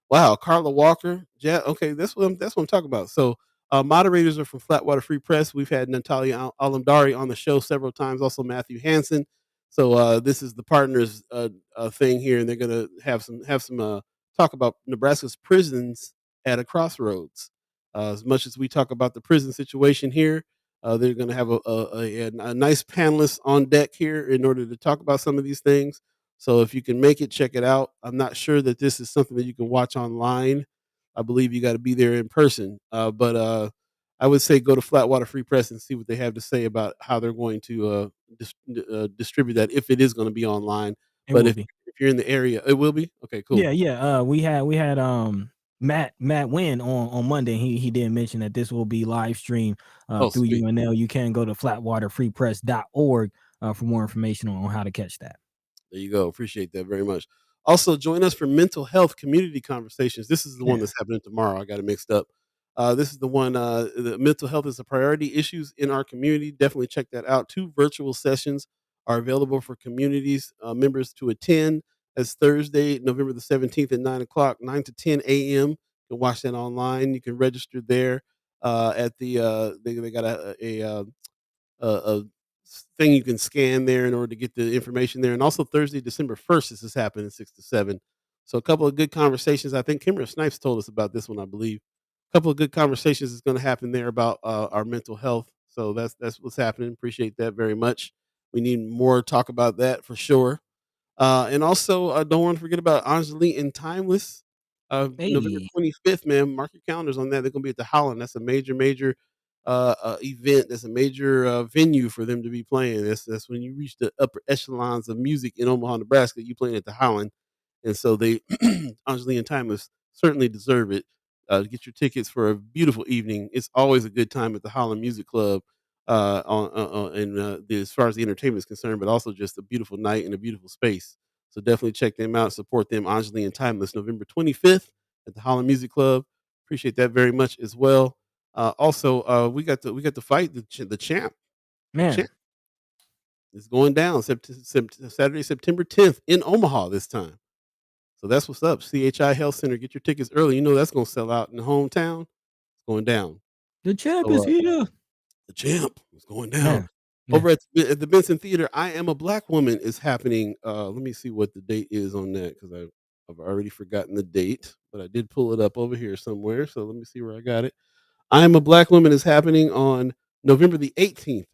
Wow, Carla Walker. Okay, that's what I'm talking about. So moderators are from Flatwater Free Press. We've had Natalia Alamdari on the show several times, also Matthew Hansen. So this is the partners thing here, and they're going to have some talk about Nebraska's prisons at a crossroads. As much as we talk about the prison situation here, they're going to have a nice panelist on deck here in order to talk about some of these things. So if you can make it, check it out. I'm not sure that this is something that you can watch online. I believe you got to be there in person. But I would say go to Flatwater Free Press and see what they have to say about how they're going to distribute that, if it is going to be online. It But will if be. you're in the area, it will be. Okay, cool. Yeah. We had Matt Wynn on Monday. He did mention that this will be live streamed through sweet. UNL. You can go to flatwaterfreepress.org for more information on how to catch that. There you go. Appreciate that very much. Also, join us for mental health community conversations. This is the one that's happening tomorrow. I got it mixed up. This is the one. The mental health is a priority issues in our community. Definitely check that out. 2 virtual sessions are available for communities members to attend. That's Thursday, November the 17th at 9 o'clock, 9 to 10 a.m. You can watch that online. You can register there at the. They got a thing you can scan there in order to get the information there. And also Thursday, December 1st, this is happening 6 to 7. So a couple of good conversations. I think Kimara Snipes told us about this one, I believe. A couple of good conversations is going to happen there about our mental health. So that's what's happening. Appreciate that very much. We need more talk about that for sure. And also, don't want to forget about Anjali and Timeless. November Hey. 25th, man. Mark your calendars on that. They're going to be at the Holland. That's a major event. That's a major venue for them to be playing. That's when you reach the upper echelons of music in Omaha, Nebraska. You playing at the Holland, and so they Anjali and Timeless certainly deserve it. Get your tickets for a beautiful evening. It's always a good time at the Holland Music Club. As far as the entertainment is concerned, but also just a beautiful night and a beautiful space. So definitely check them out, support them. Anjali and Timeless, November 25th at the Holland Music Club. Appreciate that very much as well. Also, we got to fight the champ. Man. Champ is going down Saturday, September 10th in Omaha this time. So that's what's up. CHI Health Center. Get your tickets early. You know that's going to sell out in the hometown. It's going down. The champ is here. The champ is going down. Man. Over at the Benson Theater, I Am a Black Woman is happening. Let me see what the date is on that, because I've already forgotten the date, but I did pull it up over here somewhere. So let me see where I got it. I Am a Black Woman is happening on November the 18th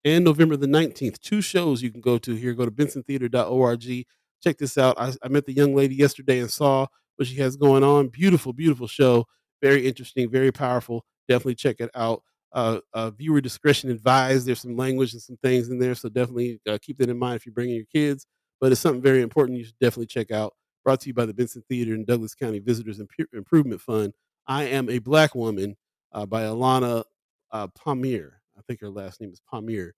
and November the 19th. 2 shows you can go to here. Go to bensontheater.org. Check this out. I met the young lady yesterday and saw what she has going on. Beautiful, beautiful show. Very interesting, very powerful. Definitely check it out. Viewer discretion advised. There's some language and some things in there, so definitely keep that in mind if you're bringing your kids. But it's something very important you should definitely check out. brought to you by the Benson Theater and Douglas County Visitors Improvement Fund. I Am a Black Woman by Alana Palmier. I think her last name is Palmier.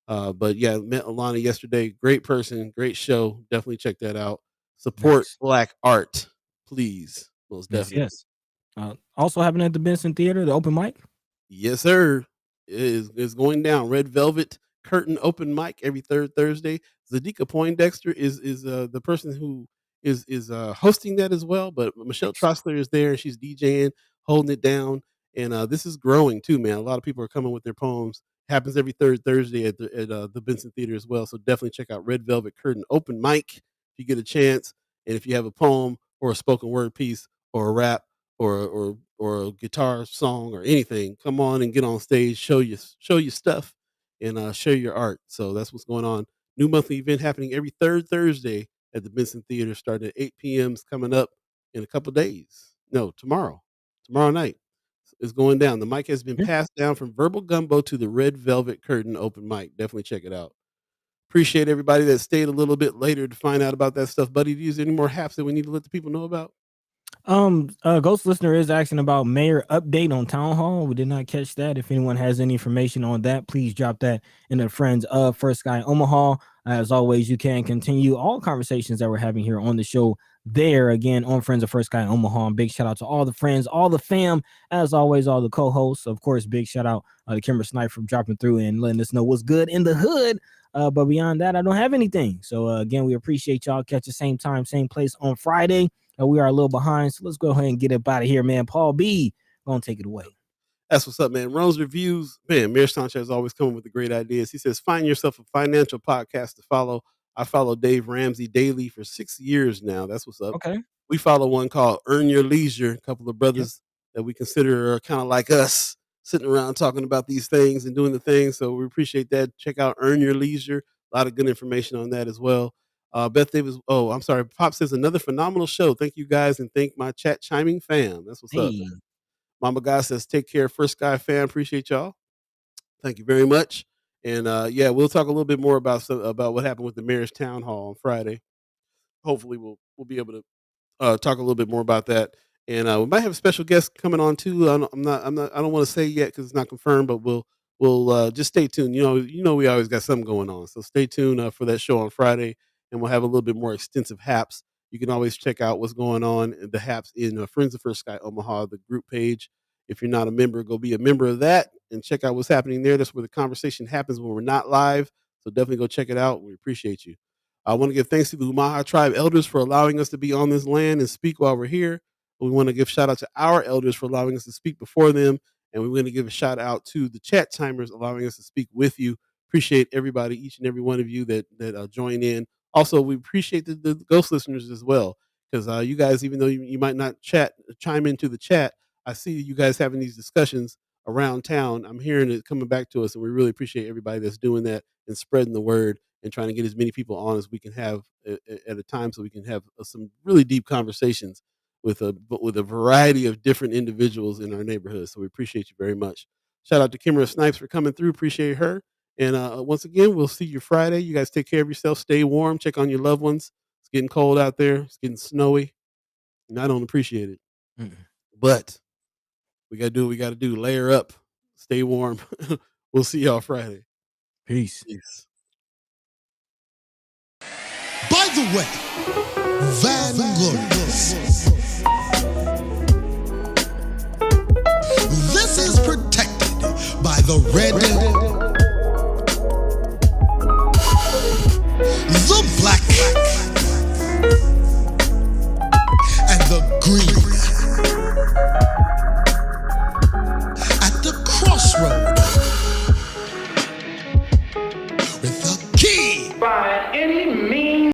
But yeah, met Alana yesterday. Great person, great show. Definitely check that out. Support Nice. Black art, please. Most Yes, definitely. yes. Also happening at the Benson Theater, the open mic. Yes, sir. Is going down. Red Velvet Curtain open mic every third Thursday. Zadika Poindexter is the person who is hosting that as well. But Michelle Nice. Trostler is there and she's DJing, holding it down. And this is growing too, man. A lot of people are coming with their poems. Happens every third Thursday at the Benson Theater as well. So definitely check out Red Velvet Curtain open mic if you get a chance. And if you have a poem or a spoken word piece or a rap or a guitar song or anything, come on and get on stage, show your stuff, and share your art. So that's what's going on. New monthly event happening every third Thursday at the Benson Theater, starting at 8 p.m. is coming up in a couple days. No, tomorrow night is going down. The mic has been Yeah. passed down from Verbal Gumbo to the Red Velvet Curtain open mic. Definitely check it out. Appreciate everybody that stayed a little bit later to find out about that stuff. Buddy, do you use any more haps that we need to let the people know about? Ghost listener is asking about mayor update on town hall. We did not catch that. If anyone has any information on that, please drop that in the friends of First Sky Omaha. As always, you can continue all conversations that we're having here on the show there again on Friends of First Sky Omaha. And big shout out to all the friends, all the fam, as always, all the co-hosts. Of course, big shout out to Kimara Snipes for dropping through and letting us know what's good in the hood. But beyond that, I don't have anything. So again, we appreciate y'all. Catch the same time, same place on Friday. We are a little behind, so let's go ahead and get up out of here, man. Paul B, gonna take it away. That's what's up, man. Rone's Reviews, man. Mayor Sanchez is always coming with the great ideas. He says, find yourself a financial podcast to follow. I follow Dave Ramsey daily for 6 years now. That's what's up. Okay. We follow one called Earn Your Leisure. A couple of brothers that we consider are kind of like us, sitting around talking about these things and doing the things. So we appreciate that. Check out Earn Your Leisure. A lot of good information on that as well. Beth Davis. Oh, I'm sorry. Pop says another phenomenal show. Thank you guys, and thank my chat chiming fam. That's what's up. Hey. Mama God says, take care, First Sky fam. Appreciate y'all. Thank you very much. And yeah, we'll talk a little bit more about what happened with the mayor's town hall on Friday. Hopefully, we'll be able to talk a little bit more about that. And we might have a special guest coming on too. I don't want to say yet because it's not confirmed, but we'll just stay tuned. You know, we always got something going on, so stay tuned for that show on Friday, and we'll have a little bit more extensive haps. You can always check out what's going on in the haps in Friends of First Sky Omaha, the group page. If you're not a member, go be a member of that and check out what's happening there. That's where the conversation happens when we're not live. So definitely go check it out. We appreciate you. I want to give thanks to the Omaha tribe elders for allowing us to be on this land and speak while we're here. We want to give shout out to our elders for allowing us to speak before them. And we want to give a shout out to the chat timers allowing us to speak with you. Appreciate everybody, each and every one of you that join in. Also, we appreciate the ghost listeners as well, because you guys, even though you might not chime into the chat, I see you guys having these discussions around town. I'm hearing it coming back to us, and we really appreciate everybody that's doing that and spreading the word and trying to get as many people on as we can have at a time, so we can have some really deep conversations with a variety of different individuals in our neighborhood. So we appreciate you very much. Shout out to Kimara Snipes for coming through. Appreciate her. And once again, we'll see you Friday. You guys take care of yourself. Stay warm. Check on your loved ones. It's getting cold out there. It's getting snowy. And I don't appreciate it. But we got to do what we got to do. Layer up. Stay warm. We'll see y'all Friday. Peace. By the way, Vanguard. This is protected by the red